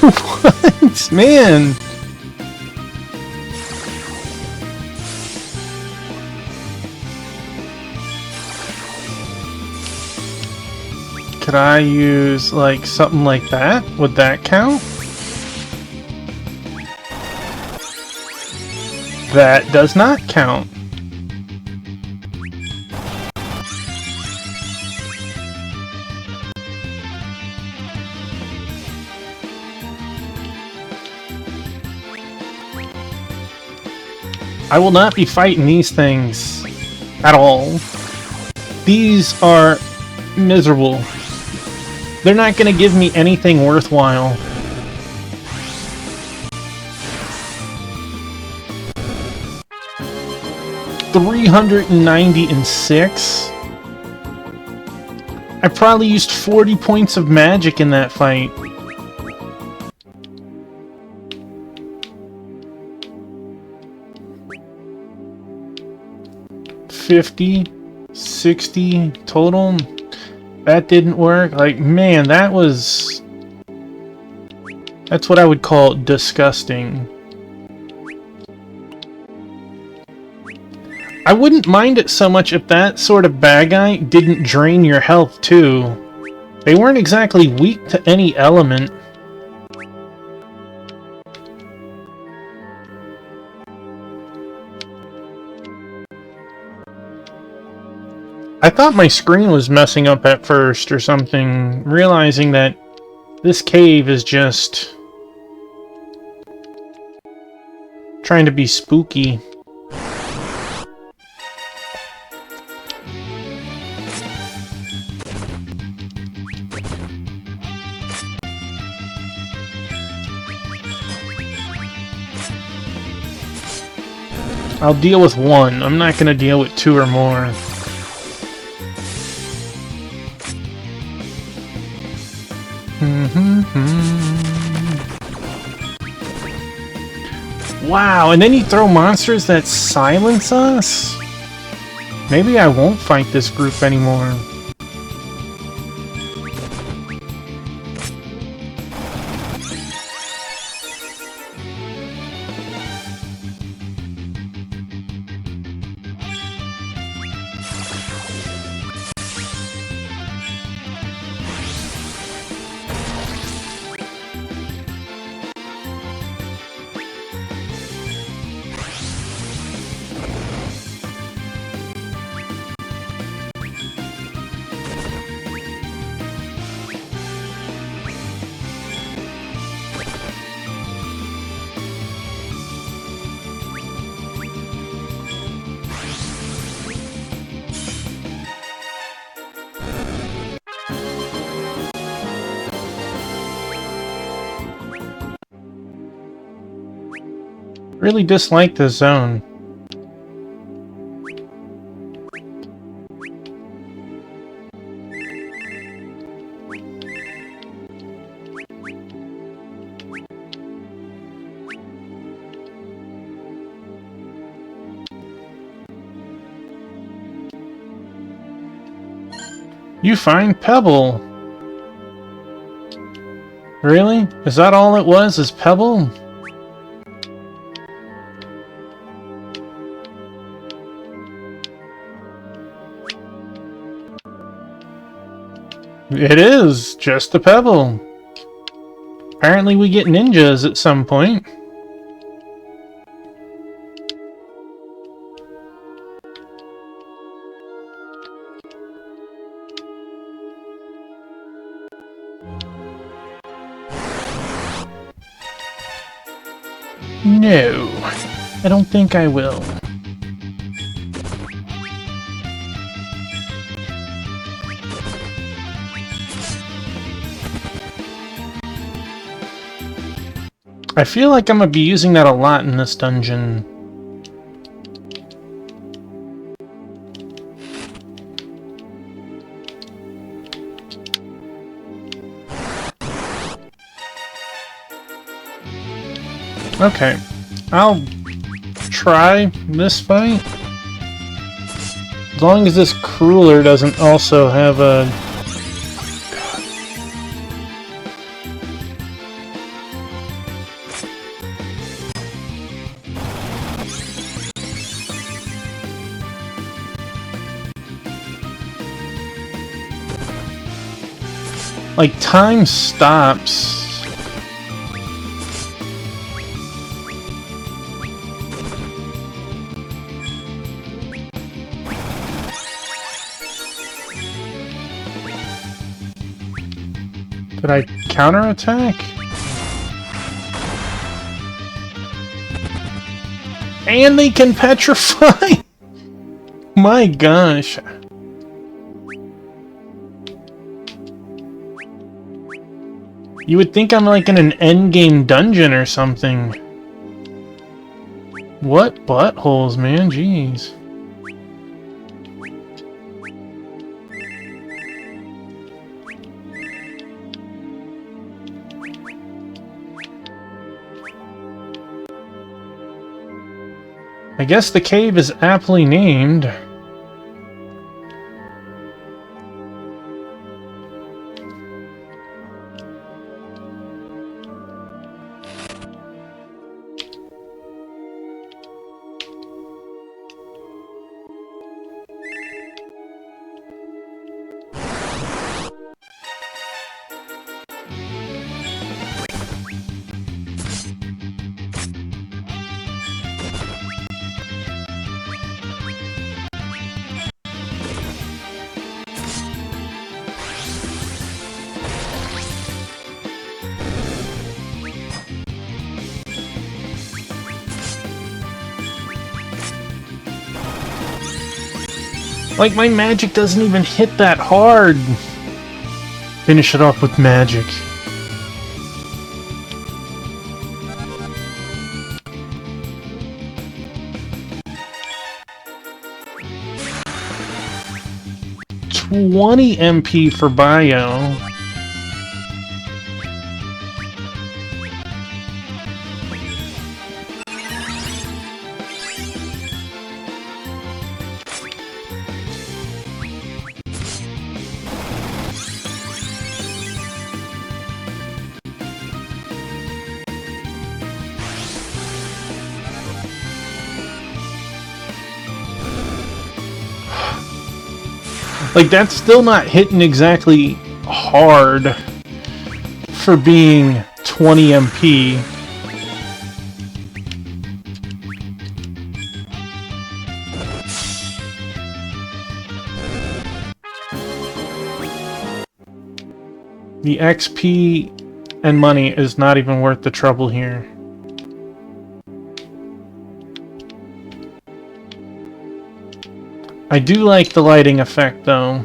What? Man! Could I use, like, something like that? Would that count? That does not count. I will not be fighting these things at all. These are miserable. They're not going to give me anything worthwhile. $396. I probably used 40 points of magic in that fight. $50, $60 total. That didn't work. Like, man, that's what I would call disgusting. I wouldn't mind it so much if that sort of bad guy didn't drain your health too. They weren't exactly weak to any element. I thought my screen was messing up at first or something, realizing that this cave is just trying to be spooky. I'll deal with one. I'm not going to deal with two or more. Wow, and then you throw monsters that silence us? Maybe I won't fight this group anymore. Really dislike this zone. You find Pebble. Really? Is that all it was, is Pebble? It is just a Pebble. Apparently we get ninjas at some point. No, I don't think I will. I feel like I'm gonna be using that a lot in this dungeon. Okay, I'll try this fight. As long as this crueler doesn't also have a... like, time stops. Did I counterattack? And they can petrify? My gosh. You would think I'm like in an endgame dungeon or something. What buttholes, man? Jeez. I guess the cave is aptly named. Like, my magic doesn't even hit that hard. Finish it off with magic. $20 MP for bio. Like, that's still not hitting exactly hard for being 20 MP. The XP and money is not even worth the trouble here. I do like the lighting effect, though.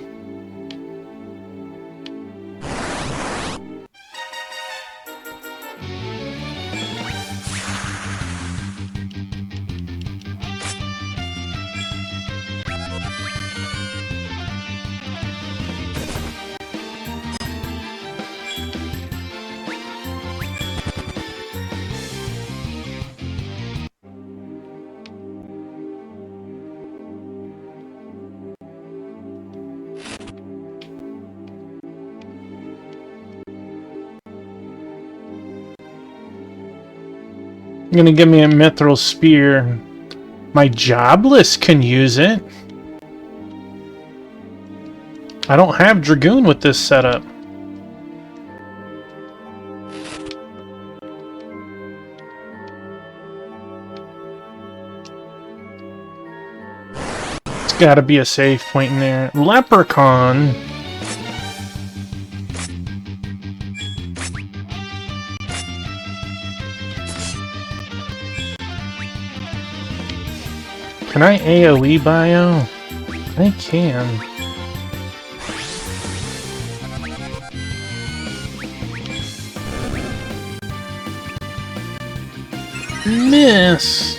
gonna give me a mithril spear. My jobless can use it. I don't have Dragoon with this setup. It's gotta be a safe point in there. Leprechaun. Can I AoE bio? I can. Miss!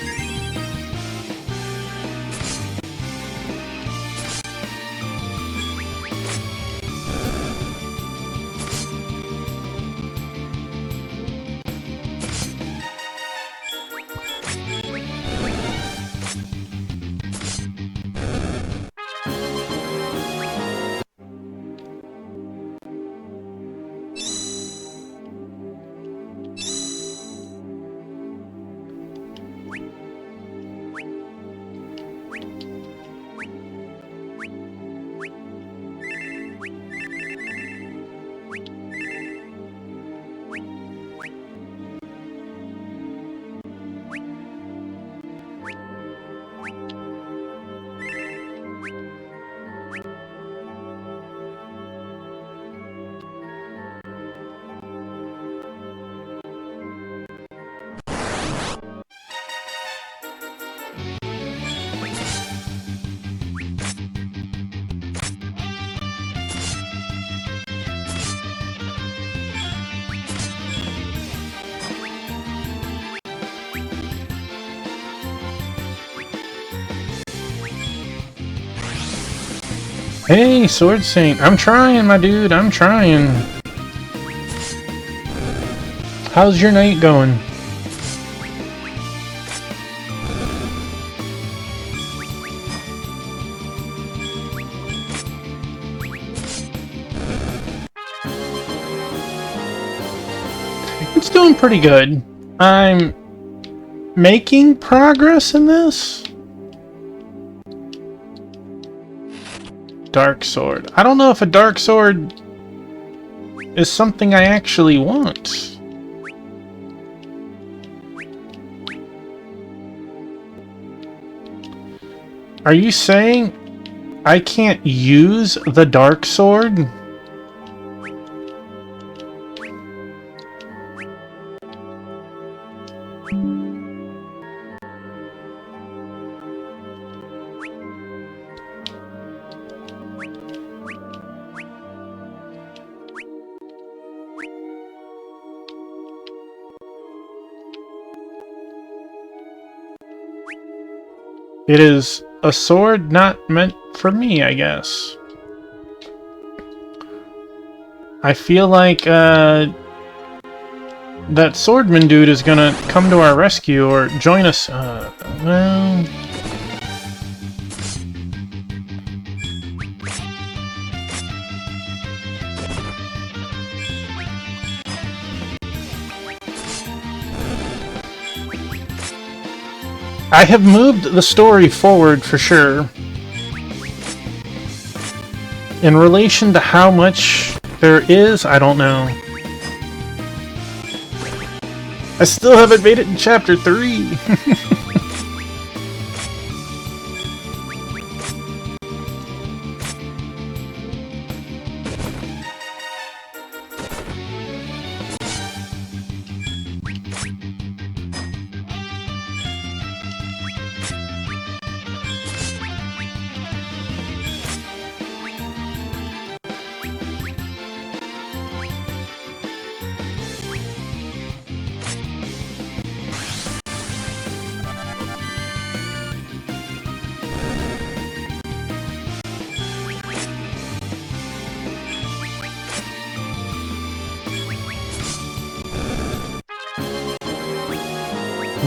Hey, Sword Saint. I'm trying, my dude. I'm trying. How's your night going? It's doing pretty good. I'm making progress in this. Dark Sword. I don't know if a Dark Sword is something I actually want. Are you saying I can't use the Dark Sword? It is a sword not meant for me, I guess. I feel like that swordman dude is gonna come to our rescue or join us. Well... I have moved the story forward for sure. In relation to how much there is, I don't know. I still haven't made it in chapter 3.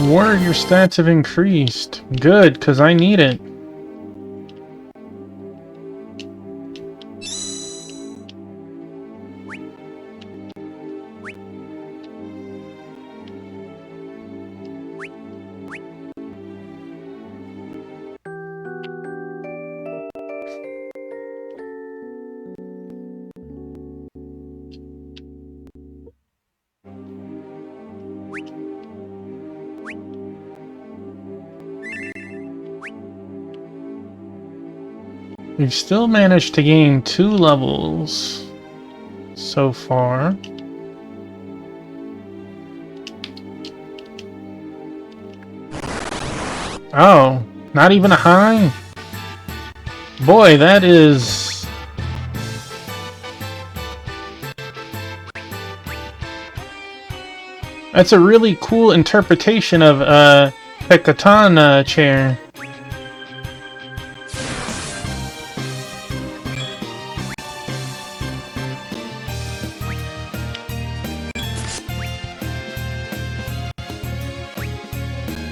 Warrior stats have increased. Good, because I need it. We've still managed to gain 2 levels so far. Oh, not even a high? Boy, that is... That's a really cool interpretation of Pekatan chair.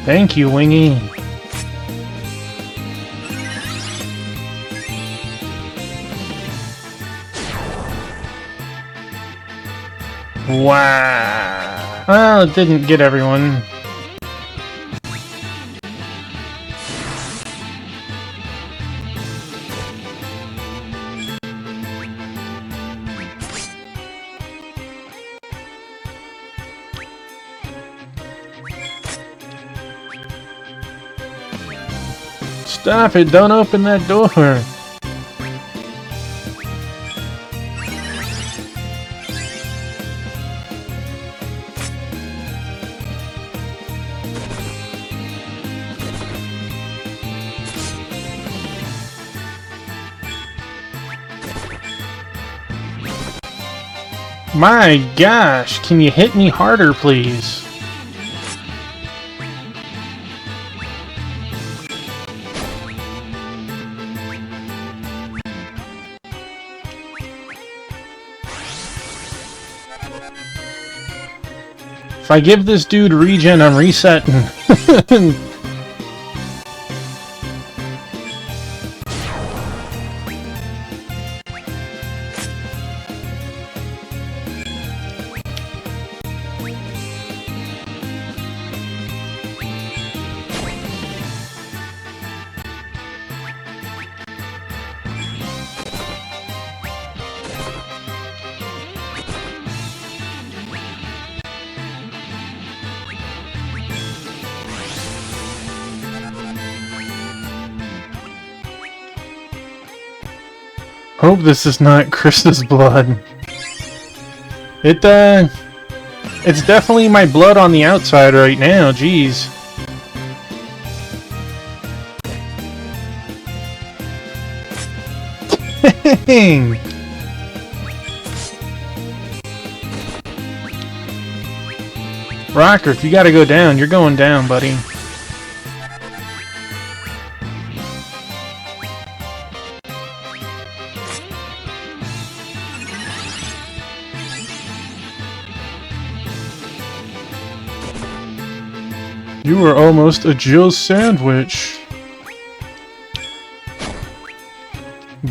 Thank you, Wingy. Wow. Well, it didn't get everyone. Stop it, don't open that door. My gosh, can you hit me harder, please? If I give this dude regen, I'm resetting. Hope this is not Krista's blood. It's definitely my blood on the outside right now, jeez. Dang! Rocker, if you gotta go down, you're going down, buddy. You were almost a Jill sandwich.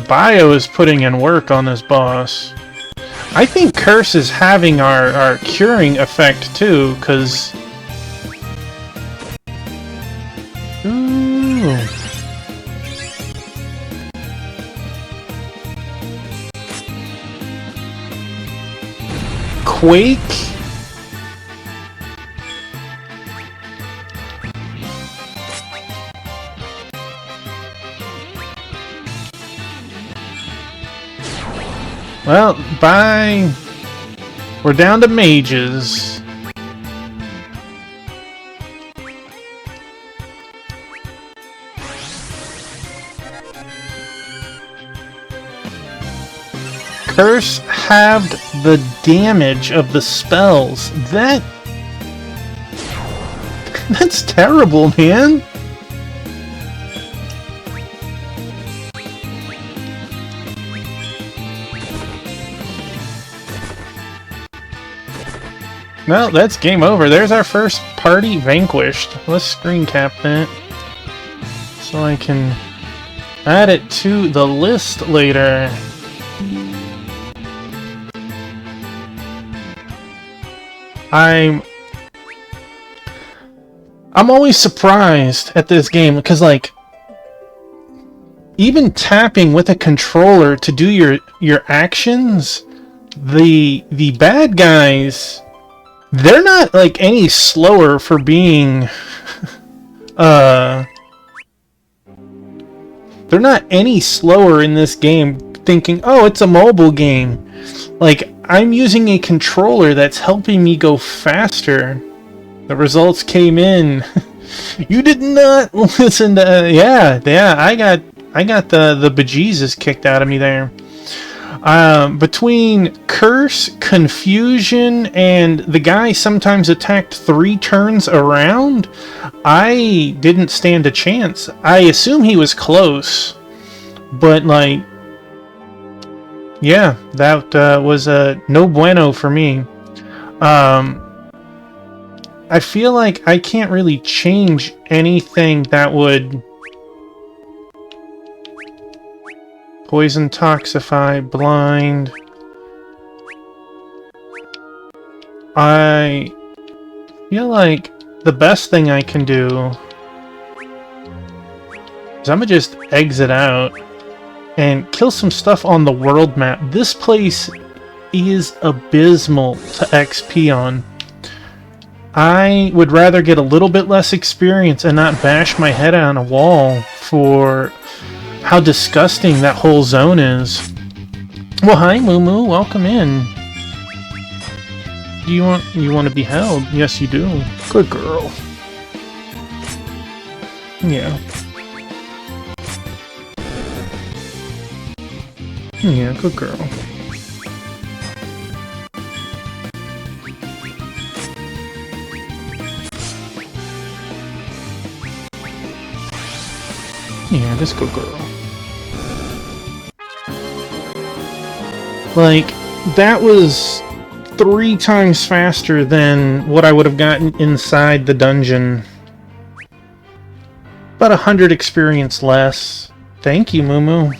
Bio is putting in work on this boss. I think Curse is having our curing effect too, cause... Ooh. Quake? Well, bye. We're down to mages. Curse halved the damage of the spells. That's terrible, man. Well, that's game over. There's our first party vanquished. Let's screen cap that so I can add it to the list later. I'm always surprised at this game because, like, even tapping with a controller to do your actions, the bad guys, they're not like any slower for being They're not any slower in this game, thinking, oh, it's a mobile game. Like, I'm using a controller that's helping me go faster. The results came in. You did not listen to... yeah, I got the bejesus kicked out of me there. Between Curse, Confusion, and the guy sometimes attacked 3 turns around, I didn't stand a chance. I assume he was close, but like, yeah, that was no bueno for me. I feel like I can't really change anything that would... Poison, Toxify, Blind. I feel like the best thing I can do is I'm gonna just exit out and kill some stuff on the world map. This place is abysmal to XP on. I would rather get a little bit less experience and not bash my head on a wall for how disgusting that whole zone is. Well, hi, Moo Moo. Welcome in. Do you want to be held? Yes, you do. Good girl. Yeah. Yeah, good girl. Yeah, this good girl. Like, that was 3 times faster than what I would have gotten inside the dungeon. About 100 experience less. Thank you, Moo Moo.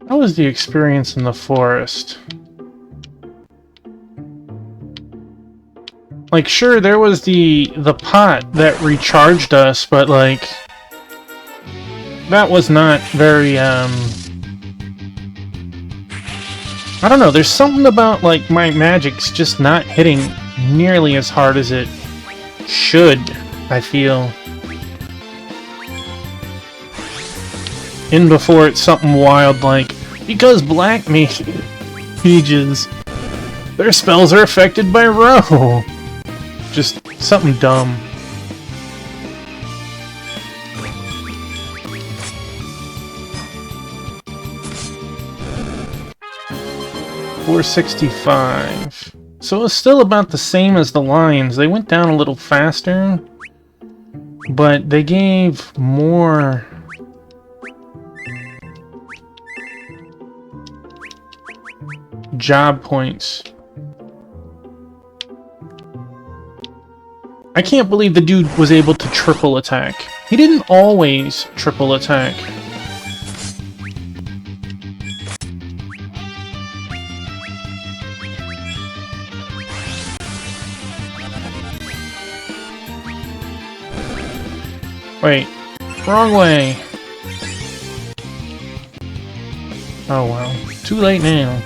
How was the experience in the forest? Like, sure, there was the pot that recharged us, but like, that was not very, I don't know, there's something about, like, my magic's just not hitting nearly as hard as it should, I feel. In before it's something wild like, because black mages, their spells are affected by Row. Just something dumb. 465. So it's still about the same as the Lions. They went down a little faster, but they gave more job points. I can't believe the dude was able to triple attack. He didn't always triple attack. Wait, wrong way. Oh well, too late now.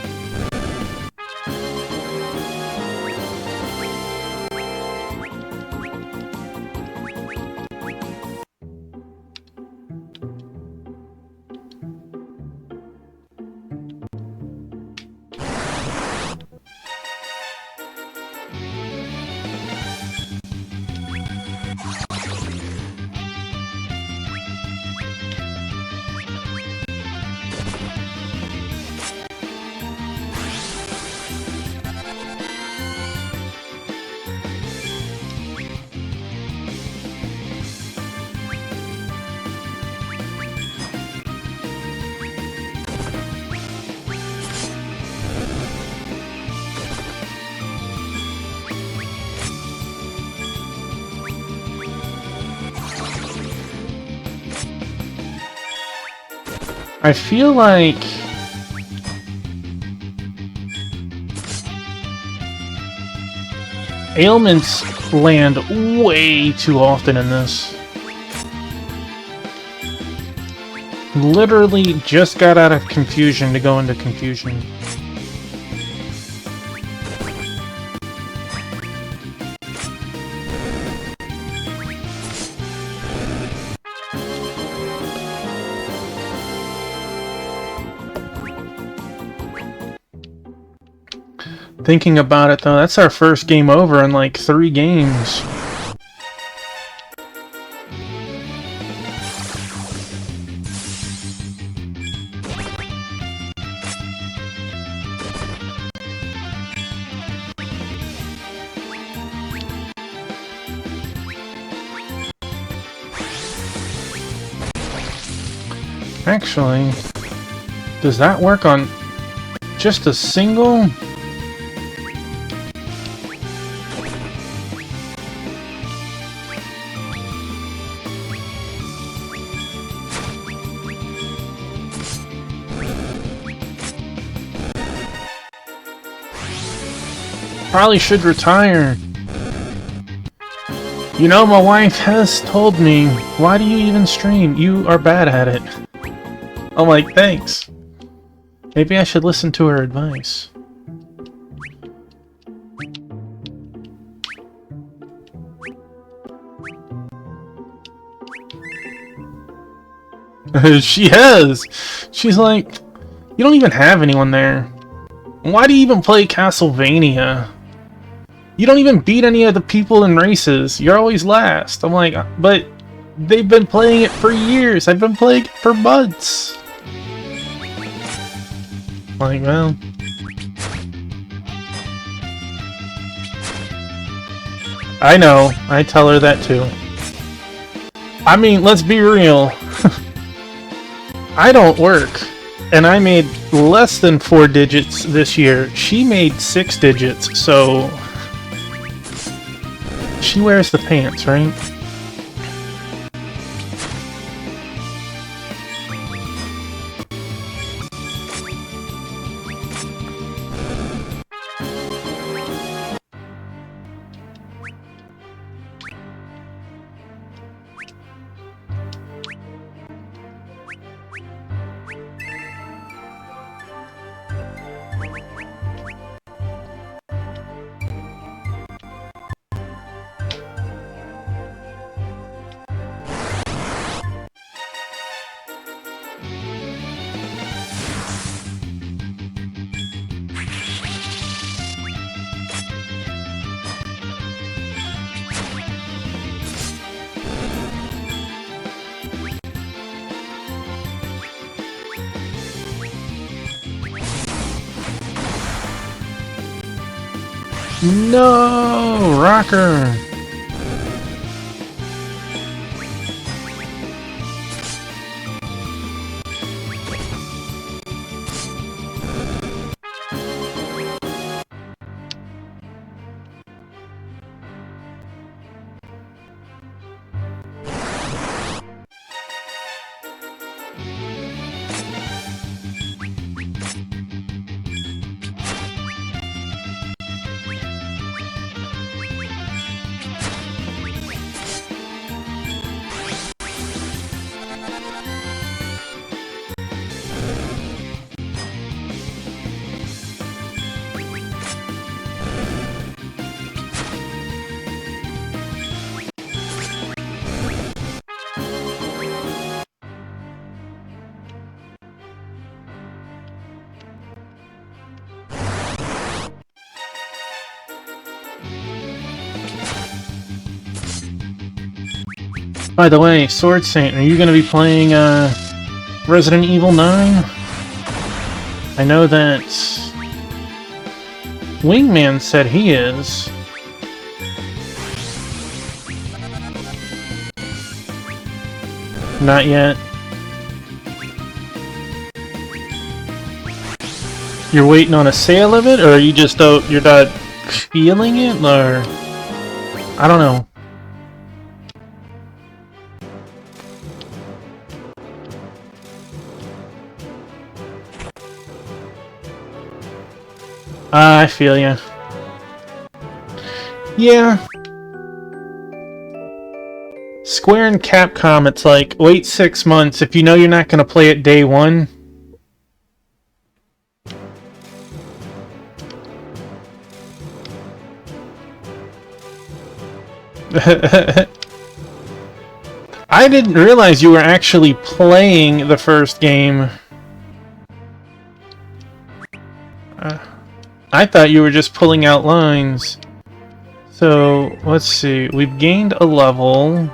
I feel like ailments land way too often in this. Literally just got out of confusion to go into confusion. Thinking about it though, that's our first game over in like 3 games. Actually, does that work on just a single? Probably should retire. You know, my wife has told me, why do you even stream? You are bad at it. I'm like, thanks. Maybe I should listen to her advice. She has! She's like, you don't even have anyone there. Why do you even play Castlevania? You don't even beat any of the people in races. You're always last. I'm like, but they've been playing it for years. I've been playing it for months. Like, well. I know. I tell her that too. I mean, let's be real. I don't work. And I made less than 4 digits this year. She made 6 digits, so... She wears the pants, right? No! Rocker! By the way, Sword Saint, are you going to be playing Resident Evil 9? I know that Wingman said he is. Not yet. You're waiting on a sale of it, or are you just you're not feeling it, or I don't know. I feel ya. Yeah. Square and Capcom, it's like, wait 6 months if you know you're not going to play it day one. I didn't realize you were actually playing the first game. I thought you were just pulling out lines. So, let's see. We've gained a level.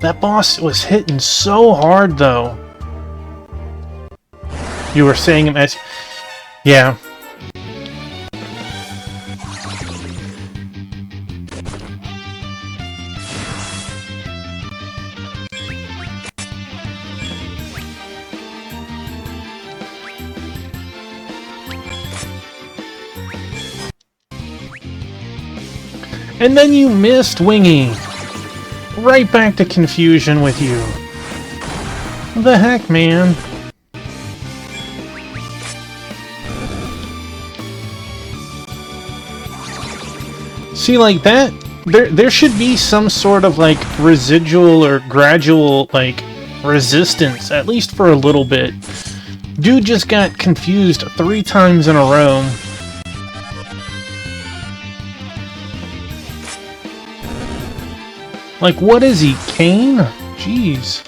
That boss was hitting so hard, though. You were saying him as... Yeah. And then you missed Wingy. Right back to confusion with you. What the heck, man? See, like that, there should be some sort of like residual or gradual like resistance, at least for a little bit. Dude just got confused 3 times in a row. Like, what is he, Kane? Jeez.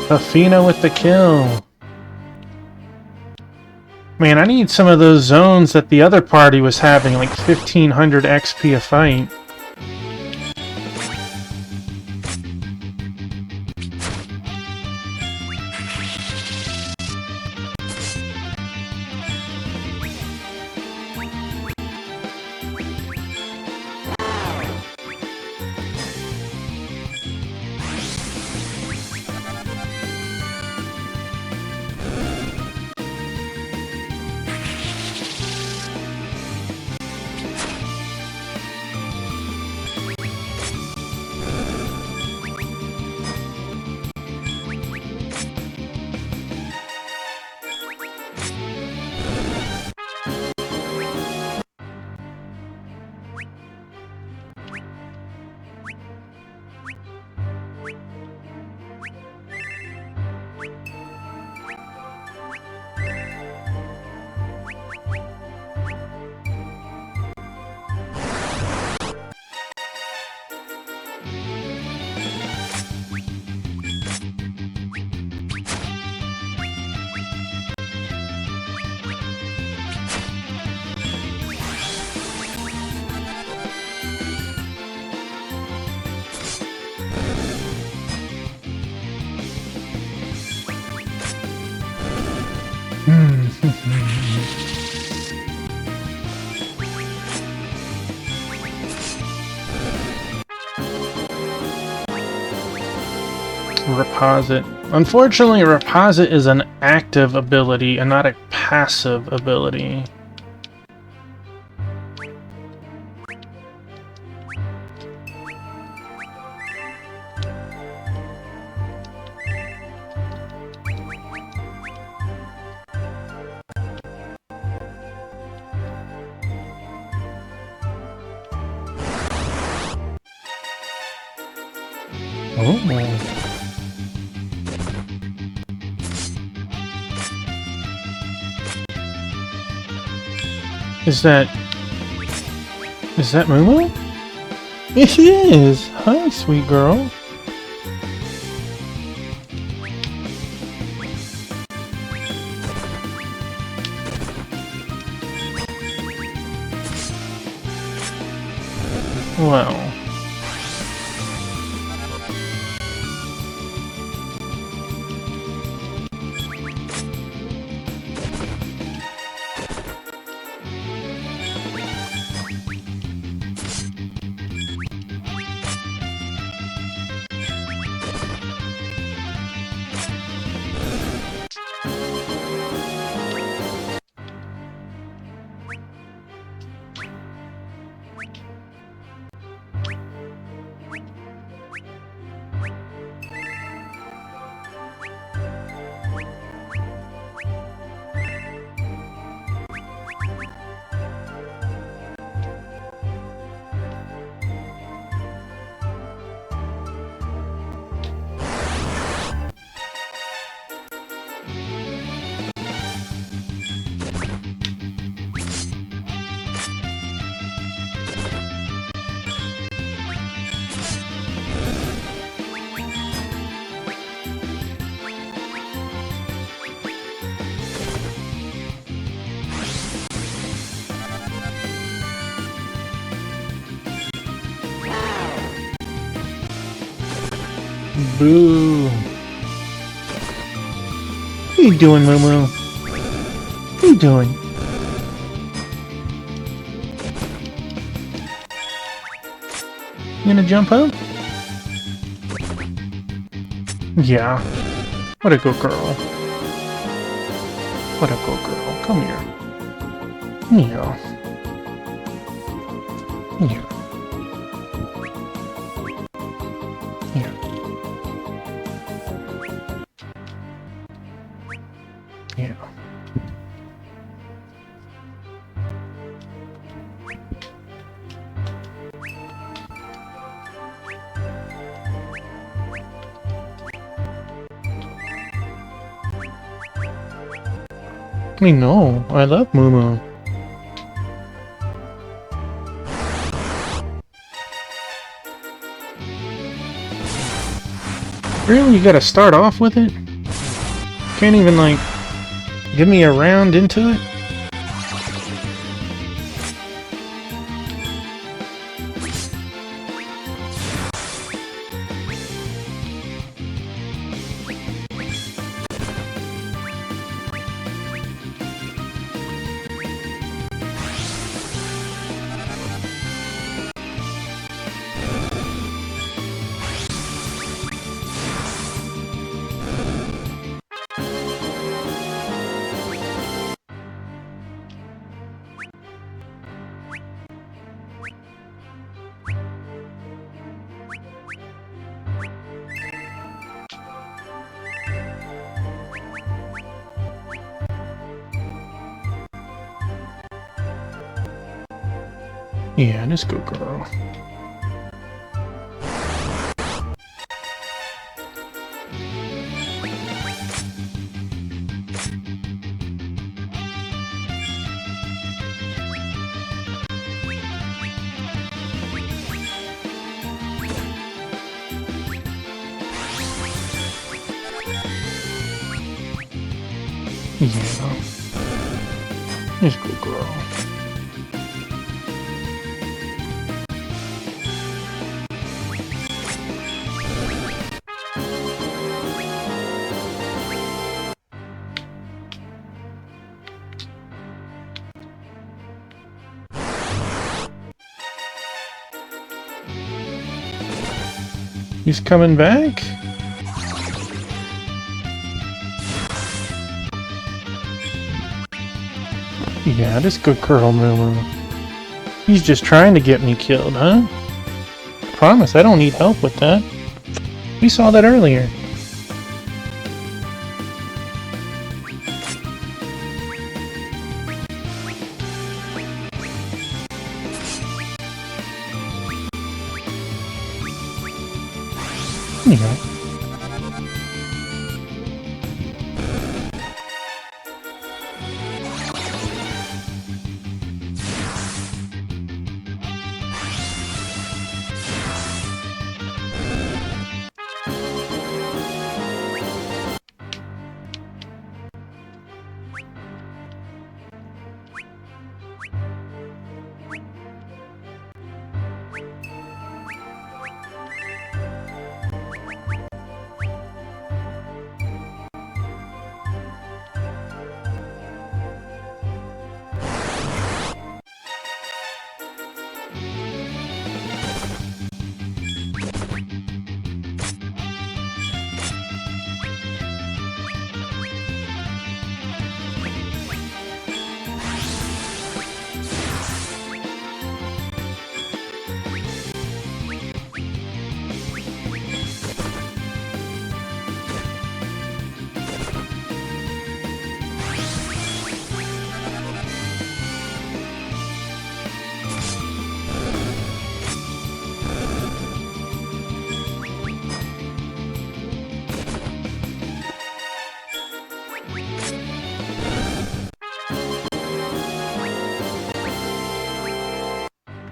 Afina with the kill. Man, I need some of those zones that the other party was having, like 1500 XP a fight. Reposit. Unfortunately, Reposit is an active ability and not a passive ability. Oh. Is that Moo? It is! Hi, sweet girl. Well. Boo. What are you doing, Moo Moo? What are you doing? You gonna jump up? Yeah. What a good girl. What a good girl. Come here. Yeah. Yeah. Yeah. Yeah. I know. I love Moo Moo. Really? You gotta start off with it? Can't even, like, give me a round into it? Yeah, this good girl. Yeah. This good girl. He's coming back? Yeah, just go Curl Moo. He's just trying to get me killed, huh? Promise, I don't need help with that. We saw that earlier. There you go.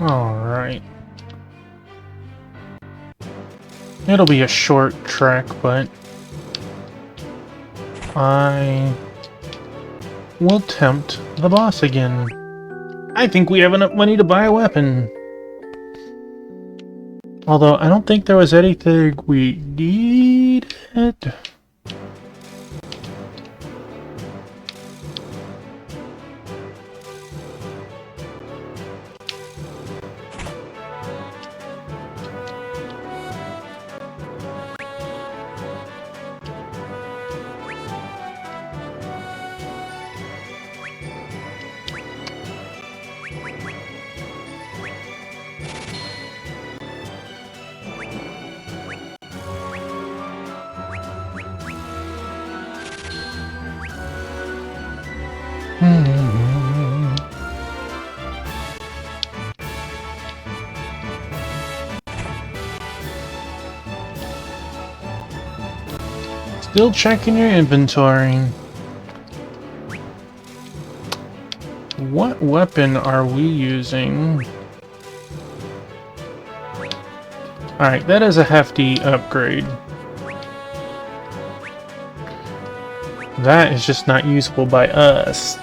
Alright. It'll be a short trek, but I will tempt the boss again. I think we have enough money to buy a weapon. Although, I don't think there was anything we needed. Still checking your inventory. What weapon are we using? Alright, that is a hefty upgrade. That is just not usable by us.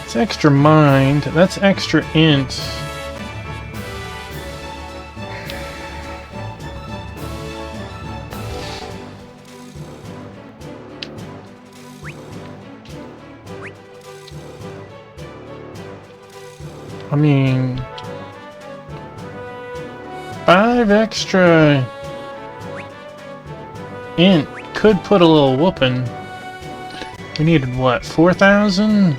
It's extra mind. That's extra int. I mean, 5 extra int could put a little whooping. We needed what, 4,000?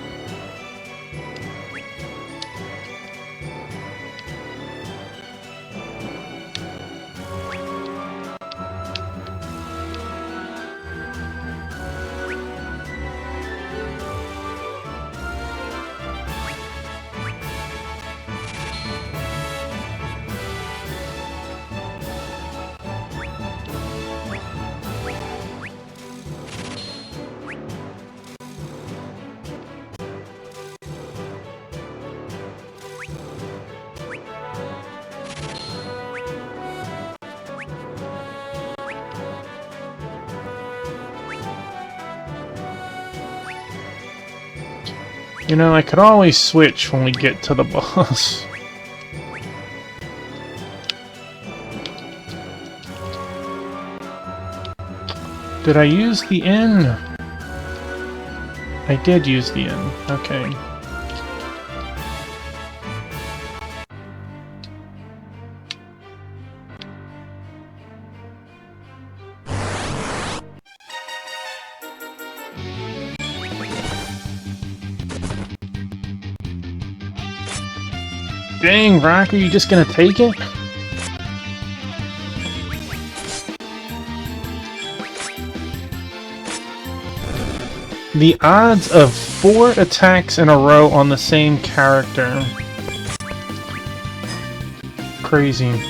You know, I could always switch when we get to the boss. Did I use the inn? I did use the inn. Okay. Dang, Rock, are you just gonna take it? The odds of 4 attacks in a row on the same character. Crazy.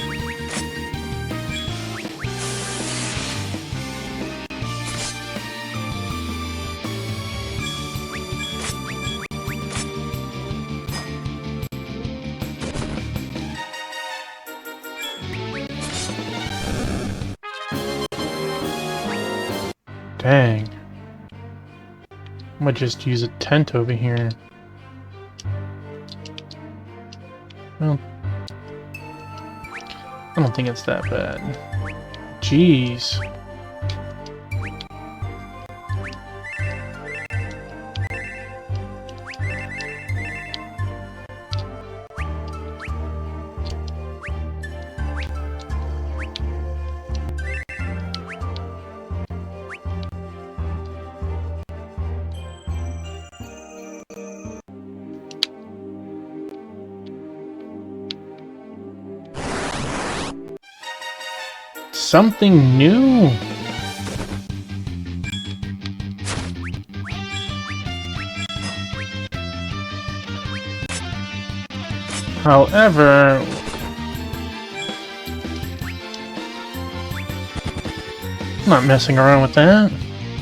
Dang. I'm gonna just use a tent over here. Well, I don't think it's that bad. Jeez. Something new. However, I'm not messing around with that.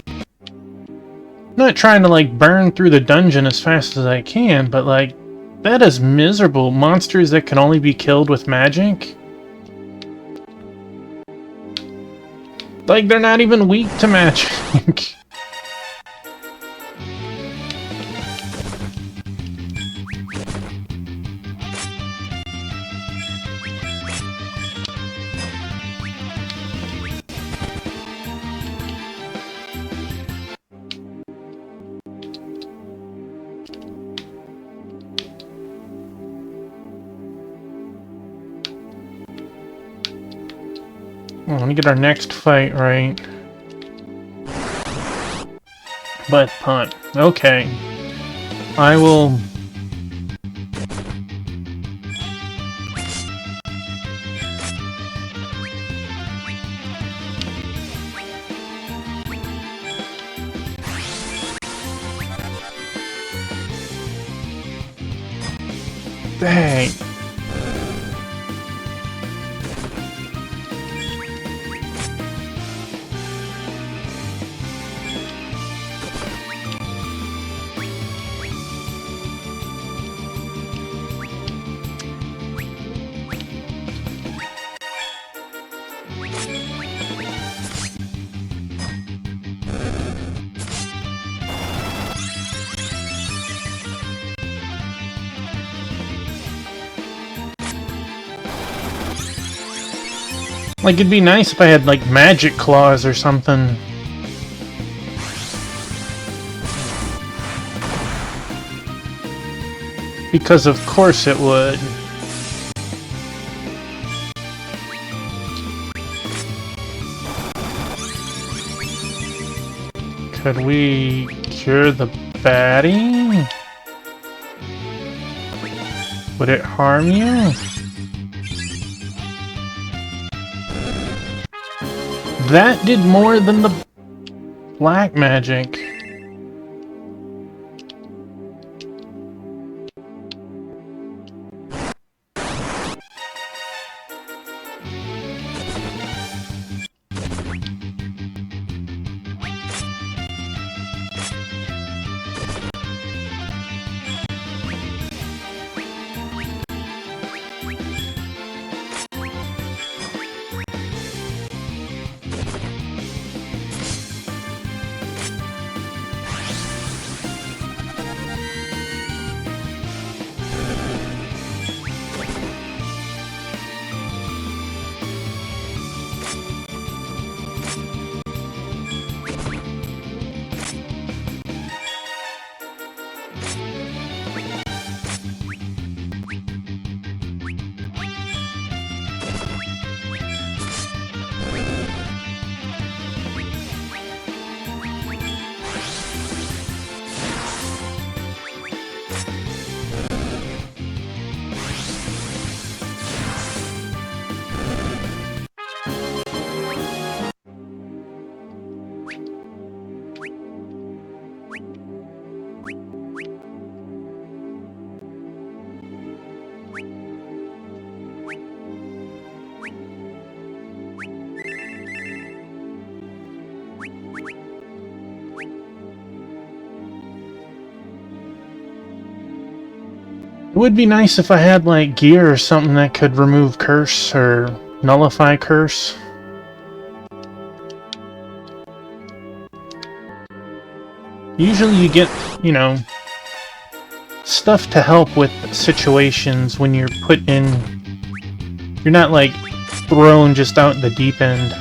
I'm not trying to like burn through the dungeon as fast as I can, but like that is miserable. Monsters that can only be killed with magic. Like, they're not even weak to magic. Oh, let me get our next fight right. Butt punt. Okay. I will... Dang. Like, it'd be nice if I had, like, magic claws or something. Because of course it would. Could we cure the baddie? Would it harm you? That did more than the black magic. would be nice if I had, like, gear or something that could remove curse or nullify curse. Usually you get, you know, stuff to help with situations when you're put in... You're not, like, thrown just out in the deep end.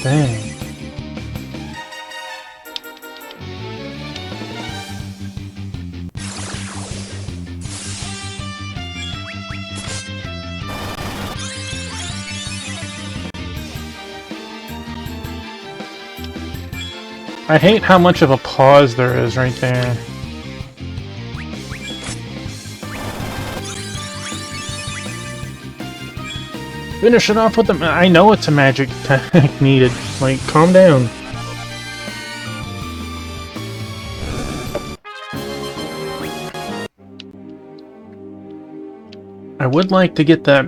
Dang. I hate how much of a pause there is right there. Finish it off with the... I know it's a magic attack needed. Like, calm down. I would like to get that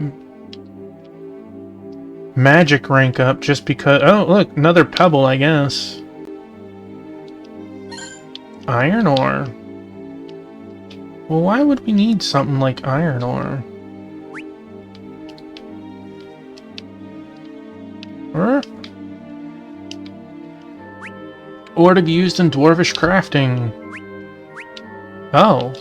magic rank up just because... Oh, look, another pebble, I guess. Iron ore. Well, why would we need something like iron ore? Or to be used in dwarvish crafting. Oh.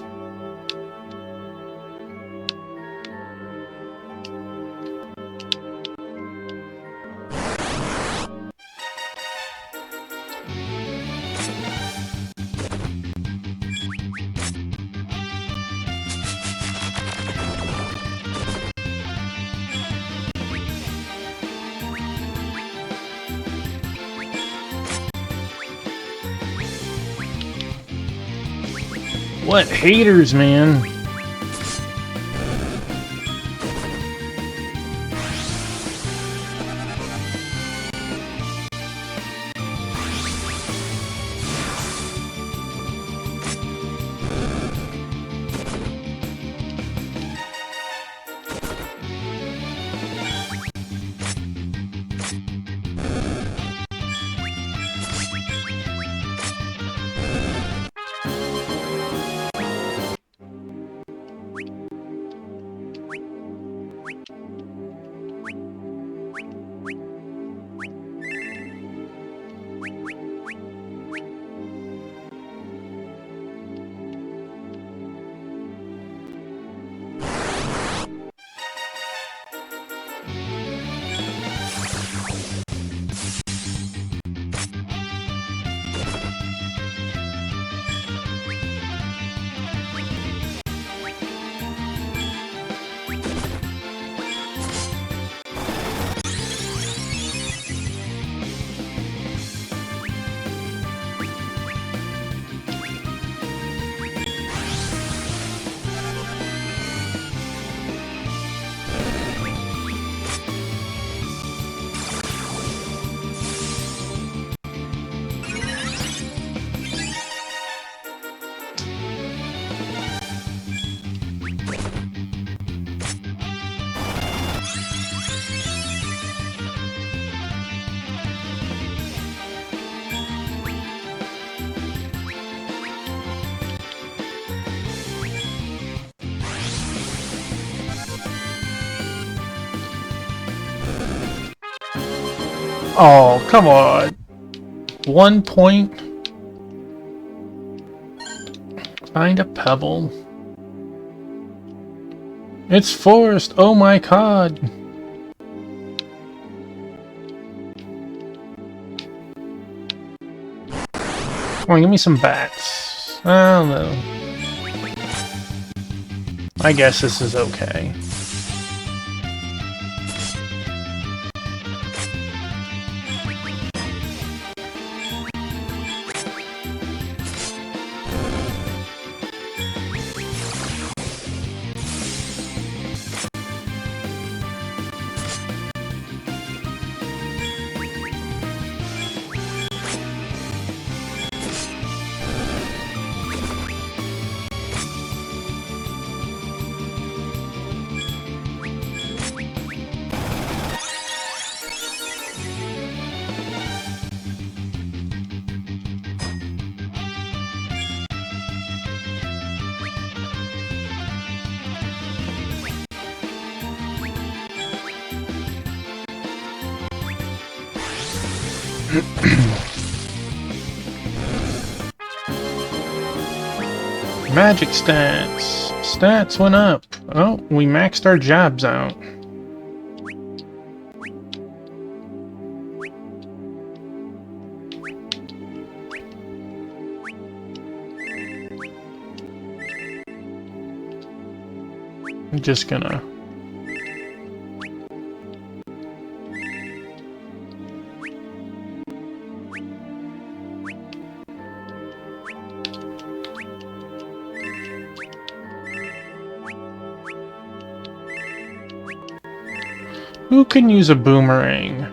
What haters, man? Oh, come on. 1 point. Find a pebble. It's forest. Oh my god. Come on, give me some bats. I don't know. I guess this is okay. Magic stats. Stats went up. Oh, we maxed our jobs out. I'm just gonna... Who can use a boomerang?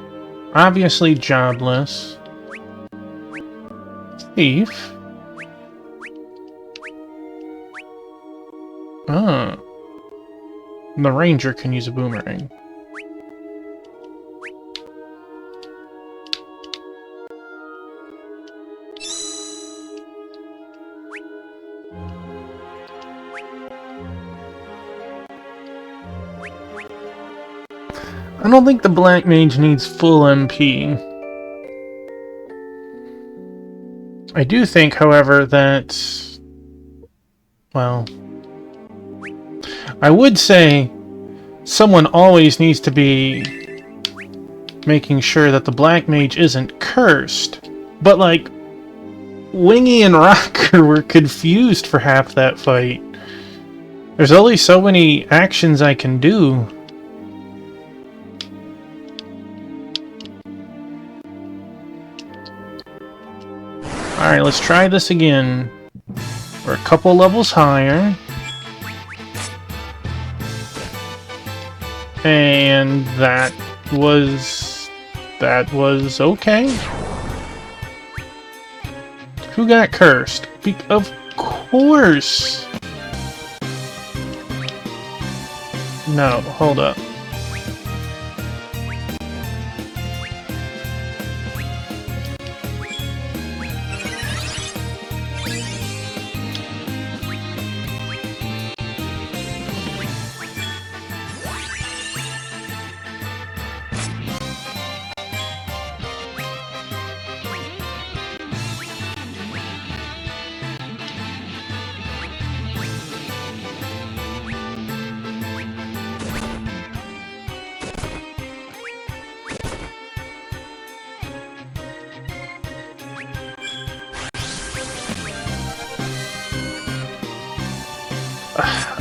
Obviously jobless. Thief? Ah. The ranger can use a boomerang. I don't think the Black Mage needs full MP. I do think, however, that... Well... I would say someone always needs to be making sure that the Black Mage isn't cursed. But, like, Wingy and Rocker were confused for half that fight. There's only so many actions I can do. Alright, let's try this again. We're a couple levels higher. And that was okay. Who got cursed? Of course! No, hold up.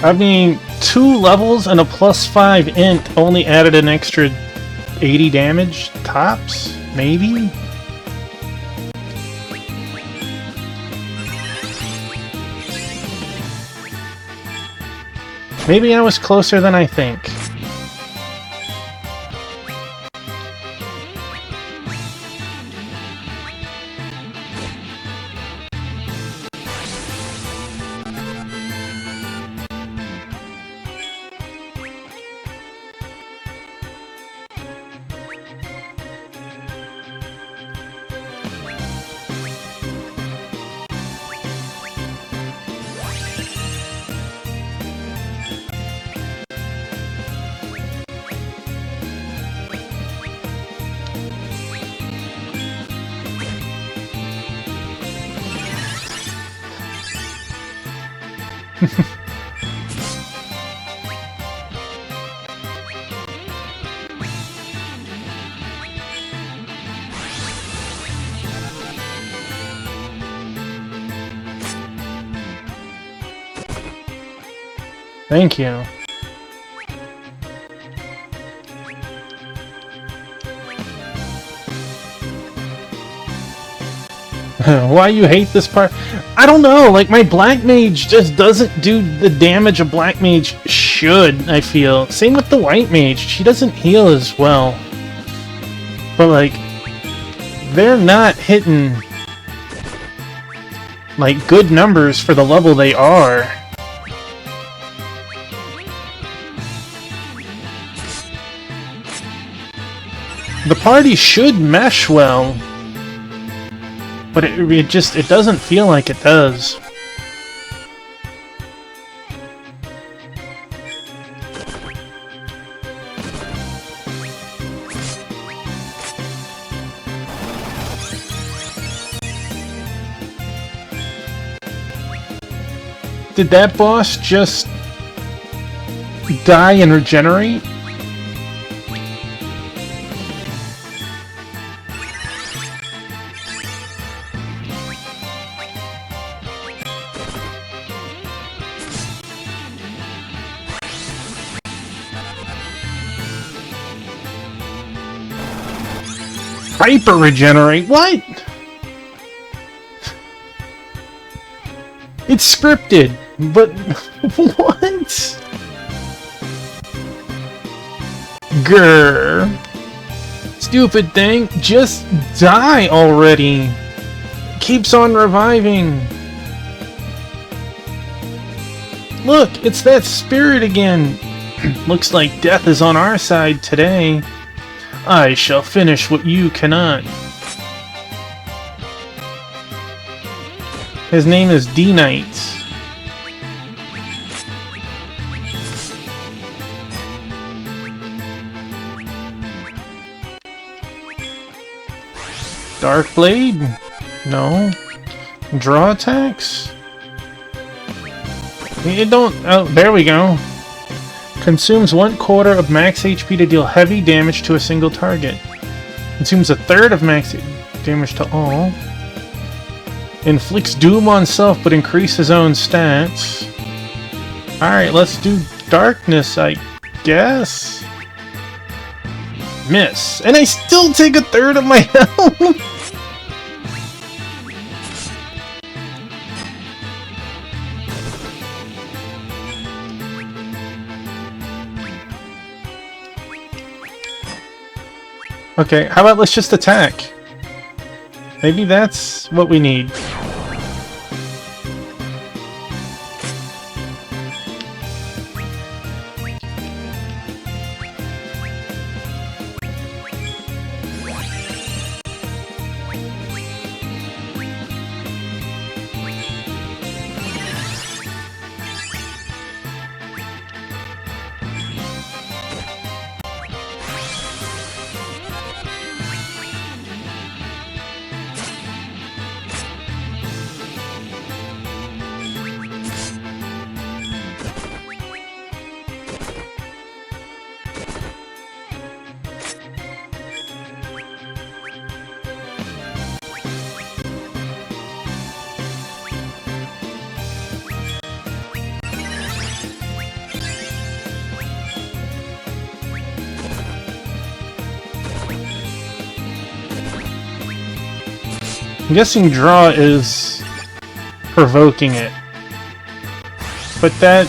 I mean, 2 levels and a +5 int only added an extra 80 damage? Tops? Maybe? Maybe I was closer than I think. Thank you. Why you hate this part? I don't know, like my Black Mage just doesn't do the damage a Black Mage should, I feel. Same with the White Mage, she doesn't heal as well. But like, they're not hitting like good numbers for the level they are. The party should mesh well, but it doesn't feel like it does. Did that boss just die and regenerate? Hyper regenerate? What? It's scripted, but what? Grr. Stupid thing, just die already. Keeps on reviving. Look, it's that spirit again. Looks like death is on our side today. I shall finish what you cannot. His name is D-Knight. Dark Blade? No. Draw attacks? It don't... Oh, there we go. Consumes 1/4 of max HP to deal heavy damage to a single target. Consumes 1/3 of max damage to all. Inflicts doom on self but increase his own stats. Alright, let's do darkness, I guess. Miss. And I still take 1/3 of my health! Okay, how about let's just attack? Maybe that's what we need. I'm guessing draw is provoking it. But that...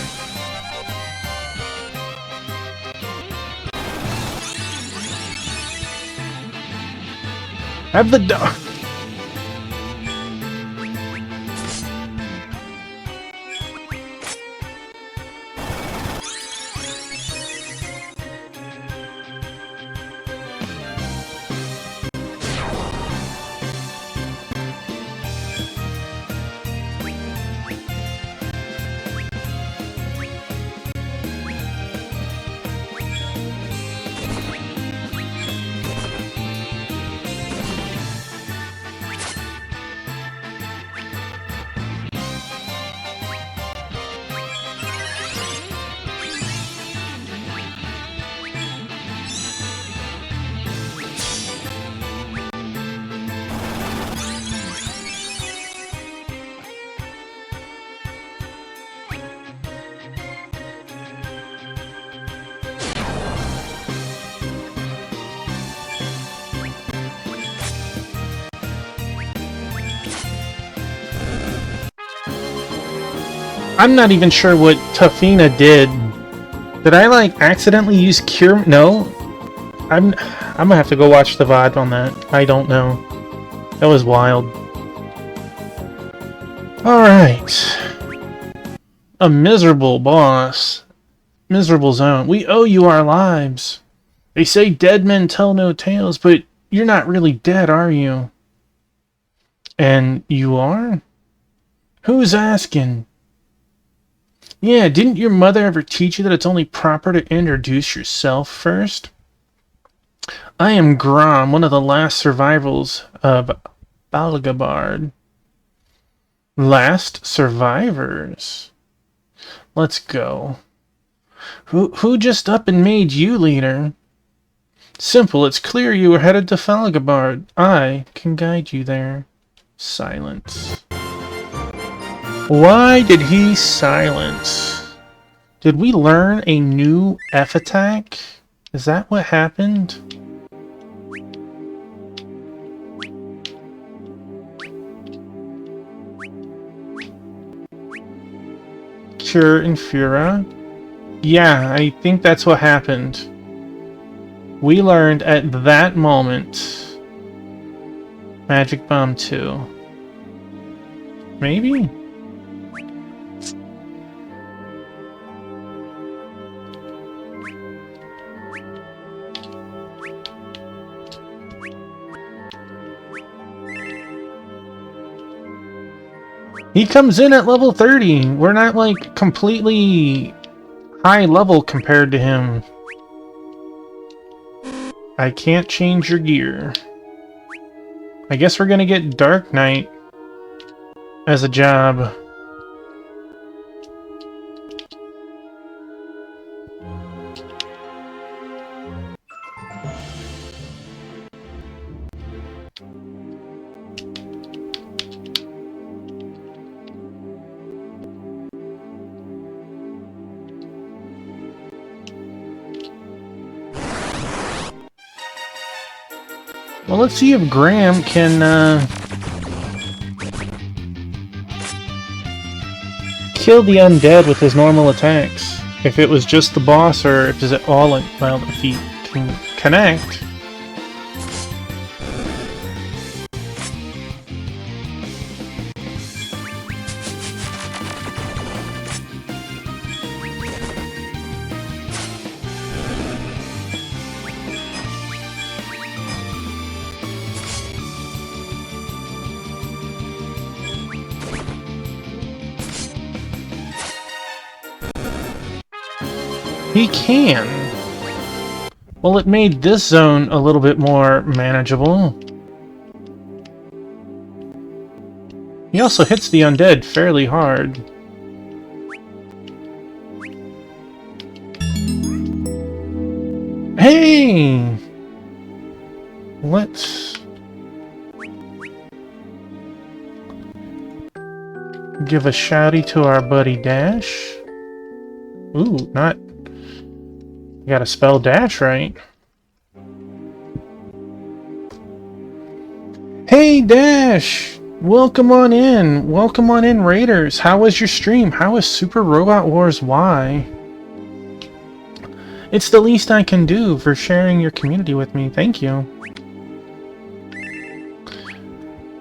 Have the dog... I'm not even sure what Tafina did. Did I, like, accidentally use Cure? No? I'm gonna have to go watch the VOD on that. I don't know. That was wild. Alright. A miserable boss. Miserable zone. We owe you our lives. They say dead men tell no tales, but you're not really dead, are you? And you are? Who's asking? Yeah, didn't your mother ever teach you that it's only proper to introduce yourself first? I am Grom, one of the last survivors of Balgabard. Last survivors? Let's go. Who just up and made you leader? Simple, it's clear you are headed to Felgabard. I can guide you there. Silence. Why did he silence? Did we learn a new F attack? Is that what happened? Cure Infura? Yeah, I think that's what happened. We learned at that moment Magic Bomb 2. Maybe? He comes in at level 30. We're not like completely high level compared to him. I can't change your gear. I guess we're gonna get Dark Knight as a job. Well, let's see if Graham can kill the undead with his normal attacks. If it was just the boss, or if is it all in, well, if he can connect. He can. Well, it made this zone a little bit more manageable. He also hits the undead fairly hard. Hey! Let's give a shouty to our buddy Dash. Ooh, not... You gotta spell Dash right. Hey Dash! Welcome on in! Welcome on in, Raiders! How was your stream? How was Super Robot Wars Y? It's the least I can do for sharing your community with me. Thank you.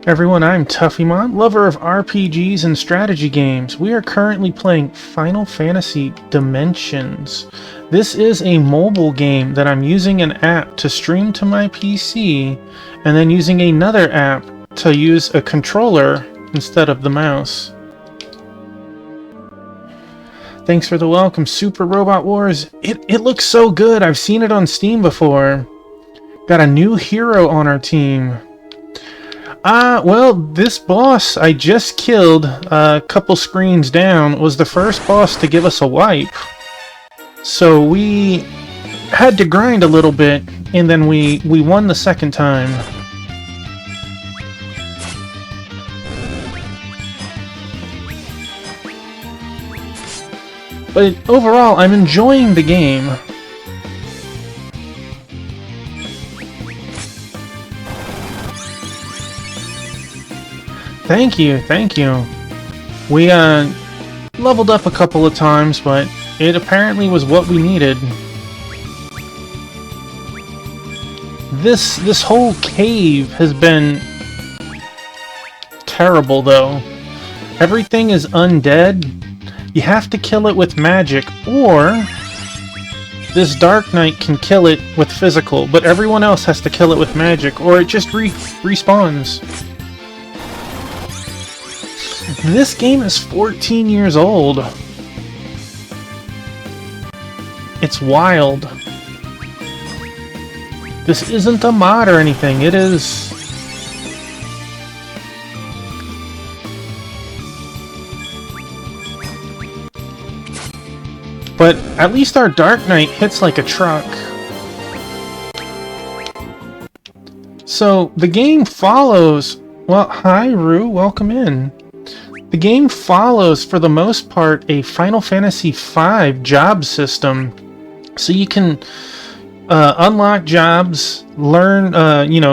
Everyone, I'm Tuffymon, lover of RPGs and strategy games. We are currently playing Final Fantasy Dimensions. This is a mobile game that I'm using an app to stream to my PC, and then using another app to use a controller instead of the mouse. Thanks for the welcome, Super Robot Wars. It looks so good. I've seen it on Steam before. Got a new hero on our team. Well, this boss I just killed a couple screens down was the first boss to give us a wipe. So we had to grind a little bit, and then we won the second time. But overall, I'm enjoying the game. Thank you, thank you. We leveled up a couple of times, but it apparently was what we needed. This whole cave has been terrible, though. Everything is undead. You have to kill it with magic, or this Dark Knight can kill it with physical, but everyone else has to kill it with magic, or it just respawns. This game is 14 years old. It's wild. This isn't a mod or anything, it is... But at least our Dark Knight hits like a truck. So the game follows... Well, hi Rue, welcome in. The game follows, for the most part, a Final Fantasy V job system. So you can unlock jobs, learn,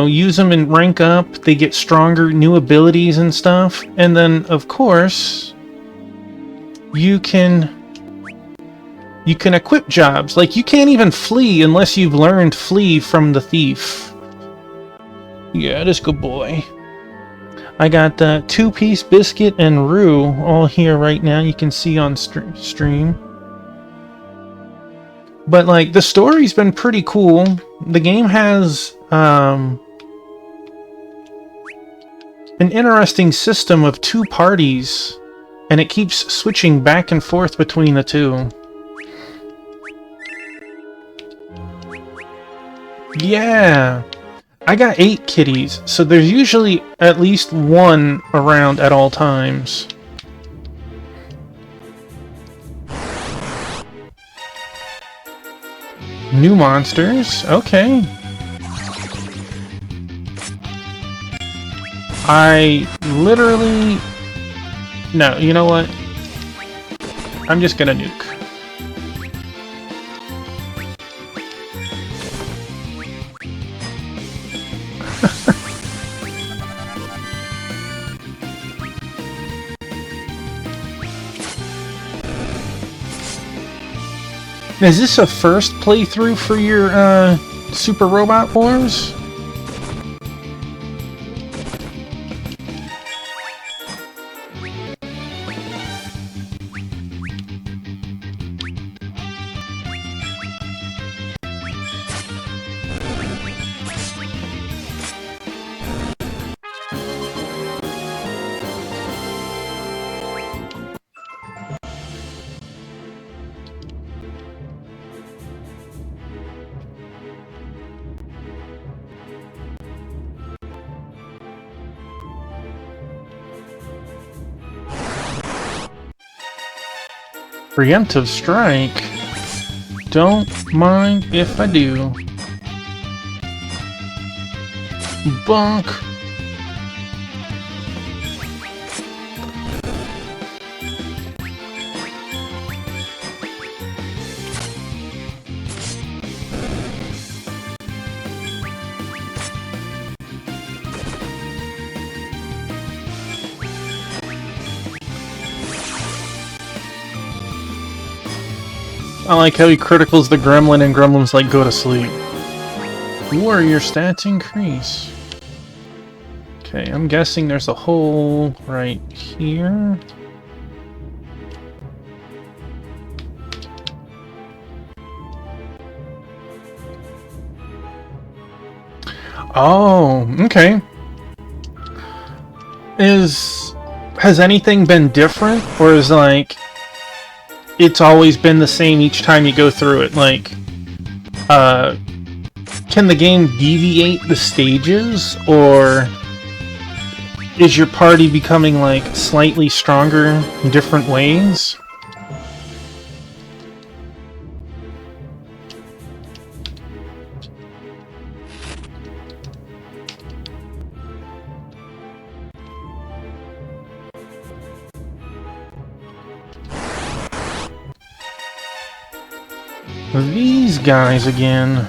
use them and rank up. They get stronger, new abilities and stuff. And then, of course, you can equip jobs. Like, you can't even flee unless you've learned flee from the thief. Yeah, this good boy. I got Two-Piece, Biscuit, and Rue all here right now. You can see on stream. But, like, the story's been pretty cool. The game has an interesting system of 2 parties, and it keeps switching back and forth between the 2. Yeah! I got 8 kitties, so there's usually at least 1 around at all times. New monsters, okay. I literally... No, you know what? I'm just gonna nuke. Is this a first playthrough for your Super Robot Wars? Preemptive strike? Don't mind if I do. Bonk. I like how he criticals the gremlin and gremlin's like, go to sleep. Warrior stats increase. Okay, I'm guessing there's a hole right here. Oh, okay. Has anything been different? Or is like... it's always been the same each time you go through it? Like, can the game deviate the stages, or is your party becoming, like, slightly stronger in different ways? These guys again.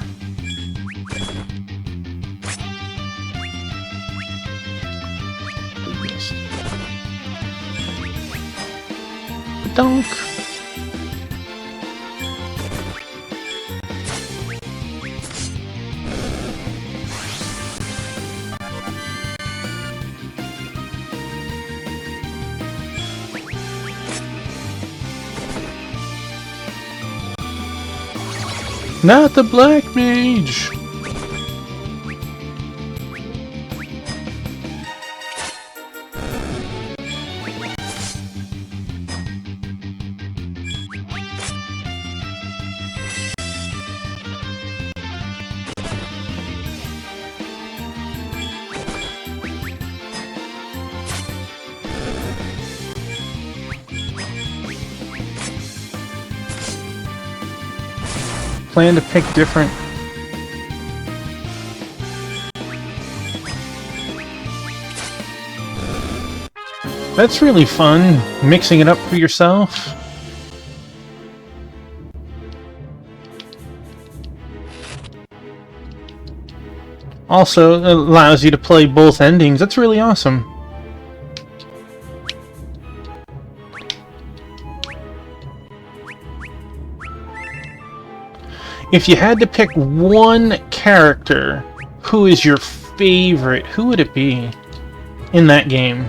Donk. Not the Black Mage! plan to pick different... That's really fun, mixing it up for yourself. Also, it allows you to play both endings. That's really awesome. If you had to pick one character, who is your favorite? Who would it be in that game?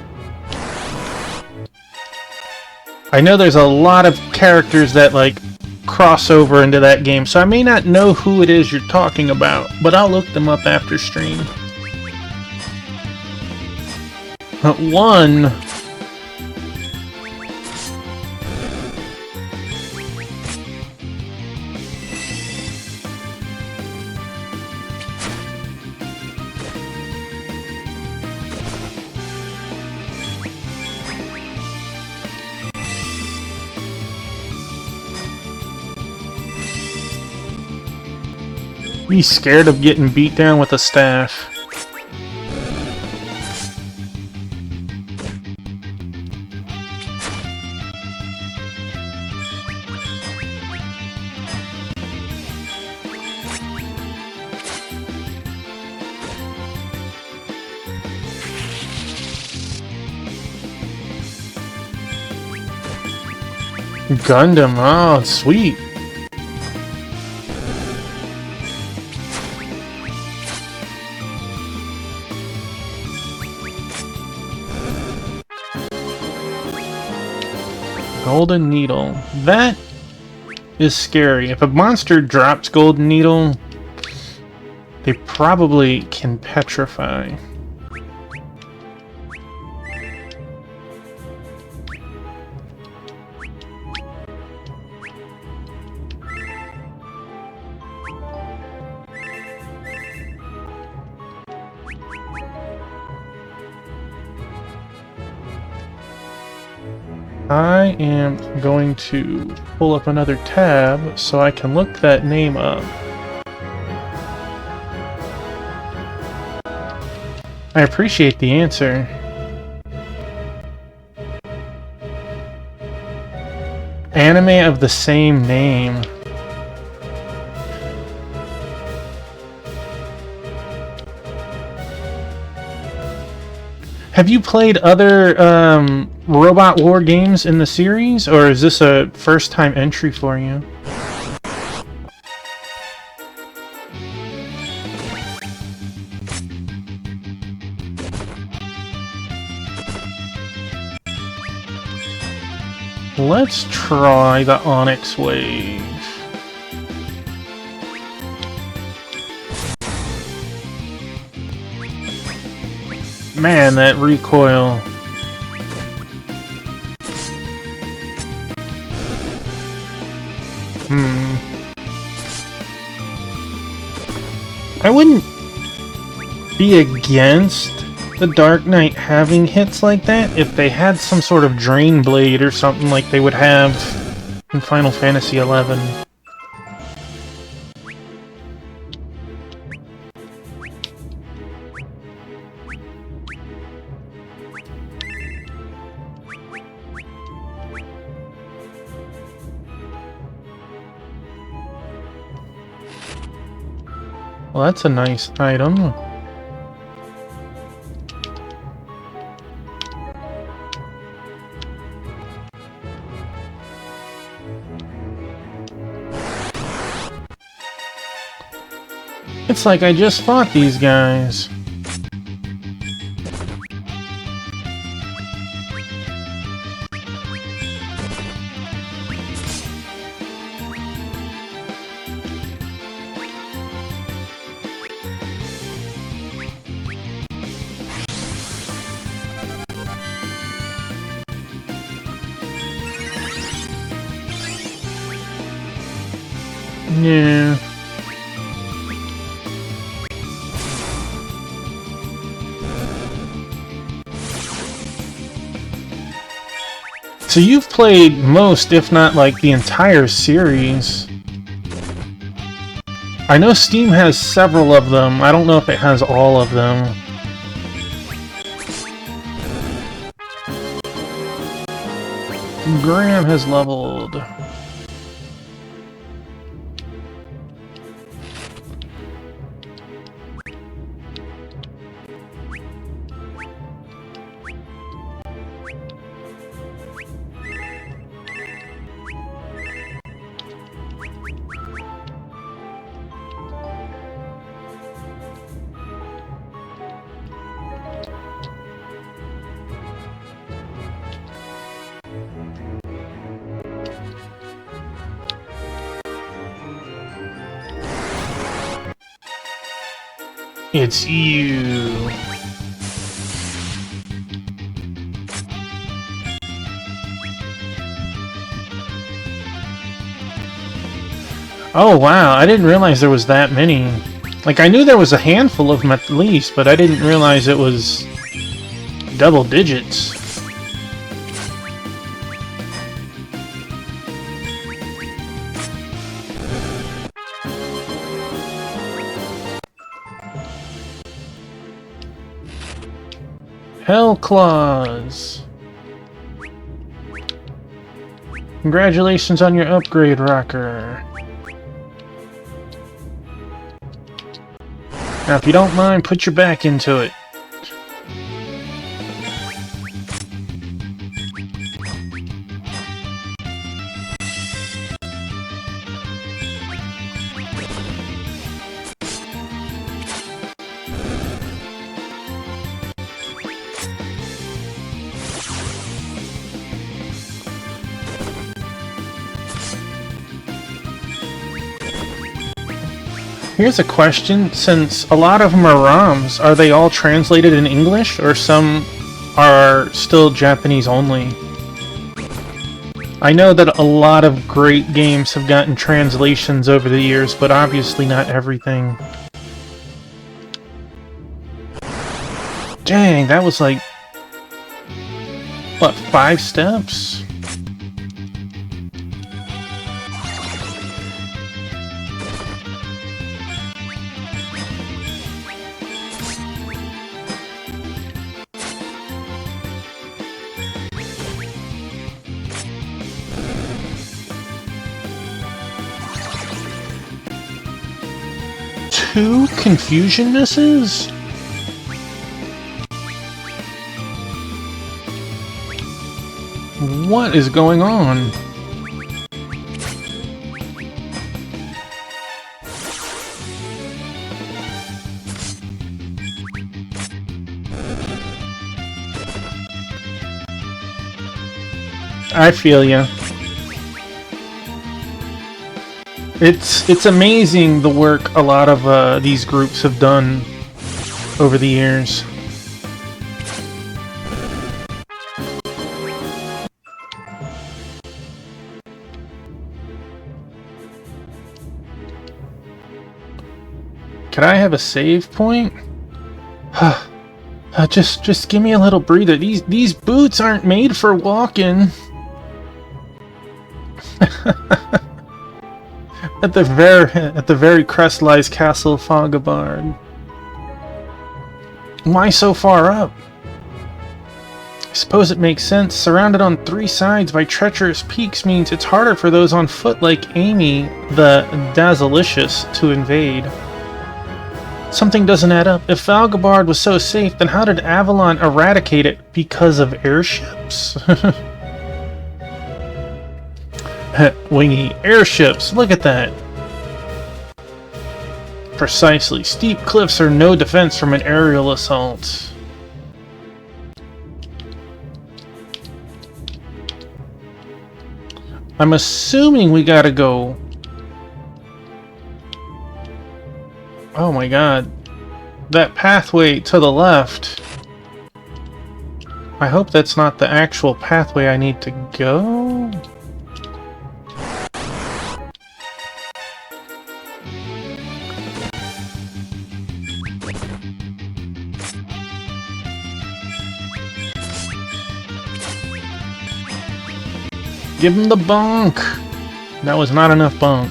I know there's a lot of characters that, like, cross over into that game, so I may not know who it is you're talking about, but I'll look them up after stream. But one... He's scared of getting beat down with a staff. Gundam, oh, sweet. Golden Needle. That is scary. If a monster drops Golden Needle, they probably can petrify. I am going to pull up another tab so I can look that name up. I appreciate the answer. Anime of the same name. Have you played other Robot War games in the series, or is this a first-time entry for you? Let's try the Onyx Wave. Man, that recoil. I wouldn't be against the Dark Knight having hits like that if they had some sort of Drain Blade or something like they would have in Final Fantasy XI. Well, that's a nice item. It's like I just fought these guys. Yeah. So you've played most, if not like the entire series. I know Steam has several of them. I don't know if it has all of them. Graham has leveled. It's you. Oh wow, I didn't realize there was that many. Like, I knew there was a handful of them at least, but I didn't realize it was double digits. Hellclaws! Congratulations on your upgrade, Rocker. Now, if you don't mind, put your back into it. Here's a question, since a lot of them are ROMs, are they all translated in English, or some are still Japanese only? I know that a lot of great games have gotten translations over the years, but obviously not everything. Dang, that was like, what, 5 steps? Two confusion misses? What is going on? I feel ya. It's amazing the work a lot of these groups have done over the years. Could I have a save point? Just give me a little breather. These boots aren't made for walking. At the very crest lies Castle Fogabard. Why so far up? I suppose it makes sense. Surrounded on 3 sides by treacherous peaks means it's harder for those on foot like Amy, the Dazzalicious, to invade. Something doesn't add up. If Fogabard was so safe, then how did Avalon eradicate it? Because of airships? Wingy, airships, look at that. Precisely. Steep cliffs are no defense from an aerial assault. I'm assuming we gotta go... Oh my god. That pathway to the left. I hope that's not the actual pathway I need to go. Give him the bunk! That was not enough bunk.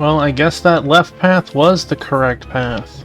Well, I guess that left path was the correct path.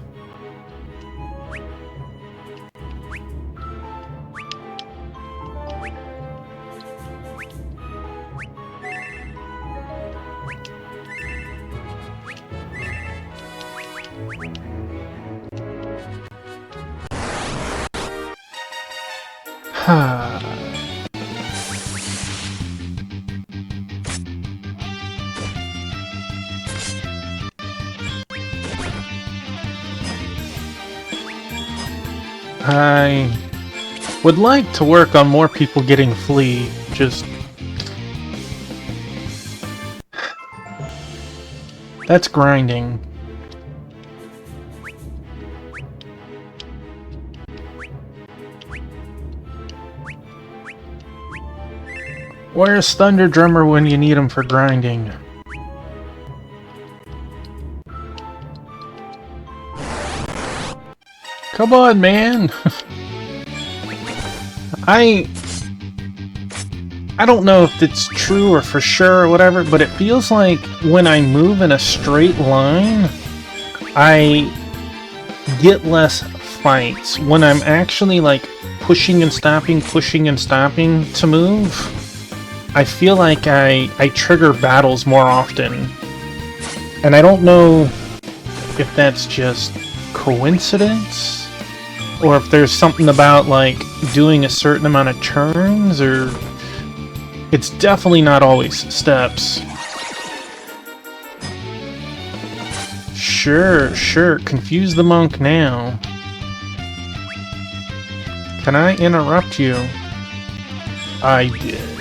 I would like to work on more people getting flea, just... That's grinding. Where's Thunder Drummer when you need him for grinding? Come on, man! I don't know if it's true or for sure or whatever, but it feels like when I move in a straight line, I get less fights. When I'm actually like pushing and stopping to move, I feel like I trigger battles more often. And I don't know if that's just coincidence, or if there's something about like doing a certain amount of turns, or it's definitely not always steps. Sure, confuse the monk now. Can I interrupt you? I did.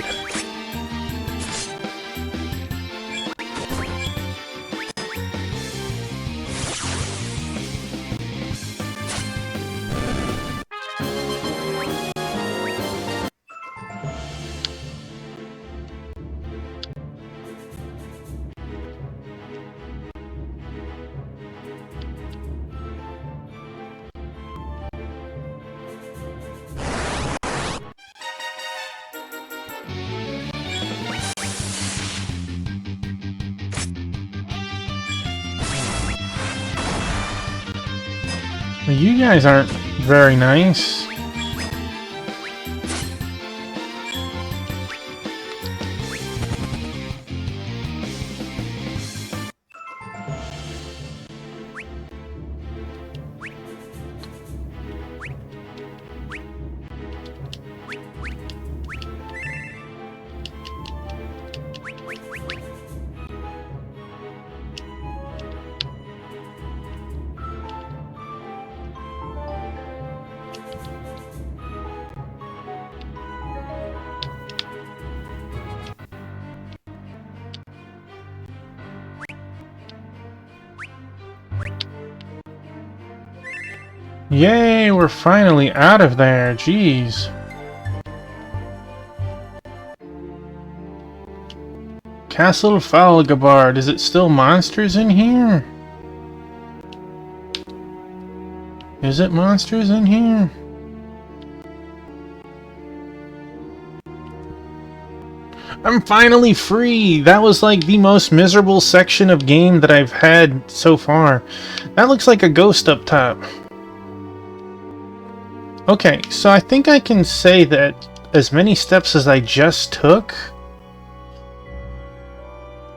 Well, you guys aren't very nice. Yay, we're finally out of there, jeez. Castle Falgabard, is it still monsters in here? Is it monsters in here? I'm finally free! That was like the most miserable section of game that I've had so far. That looks like a ghost up top. Okay, so I think I can say that as many steps as I just took,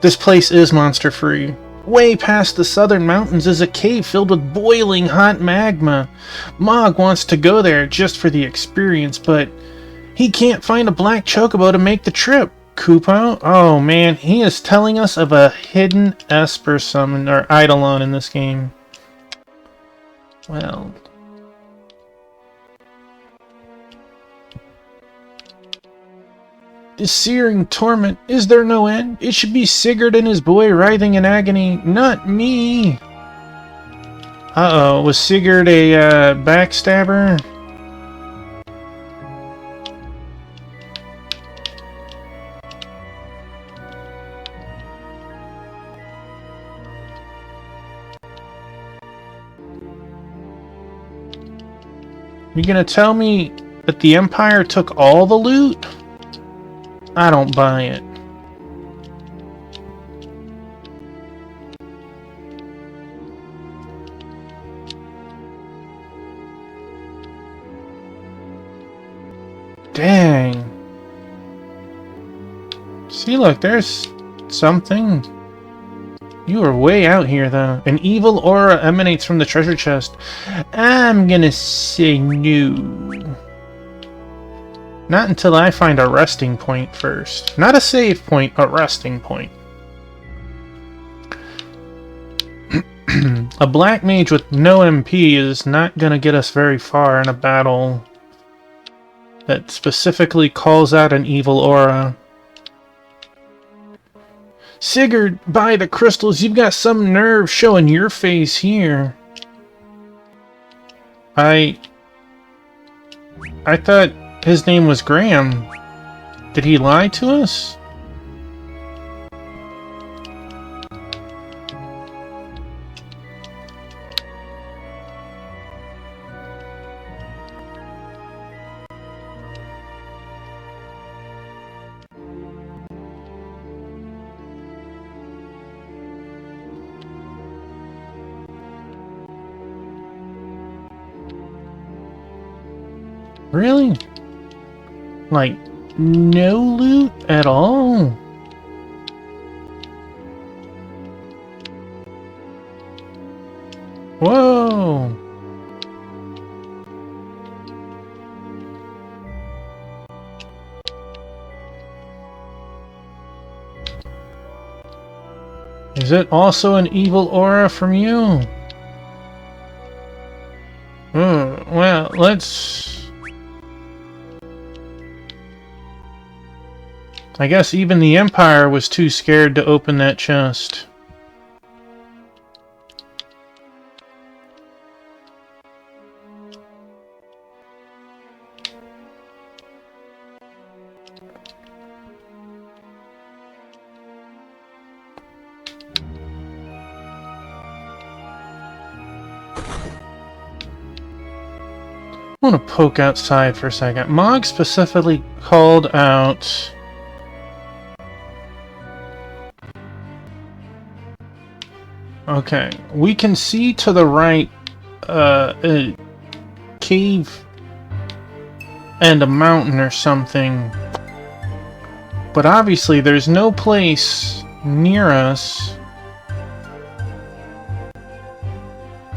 this place is monster-free. Way past the southern mountains is a cave filled with boiling hot magma. Mog wants to go there just for the experience, but he can't find a black chocobo to make the trip. Kupo? Oh man, he is telling us of a hidden Esper summon, or Eidolon in this game. Well... This searing torment, is there no end? It should be Sigurd and his boy writhing in agony, not me! Uh-oh, was Sigurd a, backstabber? You gonna tell me that the Empire took all the loot? I don't buy it. Dang. See, look, there's something. You are way out here, though. An evil aura emanates from the treasure chest. I'm gonna say no. Not until I find a resting point first. Not a save point, a resting point. A black mage with no MP is not gonna get us very far in a battle that specifically calls out an evil aura. Sigurd, by the crystals, you've got some nerve showing your face here. I thought his name was Graham. Did he lie to us? Really? Like, no loot at all? Whoa! Is it also an evil aura from you? Well, let's... I guess even the Empire was too scared to open that chest. I want to poke outside for a second. Mog specifically called out... Okay, we can see to the right a cave and a mountain or something. But obviously there's no place near us.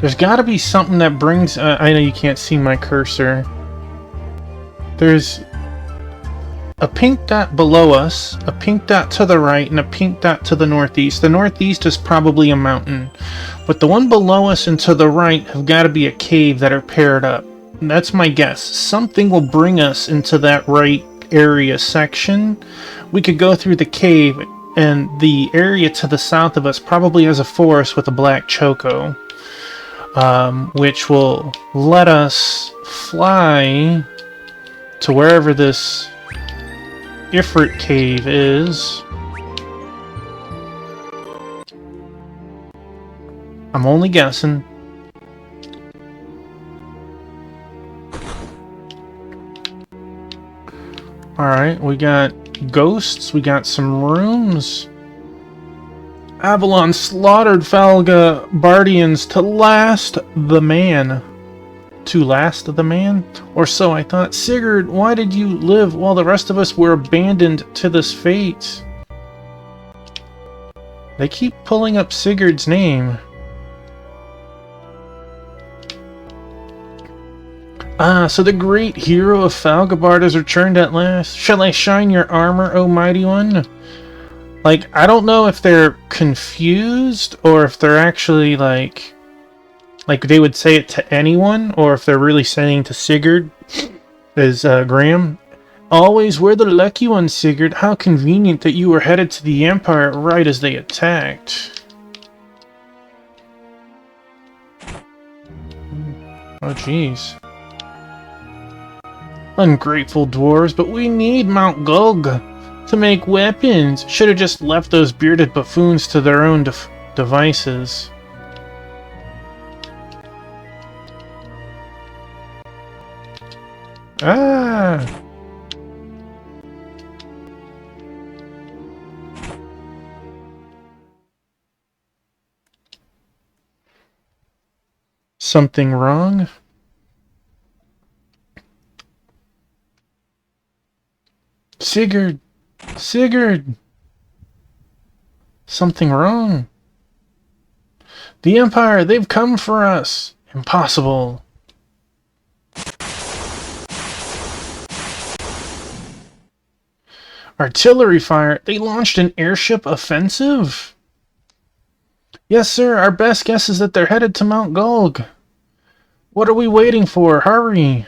There's got to be something that brings... I know you can't see my cursor. There's a pink dot below us, a pink dot to the right, and a pink dot to the northeast. The northeast is probably a mountain. But the one below us and to the right have got to be a cave that are paired up. And that's my guess. Something will bring us into that right area section. We could go through the cave, and the area to the south of us probably has a forest with a black choco. Which will let us fly to wherever this Ifrit cave is. I'm only guessing. Alright, we got ghosts, we got some rooms. Avalon slaughtered Falga Bardians to last the man. To last the man? Or so I thought. Sigurd, why did you live while the rest of us were abandoned to this fate? They keep pulling up Sigurd's name. Ah, so the great hero of Falgabard has returned at last. Shall I shine your armor, O mighty one? Like, I don't know if they're confused or if they're actually like they would say it to anyone, or if they're really saying to Sigurd, as Graham. Always we're the lucky ones, Sigurd. How convenient that you were headed to the Empire right as they attacked. Oh, jeez. Ungrateful dwarves, but we need Mount Gulg to make weapons. Should have just left those bearded buffoons to their own devices. Ah! Something wrong? Sigurd! Sigurd! Something wrong. The Empire, they've come for us. Impossible. Artillery fire. They launched an airship offensive? Yes, sir. Our best guess is that they're headed to Mount Gulg. What are we waiting for? Hurry.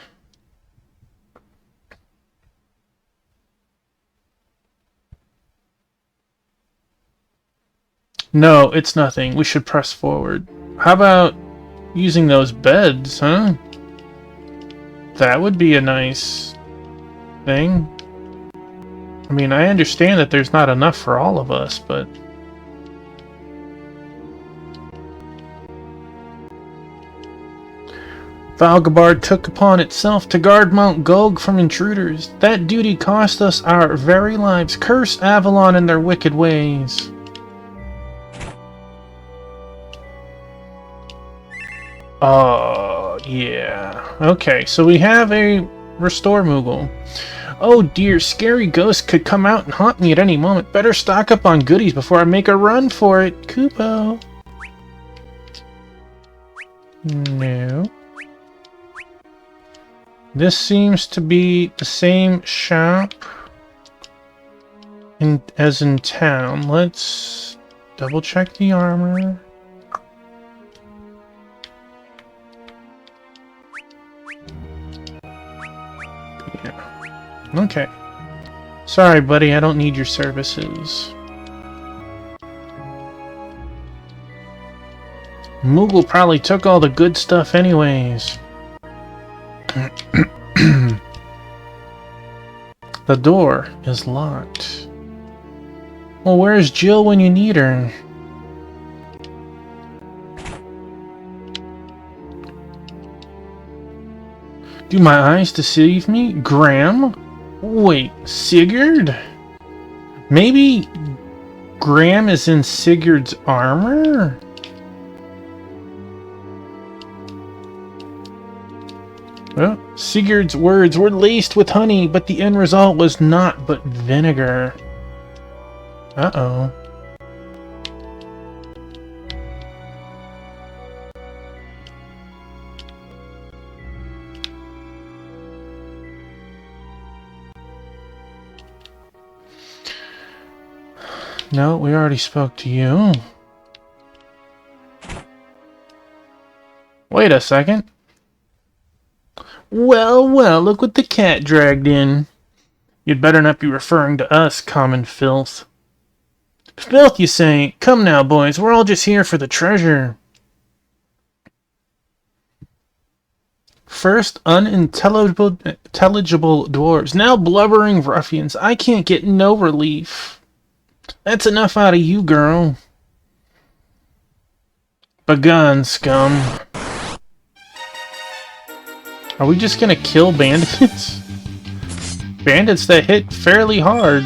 No, it's nothing. We should press forward. How about using those beds, huh? That would be a nice thing. I mean, I understand that there's not enough for all of us, but... Valgabard took upon itself to guard Mount Gulg from intruders. That duty cost us our very lives. Curse Avalon and their wicked ways. Oh, yeah. Okay, so we have a Restore Moogle. Oh dear, scary ghosts could come out and haunt me at any moment. Better stock up on goodies before I make a run for it. Kupo. No. This seems to be the same shop as in town. Let's double check the armor. Yeah. Okay. Sorry, buddy, I don't need your services. Moogle probably took all the good stuff anyways. The door is locked. Well, where's Jill when you need her? Do my eyes deceive me? Graham? Wait, Sigurd? Maybe Graham is in Sigurd's armor? Well, Sigurd's words were laced with honey, but the end result was naught but vinegar. Uh-oh. No, we already spoke to you. Wait a second. Well, well, look what the cat dragged in. You'd better not be referring to us, common filth. Filth, you say? Come now, boys, we're all just here for the treasure. First, unintelligible dwarves, now blubbering ruffians. I can't get no relief. That's enough out of you, girl. Begone, scum. Are we just gonna kill bandits? Bandits that hit fairly hard.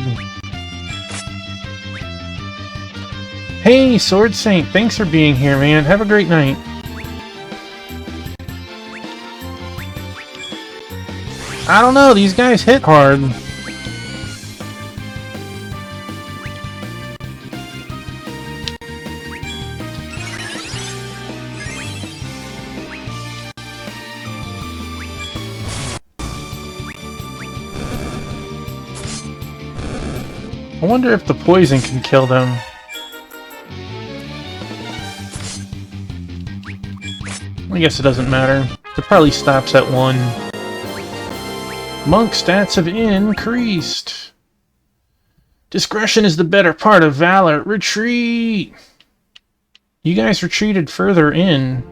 Hey, Sword Saint, thanks for being here, man. Have a great night. I don't know, these guys hit hard. I wonder if the poison can kill them. I guess it doesn't matter. It probably stops at 1. Monk stats have increased. Discretion is the better part of valor. Retreat! You guys retreated further in.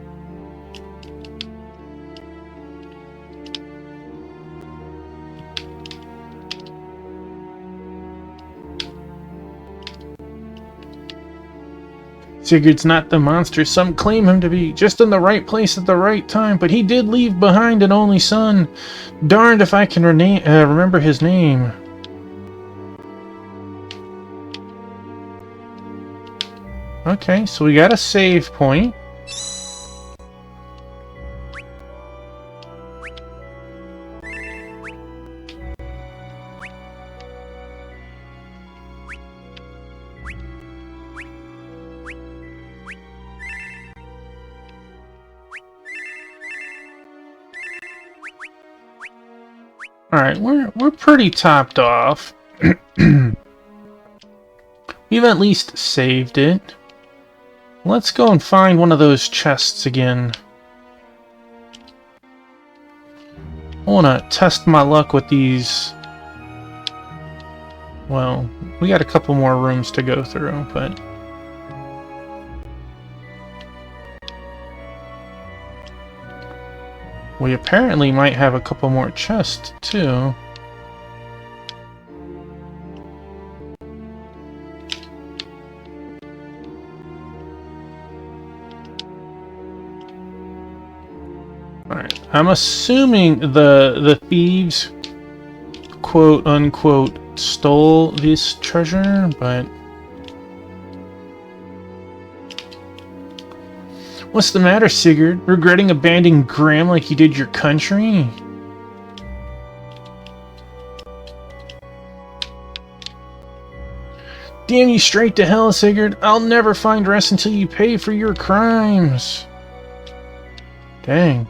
Sigurd's not the monster some claim him to be, just in the right place at the right time, but he did leave behind an only son. Darned if I can remember his name. Okay, so we got a save point. Alright, we're pretty topped off. We've at least saved it. Let's go and find one of those chests again. I want to test my luck with these. Well, we got a couple more rooms to go through, but... we apparently might have a couple more chests, too. Alright, I'm assuming the thieves, quote unquote, stole this treasure, but... what's the matter, Sigurd? Regretting abandoning Graham like you did your country? Damn you straight to hell, Sigurd. I'll never find rest until you pay for your crimes. Dang.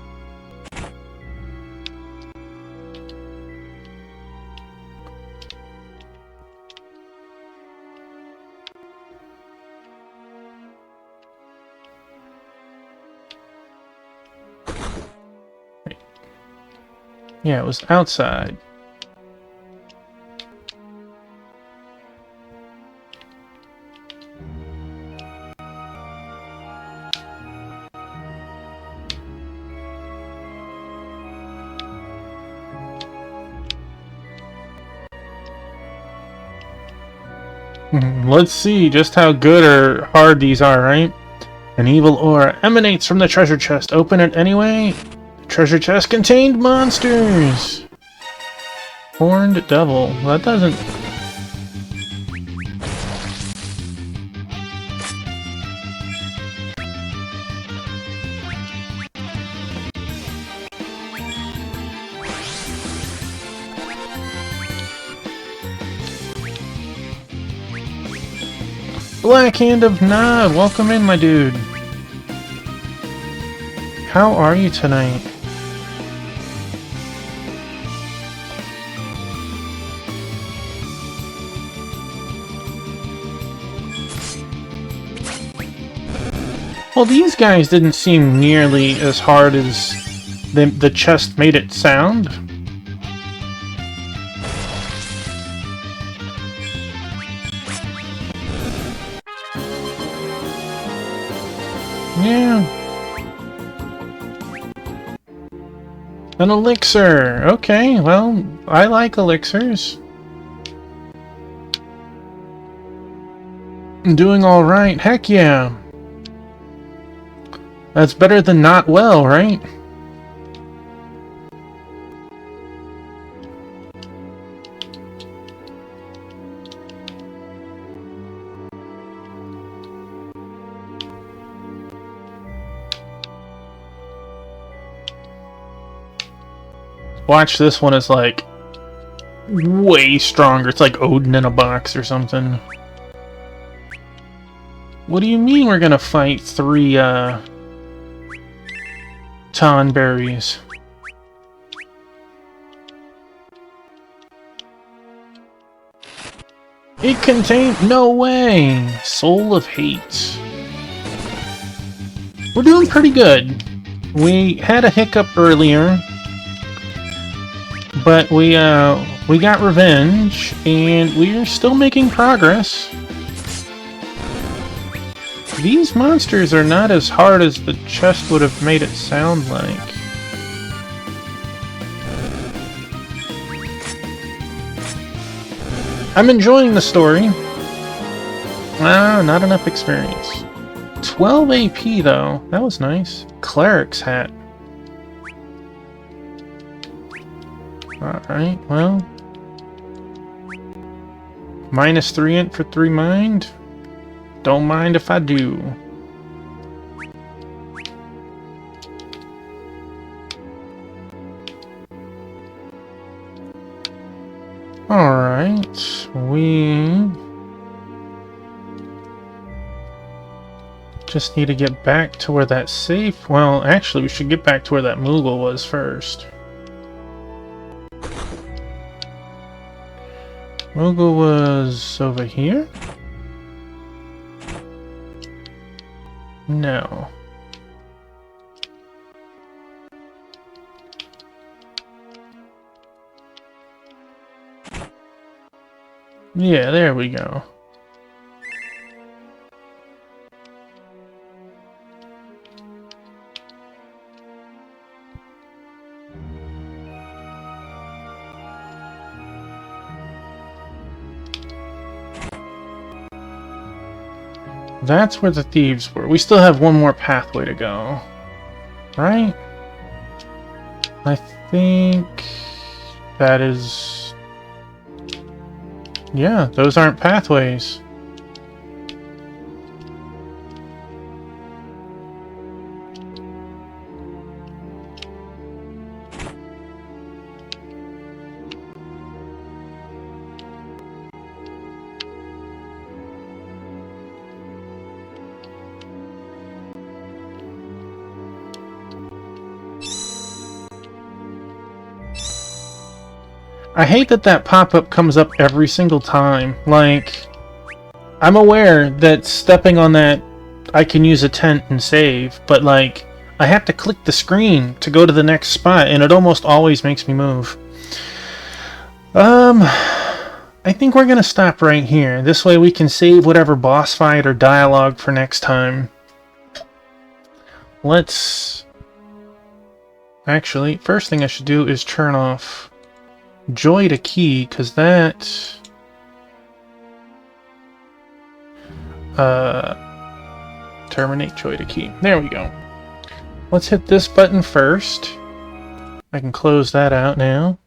Yeah, it was outside. Let's see just how good or hard these are, right? An evil aura emanates from the treasure chest. Open it anyway. The treasure chest contained monsters. Horned devil. Well, that doesn't... Black Hand of Nod, welcome in, my dude. How are you tonight? Well, these guys didn't seem nearly as hard as the chest made it sound. Yeah. An elixir. Okay, well, I like elixirs. I'm doing alright. Heck yeah. That's better than not well, right? Watch, this one is like way stronger. It's like Odin in a box or something. What do you mean we're gonna fight 3 Tonberries? It contained... no way! Soul of Hate. We're doing pretty good. We had a hiccup earlier, but we got revenge, and we're still making progress. These monsters are not as hard as the chest would have made it sound like. I'm enjoying the story. Ah, not enough experience. 12 AP though, that was nice. Cleric's hat. Alright, well. -3 int for 3 mind. Don't mind if I do. Alright, we just need to get back to where that safe... well, actually, we should get back to where that Moogle was first. Moogle was over here? No. Yeah, there we go. That's where the thieves were. We still have one more pathway to go. Right? I think that is... Yeah, those aren't pathways. I hate that that pop-up comes up every single time. Like, I'm aware that stepping on that, I can use a tent and save, but like, I have to click the screen to go to the next spot, and it almost always makes me move. I think we're gonna stop right here. This way we can save whatever boss fight or dialogue for next time. Let's... Actually, first thing I should do is turn off Joy to Key, because that... terminate Joy to Key. There we go. Let's hit this button first. I can close that out now.